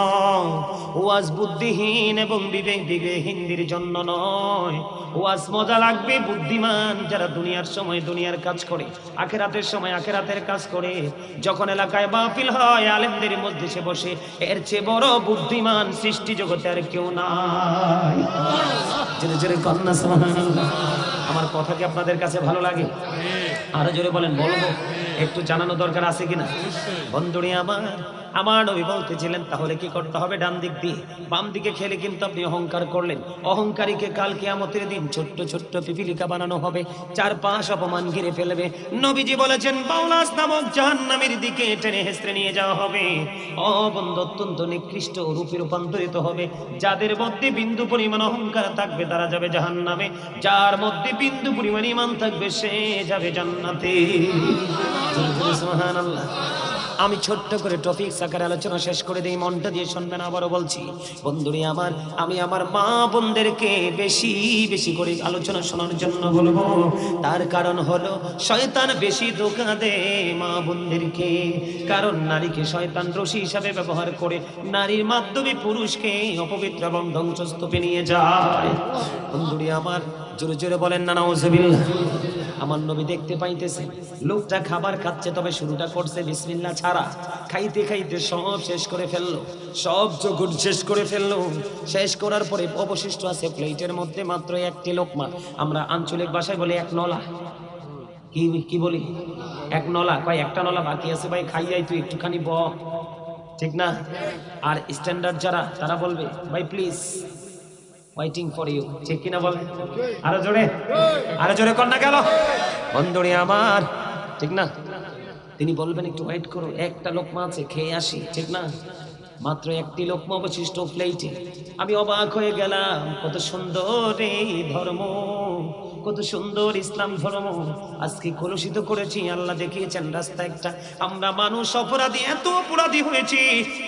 ওয়াজ বুদ্ধিহীন এবং বিবেকহীনদের জন্য নয়। ওয়াজ মজা লাগবে বুদ্ধিমান যারা দুনিয়ার সময় দুনিয়ার কাজ করে, আখেরাতের সময় আখেরাতের কাজ করে। যখন এলাকায় মাহফিল হয় আলেমদের মধ্যে সে বসে, এর চেয়ে বড় বুদ্ধিমান সৃষ্টি জগতে আর কেউ নাই। জোরে জোরে কন্যা সুবহানাল্লাহ। আমার কথা কি আপনাদের কাছে ভালো লাগে? আরো জোরে বলেন। বলবো, একটু জানানো দরকার আছে কিনা? বন্ধুরে আমার নবী বলতেছিলেন তাহলে কি করতে হবে? ডান দিক দিয়ে বাম দিকে খেলে কিন্তু আপনি অহংকার করলেন। অহংকারীকে কাল কিয়ামতের দিন ছোট্ট ছোট্ট পিপিলিকা বানানো হবে, চারপাশ অপমান ঘিরে ফেলবে। নবীজি বলেছেন বাউলাস নামক জাহান্নামের দিকে টেনে হেসড়ে নিয়ে যাওয়া হবে। বন্ধু, অত্যন্ত নিকৃষ্ট রূপে রূপান্তরিত হবে। যাদের মধ্যে বিন্দু পরিমাণ অহংকার থাকবে তারা যাবে জাহান্নামে, যার মধ্যে বিন্দু পরিমাণ ঈমান থাকবে সে যাবে জান্নাতে। সুবহানাল্লাহ। আমি ছোট্ট করে টপিক আকারে আলোচনা শেষ করে দিই, মনটা দিয়ে শুনবেন। আবারও বলছি বন্ধুরে আমার, আমি আমার মা বোনদেরকে বেশি বেশি করে আলোচনা শোনার জন্য বলবো। তার কারণ হলো শয়তান বেশি ধোঁকা দেয় মা বোনদেরকে। কারণ নারীকে শয়তান রশি হিসাবে ব্যবহার করে নারীর মাধ্যমে পুরুষকে অপবিত্র এবং ধ্বংসস্তূপে নিয়ে যায়। বন্ধুরে আমার, জোরে জোরে বলেন না নাউজুবিল্লাহ। আমার নবী দেখতে পাইতেছে লোকটা খাবার খাচ্ছে, তবে শুরুটা করছে বিসমিল্লাহ ছাড়া। খাইতে খাইতে সব শেষ করে ফেললো, সব জগৎ শেষ করে ফেললো। শেষ করার পরে অবশিষ্ট আছে প্লেটের মধ্যে মাত্র একটি লোকমা। আমরা আঞ্চলিক ভাষায় বলি এক নলা। কি বলি? এক নলা। কয় একটা নলা বাকি আছে ভাই, খাই যাই তুই একটুখানি ব, ঠিক না? আর স্ট্যান্ডার্ড যারা তারা বলবে ভাই প্লিজ ওয়েটিং ফর ইউ, ঠিক কিনা বলে? আরো জোরে, আরো জোরে কর না গেল। বন্ধুরে আমার, ঠিক না? তিনি বলবেন একটু ওয়েট করো, একটা লোকমা আছে খেয়ে আসি, ঠিক না? মাত্র একটি লোকমা অবশিষ্ট প্লেটে। আমি অবাক হয়ে গেলাম, কত সুন্দর এই ধর্ম, কত সুন্দর ইসলাম ধর্ম আজকে কলুষিত করেছি। আল্লাহ দেখিয়েছেন রাস্তা একটা, আমরা মানুষ অপরাধী, এত অপরাধী হয়েছি,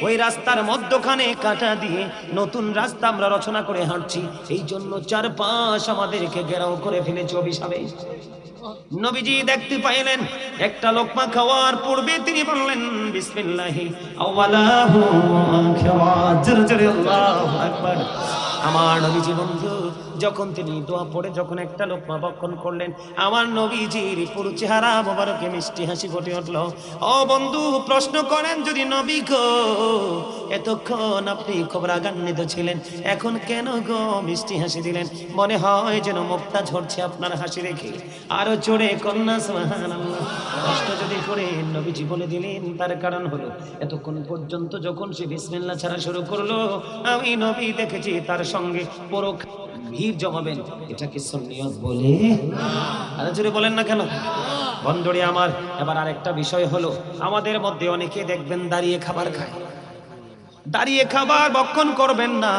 ওই রাস্তার মধ্যখানে কাটা দিয়ে নতুন রাস্তা আমরা রচনা করে হাঁটছি। এই জন্য চারপাশ আমাদেরকে ঘেরাও করে ফেলেছে অভিশাপে। নবীজি দেখতে পাইলেন একটা লোকমা খাওয়ার পূর্বে তিনি বললেন বিসমিল্লাহি আওয়ালাহু আখিরা, জোরে জোরে আল্লাহু আকবার। আমার নবীজি বন্ধু যখন তিনি দোয়া পড়ে যখন একটা লোকমা ভক্ষণ করলেন, আমার নবীজির পুরো চেহারা মোবারকে মিষ্টি হাসি ফুটে উঠল। ও বন্ধু, প্রশ্ন করেন যদি নবী গো, এতক্ষণ আপনি খুব রাগান্বিত ছিলেন, এখন কেন গো মিষ্টি হাসি দিলেন? মনে হয় যেন মুক্তা ঝরছে আপনার হাসি রেখে। আরো জোরে কন্যা সুবহানাল্লাহ। কষ্ট যদি করে নবীজি বলে দিলেন তার কারণ হলো এতক্ষণ পর্যন্ত যখন সে বিসমিল্লাহ ছাড়া শুরু করলো, আমি নবী দেখেছি তার সঙ্গে পুরো ভিড় জমাবেন। এটা কি সুন্নিয়ত বলে? আরো জোরে বলেন না কেন? বন্ধুরে আমার, এবার আরেকটা বিষয় হলো আমাদের মধ্যে অনেকে দেখবেন দাঁড়িয়ে খাবার খায়। দাঁড়িয়ে খাবার ভক্ষণ করবেন না।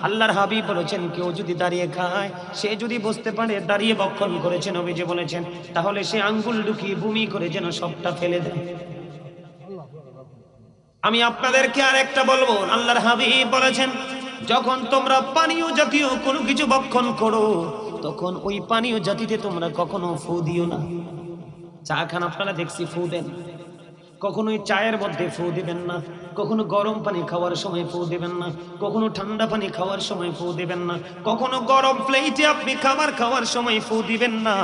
আল্লাহর হাবিব বলেছেন কেউ যদি দাঁড়িয়ে খায়, সে যদি বুঝতে পারে দাঁড়িয়ে ভক্ষণ করেছেন, নবীজি বলেছেন, তাহলে সে আঙ্গুল ঢুকিয়ে বমি করে যেন সবটা ফেলে দেয়। আমি আপনাদেরকে আরেকটা বলবো, আল্লাহর হাবিব বলেছেন যখন তোমরা পানীয় জাতীয় কোনো কিছু ভক্ষণ করো, তখন ওই পানীয় জাতিতে তোমরা কখনো ফু দিও না। চা খান আপনারা দেখছি ফু দেন, কখনো চায়ের মধ্যে ফু দিবেন না, কখনো গরম পানি খাওয়ার সময় ফু দিবেন না, কখনো ঠান্ডা পানি খাওয়ার সময় ফু দিবেন না, কখনো গরম প্লেটে আপনি খাবার খাওয়ার সময় ফু দিবেন না।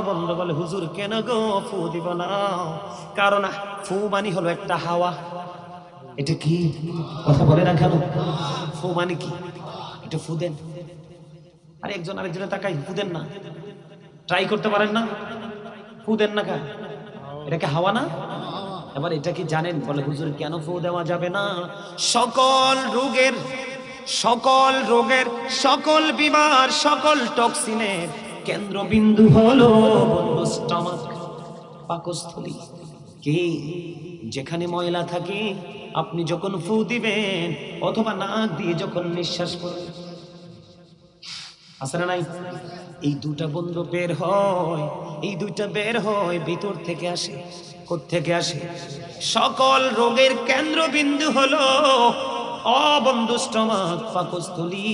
বন্ধু বলে হুজুর কেন গো ফু দিব না? কারণ ফু মানে হলো একটা হাওয়া। এটা কি কথা বলে না কেন? ফু মানে কি? এটা ফু দেন। আরে একজন আরেকজনের তাকাই ফু দেন না, ট্রাই করতে পারেন না? ফু দেন না কেন? এটা কি হাওয়া না? এবার এটা কি জানেন? বলে হুজুর কেন ফু দেওয়া যাবে না? সকল রোগের সকল বিমার সকল টক্সিনের কেন্দ্রবিন্দু হলো স্টমাক, পাকস্থলী। কি যেখানে ময়লা থাকে আপনি যখন ফু দিবেন অথবা নাক দিয়ে যখন নিঃশ্বাস করবেন, আছে না নাই? এই দুটা বন্ধ বের হয়, এই দুইটা বের হয় ভিতর থেকে আসে। কোত্থেকে আসে? সকল রোগের কেন্দ্রবিন্দু হলো বন্ধু স্টমাক পাকস্থলী,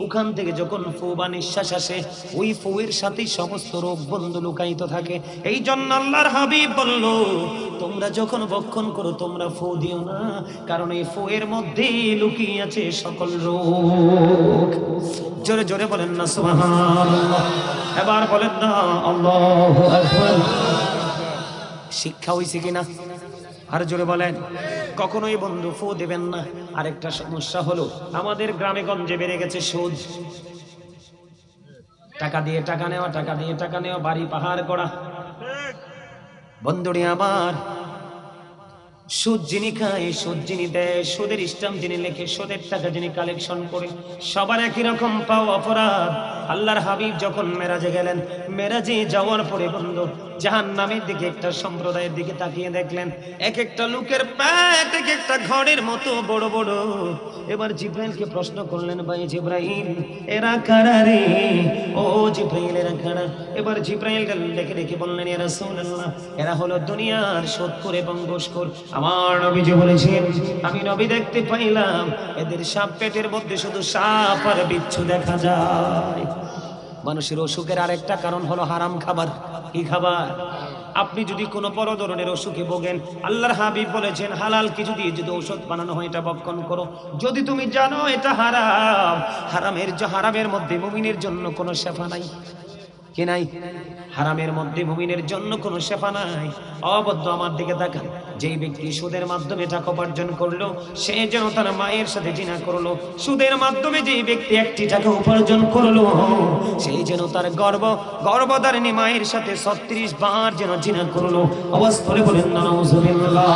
ওখান থেকে যখন ফু বা নিঃশ্বাস আসে ওই ফুয়ের সাথে সমস্ত রোগ বন্ধু লুকায়িত থাকে। এই জন্য আল্লাহর হাবিব বলল, তোমরা যখন ভক্ষণ করো তোমরা ফু দিও না, কারণ এই ফুয়ের মধ্যে লুকিয়ে আছে সকল রোগ। জোরে জোরে বলেন না সুবহানাল্লাহ। এবার বলেন না আল্লাহু আকবার। শিক্ষা হইছে কিনা? আর জোরে বলেন। কখনোই বন্ধু ফু দেবেন না। আরেকটা সমস্যা হলো আমাদের গ্রামে গঞ্জে বেড়ে গেছে সুদ। টাকা দিয়ে টাকা নেওয়া, টাকা দিয়ে টাকা নেওয়া, বাড়ি পাহাড় করা। বন্ধুরে আমার, সুদ যিনি খায়, সুদ যিনি দেয়, সুদের স্ট্যাম্প যিনি লেখে, সুদের টাকা যিনি কালেকশন করে, সবার একই রকম পাওয়া অপরাধ। আল্লাহর হাবিব যখন মেরাজে গেলেন, মেরাজে যাওয়ার পরে বন্ধু জাহান্নামের দিকে একটা সম্প্রদায়ের দিকে তাকিয়ে দেখলেন, এক একটা লোকের পেট এক একটা ঘরের মতো বড় বড়। এবার জিব্রাইলকে প্রশ্ন করলেন, ভাই জিব্রাইল, এরা কারা রে? ও জিব্রাইল, এরা কারা? এবার জিব্রাইল দেখে দেখে বললেন, ইয়া রাসূলুল্লাহ, এরা হলো দুনিয়ার সুদখোর এবং ঘুষখোর। আমার নবীজি বলেছেন, আমি নবী দেখতে পাইলাম এদের সাপ পেটের মধ্যে শুধু সাপ আর বিচ্ছু দেখা যায়। মানুষের অসুখের আরেকটা কারণ হলো হারাম খাবার। কি খাবার? আপনি যদি কোনো বড় ধরনের অসুখে ভোগেন, আল্লাহর হাবিব বলেছেন হালাল কিছু দিয়ে যদি ঔষধ বানানো হয় এটা ভক্ষণ করো। যদি তুমি জানো এটা হারাম, হারামের মধ্যে মুমিনের জন্য কোনো শেফা নাই। কি নাই? হারামের মধ্যে মুমিনের জন্য কোনো শেফা নাই। অবদ্ধ আমার দিকে তাকান। যেই ব্যক্তি সুদের মাধ্যমে টাকা উপার্জন করলো, সে যেন তার মায়ের সাথে জিনা করলো। সুদের মাধ্যমে যেই ব্যক্তি একটি টাকা উপার্জন করলো, সেই যেন তার গর্ভধারিণী মায়ের সাথে 36 বার যেন জিনা করলো। আওয়াজ করে বলেন না নাউজুবিল্লাহ।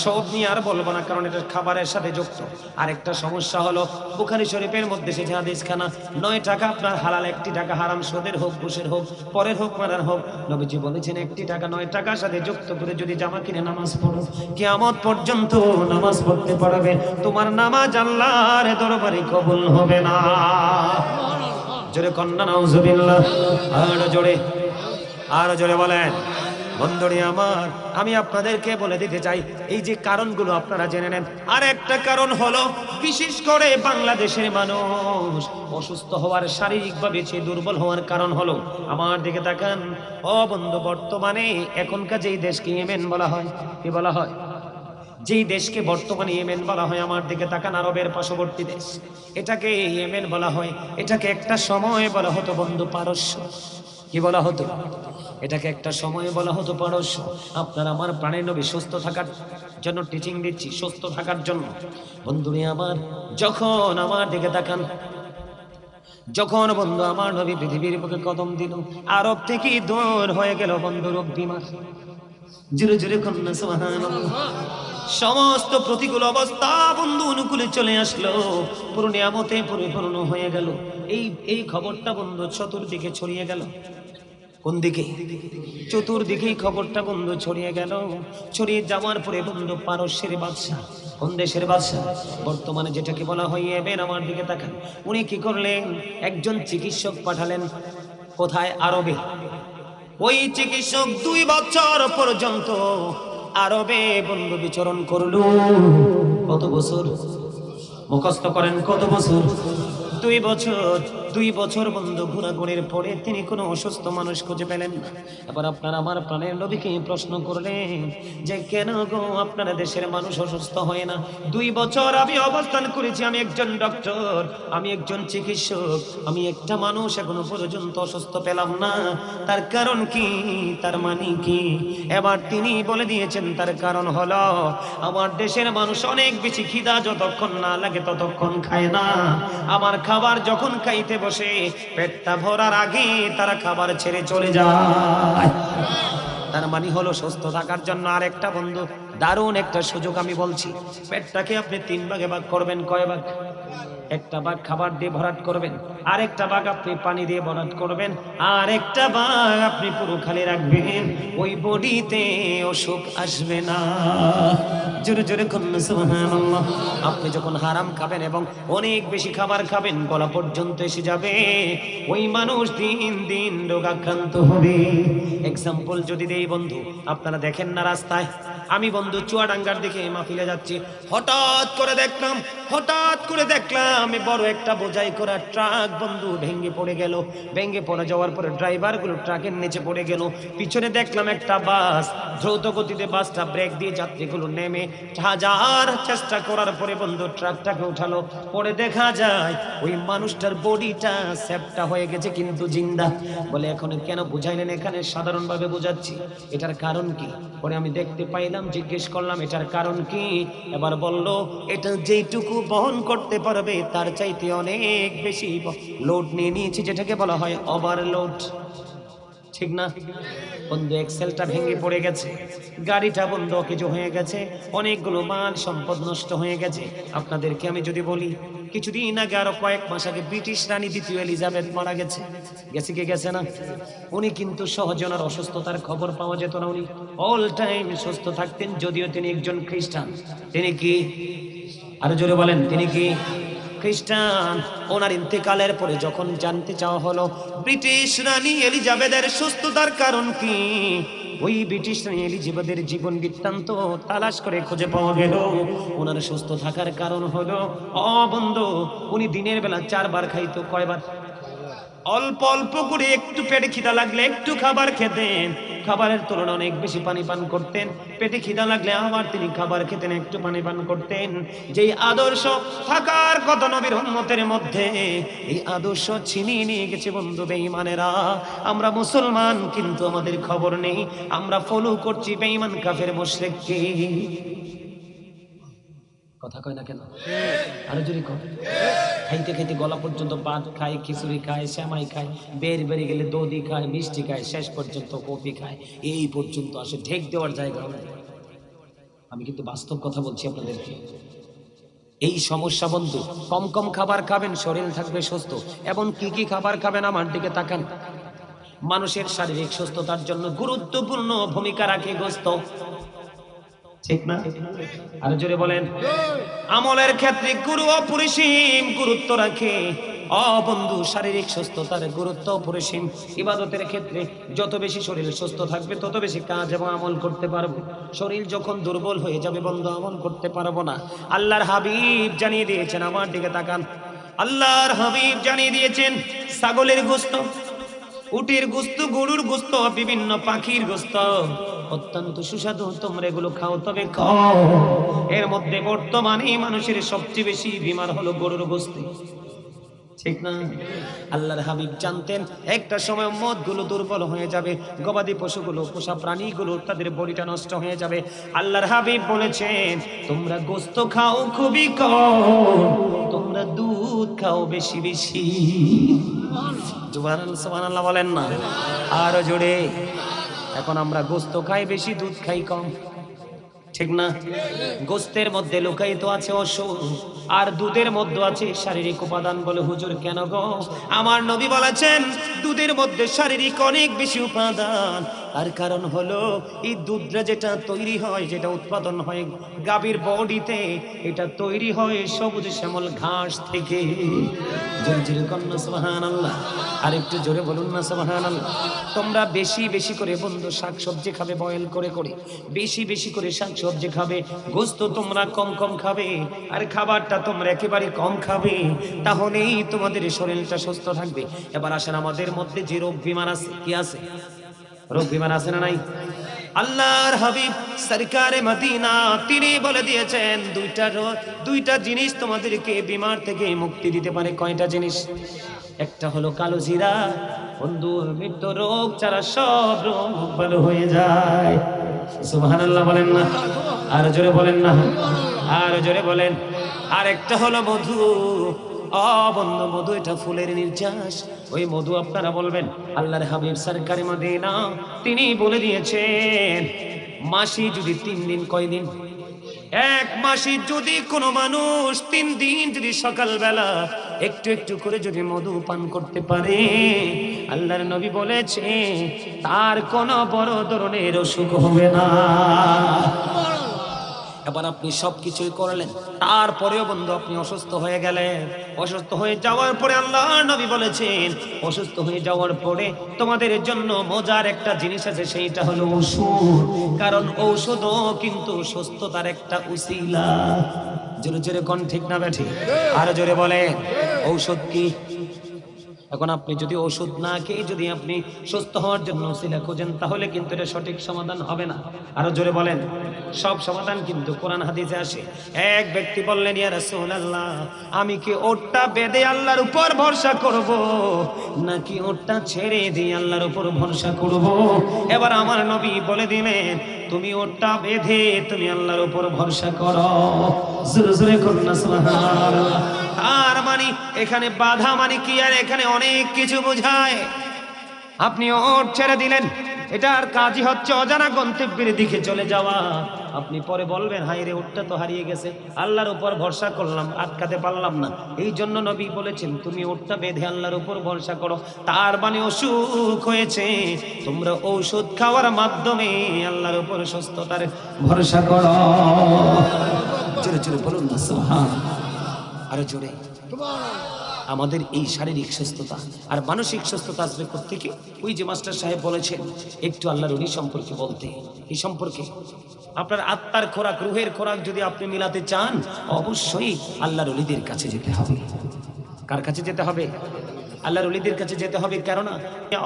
সব নিয়ে আর বলবো না, কারণ এটা খাবারের সাথে যুক্ত। আরেকটা সমস্যা হলো বুখারী শরীফের মধ্যে সে হাদিস খানা, 9 টাকা আপনার হালাল, 1 টাকা হারাম। সুদের হোক, ঘুষের হোক, পরের হোক, মারার হোক, নবীজি বলেছেন 1 টাকা 9 টাকার সাথে যুক্ত করে যদি জামা কিনে নামাজ পড়ো, কিয়ামত পর্যন্ত নামাজ পড়তে পারবে, তোমার নামাজ আল্লাহর দরবারে কবুল হবে না। জোরে কন্না নাউজুবিল্লাহ। আর জোরে বলেন। বন্ধুরে আমার, আমি আপনাদেরকে বলে দিতে চাই, এই যে কারণগুলো আপনারা জেনে নেন। আর একটা কারণ হলো, বিশেষ করে বাংলাদেশের মানুষ অসুস্থ হওয়ার, শারীরিকভাবে সে দুর্বল হওয়ার কারণ হলো, আমার দিকে তাকান। বন্ধু, বর্তমানে এখনকার যেই দেশকে ইয়েমেন বলা হয়, কি বলা হয়? যেই দেশকে বর্তমানে ইয়েমেন বলা হয়, আমার দিকে তাকান, আরবের পার্শ্ববর্তী দেশ, এটাকে ইয়েমেন বলা হয়। এটাকে একটা সময় বলা হতো বন্ধু পারস্য। কি বলা হতো? এটাকে একটা সময় বলা হতো পারস্য। আপনার আমার প্রাণের নবী সুস্থ থাকার জন্য টিচিং দিচ্ছি, সুস্থ থাকার জন্য। বন্ধুরে আমার, যখন আমার দিকে তাকান, যখন বন্ধু আমার নবী পৃথিবীর বুকে কদম দিল, আরব থেকে দূর হয়ে গেল বন্ধু রোগ বিমার। জোরে জোরে কন্যা সুবহানাল্লাহ। সমস্ত প্রতিকূল অবস্থা বন্ধু অনুকূলে চলে আসলো, পুরো নিয়ামতে পরিপূর্ণ হয়ে গেল। এই খবরটা বন্ধু চতুর্দিকে ছড়িয়ে গেল। কোন দিকে? চতুর্দিকেই খবরটা বন্ধু ছড়িয়ে গেল। ছড়িয়ে যাওয়ার পরে বন্ধু পারস্যের বাদশা, কোন দেশের বাদশা? বর্তমানে যেটাকে বলা হয় ইয়েমেন। আমার দিকে তাকান। উনি কি করলেন? একজন চিকিৎসক পাঠালেন। কোথায়? আরবে। ওই চিকিৎসক 2 বছর পর্যন্ত আরবে বন্ধু বিচরণ করলো। কত বছর? মুখস্থ করেন, কত বছর? 2 বছর। 2 বছর বন্ধু ঘোরাঘুরির পরে তিনি কোনো অসুস্থ মানুষ খুঁজে পেলেন না। এবার আপনার আমার প্রাণের নবীকে প্রশ্ন করলেন যে, কেন গো আপনারা দেশের মানুষ অসুস্থ হয় না? 2 বছর আমি অবস্থান করেছি, আমি একজন ডক্টর, আমি একজন চিকিৎসক, আমি একটা মানুষ এখনো পর্যন্ত অসুস্থ পেলাম না। তার কারণ কি? তার মানে কি? এবার তিনি বলে দিয়েছেন, তার কারণ হলো আমার দেশের মানুষ অনেক বেশি খিদা যতক্ষণ না লাগে ততক্ষণ খায় না। আমার খাবার যখন খাইতে বসে, পেটটা ভরার আগে তারা খাবার ছেড়ে চলে যায়। তার মানে হলো সুস্থ থাকার জন্য আরেকটা বন্ধু দারুণ একটা সুযোগ আমি বলছি। পেটটাকে আপনি 3 ভাগে ভাগ করবেন। কয় ভাগ? একটা ভাগ খাবার দিয়ে ভরাট করবেন, আরেকটা ভাগ আপনি পানি দিয়ে ভরাট করবেন, আর একটা ভাগ আপনি পুরো খালি রাখবেন। ওই বডিতে অসুখ আসবে না। জোরে জোরে করুন সুবহানাল্লাহ। আপনি যখন হারাম খাবেন এবং অনেক বেশি খাবার খাবেন, গলা পর্যন্ত এসে যাবে, ওই মানুষ দিন দিন রোগাক্রান্ত হবে। এক্সাম্পল যদি দেই বন্ধু, আপনারা দেখেন না রাস্তায়, আমি বন্ধু চুয়াডাঙ্গার দিকে মাহফিলে যাচ্ছি, হঠাৎ করে দেখলাম বড় একটা বোঝাই করা ট্রাক বন্ধু ভেঙে পড়ে গেল। ভেঙে পড়ে যাওয়ার পরে ড্রাইভার গুলো ট্রাকের নিচে পড়ে গেল। পিছনে দেখলাম একটা বাস, দ্রুত গতিতে বাসটা ব্রেক দিয়ে যাত্রীগুলো নেমে হাজার চেষ্টা করার পরে বন্ধু ট্রাকটাকে উঠালো। পরে দেখা যায় ওই মানুষটার বডিটা সেপটা হয়ে গেছে কিন্তু জিন্দা। বলে এখন কেন বুঝাইলেন? এখানে সাধারণভাবে বোঝাচ্ছি, এটার কারণ কি? পরে আমি দেখতে পাইলাম, জিজ্ঞেস করলাম এটার কারণ কি? এবার বলল এটা যেইটুকু বহন করতে পারবে তার চাইতে অনেক বেশি লোড নিয়ে নিয়েছে, যেটাকে বলা হয় ওভারলোড। ঠিক না বন্ধু? এক্সেলটা ভেঙে পড়ে গেছে, গাড়িটা বন্ধ কিছু হয়ে গেছে, অনেকগুলো মাল সম্পদ নষ্ট হয়ে গেছে। আপনাদেরকে আমি যদি বলি, কিছুদিন আগে আরো কয়েক মাস আগে ব্রিটিশ রানী দ্বিতীয় এলিজাবেথ মারা গেছে। গেছে কি গেছে না? উনি কিন্তু সহজে ওনার অসুস্থতার খবর পাওয়া যেত না, উনি অল টাইম সুস্থ থাকতেন, যদিও তিনি একজন খ্রিস্টান। তিনি কি, আরো জোরে বলেন, তিনি কি খ্রিস্টান? ওনার ইন্তেকালের পরে যখন জানতে চাওয়া হলো ব্রিটিশ রানী এলিজাবেথের সুস্থতার কারণ কি, ওই ব্রিটিশ রানী এলিজাবেথের জীবন বৃত্তান্ত তালাশ করে খুঁজে পাওয়া গেল। ওনার সুস্থ থাকার কারণ হলো, বন্ধু, উনি দিনের বেলা 4 বার খাইতো। কয়বার? অল্প অল্প করে, একটু পেটে খিদা লাগলে একটু খাবার খেতেন, খাবারের তুলনায় অনেক বেশি পানি পান করতেন। পেটে খিদা লাগলে আবার তিনি খাবার খেতেন, একটু পানি পান করতেন। যেই আদর্শ থাকার কথা নবীর উম্মতের মধ্যে, এই আদর্শ ছিনিয়ে নিয়ে গেছে বন্ধু বেঈমানেরা। আমরা মুসলমান কিন্তু আমাদের খবর নেই, আমরা ফলো করছি বেঈমান কাফের মুশরিককে। কথা কয় না কেন? আরো জোরে কর। খাইতে খাইতে গলা পর্যন্ত ভাত খায়, খিচুড়ি খায়, শ্যামাই খায়, বের গেলে দধি খায়, মিষ্টি খায়, শেষ পর্যন্ত কফি খায়। এই পর্যন্ত আসে, ঢেক দেওয়ার জায়গা নেই। আমি কিন্তু বাস্তব কথা বলছি আপনাদেরকে। এই সমস্যা বন্ধু, কম কম খাবার খাবেন, শরীর থাকবে সুস্থ। এবং কি কি খাবার খাবেন আমার দিকে তাকান। মানুষের শারীরিক সুস্থতার জন্য গুরুত্বপূর্ণ ভূমিকা রাখে গোশত, ঠিক না? আরো জোরে বলেন। আমলের ক্ষেত্রে গুরু অপরিসীম গুরুত্ব রাখে। বন্ধু, শারীরিক সুস্থতার গুরুত্ব অপরিসীম। ইবাদতের ক্ষেত্রে যত বেশি শরীর সুস্থ থাকবে তত বেশি কাজ এবং আমল করতে পারবো। শরীর যখন দুর্বল হয়ে যাবে বন্ধু, আমল করতে পারবো না। আল্লাহর হাবিব জানিয়ে দিয়েছেন, আমার দিকে তাকান, আল্লাহর হাবিব জানিয়ে দিয়েছেন, ছাগলের গোশত, উটের গোশত, গরুর গোশত, বিভিন্ন পাখির গোশত অত্যন্ত সুস্বাদু, তোমরা এগুলো খাও, তবে খাও। এর মধ্যে বর্তমানে মানুষের সবচেয়ে বেশি বিমার হলো গরুর গোশত, ঠিক না? আল্লাহর হাবিব জানতেন একটা সময় উম্মতগুলো দুর্বল হয়ে যাবে, গবাদি পশুগুলো, পোষা প্রাণীগুলো, তাদের বডিটা নষ্ট হয়ে যাবে। আল্লাহর হাবিব বলেছেন, তোমরা গোশত খাও খুবই কম, তোমরা দুধ খাও বেশি বেশি। সুবহানাল্লাহ বলেন না আরো জোরে। এখন আমরা গোশত খাই বেশি, দুধ খাই কম, ঠিক না? গোশতের মধ্যে লুকায়িত আছে অসুখ, আর দুধের মধ্যে আছে শারীরিক উপাদান। বলে হুজুর কেন গো? আমার নবী বলেছেন দুধের মধ্যে শারীরিক অনেক বেশি উপাদান। আর কারণ হলো এই দুধটা যেটা তৈরি হয়, যেটা উৎপাদন হয় গাভীর বডিতে, এটা তৈরি হয় সবুজ শ্যামল ঘাস থেকে। জোরে জোরে কন্যা সুবহানাল্লাহ, আর একটু জোরে বলুন না সুবহানাল্লাহ। তোমরা বেশি বেশি করে বন্ধু শাকসবজি খাবে, বয়েল করে করে বেশি বেশি করে শাকসবজি খাবে। গোশত তোমরা কম কম খাবে, আর খাবারটা তোমরা একেবারে কম খাবে, তাহলেই তোমাদের শরীরটা সুস্থ থাকবে। এবার আসেন, আমাদের মধ্যে যে রোগ বিমার আছে, কি আছে? রোগ বিমার আছে না নাই? আল্লাহর হাবিব সরকারে মদিনা তিনি বলে দিয়েছেন, দুইটা জিনিস তোমাদেরকে বিমার থেকে মুক্তি দিতে পারে। কয়টা জিনিস? একটা হলো কালো জিরা। বন্ধু, মৃত্যু রোগ ছাড়া সব রোগ ভালো হয়ে যায়। সুবহানাল্লাহ বলেন না, আর জোরে বলেন না, আর জোরে বলেন। আর একটা হলো মধু। বন্ধু, মধু এটা ফুলের নির্যাস। ওই মধু আপনারা বলবেন, আল্লাহর হাবিব সরকারে মদিনা তিনি বলে দিয়েছেন, মাসি যদি 3 দিন, কয়দিন? এক মাসে যদি কোনো মানুষ 3 দিন যদি সকালবেলা একটু একটু করে যদি মধু পান করতে পারে, আল্লাহর নবী বলেছে তার কোনো বড় ধরনের অসুখ হবে না। এবার আপনি সবকিছুই করলেন, তারপরেও বন্ধু আপনি অসুস্থ হয়ে গেলেন। অসুস্থ হয়ে যাওয়ার পরে আল্লাহর নবী বলেছেন, অসুস্থ হয়ে যাওয়ার পরে তোমাদের জন্য মজার একটা জিনিস আছে, সেইটা হলো ঔষধ। কারণ ঔষধও কিন্তু সুস্থতার একটা উসিলা। জোরে জোরে কোন ঠিক না বেঠি? আরো জোরে বলে ঔষধ কি? এখন আপনি যদি ওষুধ না খেয়ে যদি আপনি সুস্থ হওয়ার জন্য উসিলা খোঁজেন, তাহলে কিন্তু এটা সঠিক সমাধান হবে না। আরো জোরে বলেন, সব সমাধান কিন্তু কোরআন হাদিসে আসে। এক ব্যক্তি বললেন, ইয়া রাসূলুল্লাহ, আমি কি ওটটা বেঁধে আল্লাহর উপর ভরসা করব, নাকি ওটটা ছেড়ে দিয়ে আল্লাহর উপর ভরসা করব? এবার আমার নবী বলে দিলেন, তুমি ওটটা বেঁধে তুমি আল্লাহর উপর ভরসা করো। জোরে জোরে করুন না সুবহানাল্লাহ। আর মানে এখানে বাধা মানে কি? আর এখানে অনেক কিছু বোঝায়। আপনি ওট ছেড়ে দিলেন, এটার কাজই হচ্ছে অজানা গন্তব্যের দিকে চলে যাওয়া। আপনি পরে বলবেন, হায় রে, ওটটা তো হারিয়ে গেছে, আল্লাহর উপর ভরসা করলাম, আটকাতে পারলাম না। এই জন্য নবী বলেছেন, তুমি ওটটা বেঁধে আল্লাহর উপর ভরসা করো। তার মানে অসুখ হয়েছে, তোমরা ঔষধ খাওয়ার মাধ্যমে আল্লাহর উপর সুস্থতার ভরসা করো। জোরে জোরে বলুন না সুবহানাল্লাহ। আরো জোরে। আমাদের এই শারীরিক সুস্থতা আর মানসিক সুস্থতা আসবে কোত্থেকে? ওই যে মাস্টার সাহেব বলেছেন একটু আল্লাহর ওলি সম্পর্কে বলতে। এই সম্পর্কে আপনার আত্মার খোরাক, রুহের খোরাক যদি আপনি মিলাতে চান, অবশ্যই আল্লাহর ওলিদের কাছে যেতে হবে। কার কাছে যেতে হবে? আল্লাহর ওলিদের কাছে যেতে হবে। কেননা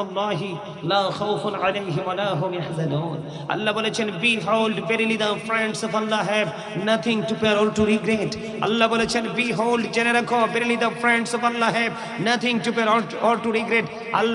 আল্লাহি লা খাউফুন আলাইহিম ওয়া লা হুম ইয়াহজানুন। আল্লাহ বলেছেন, behold verily the friends of Allah have nothing to fear or to regret। আল্লাহ বলেছেন, behold জেনে রাখো, verily the friends of Allah have nothing to fear or to regret। Allah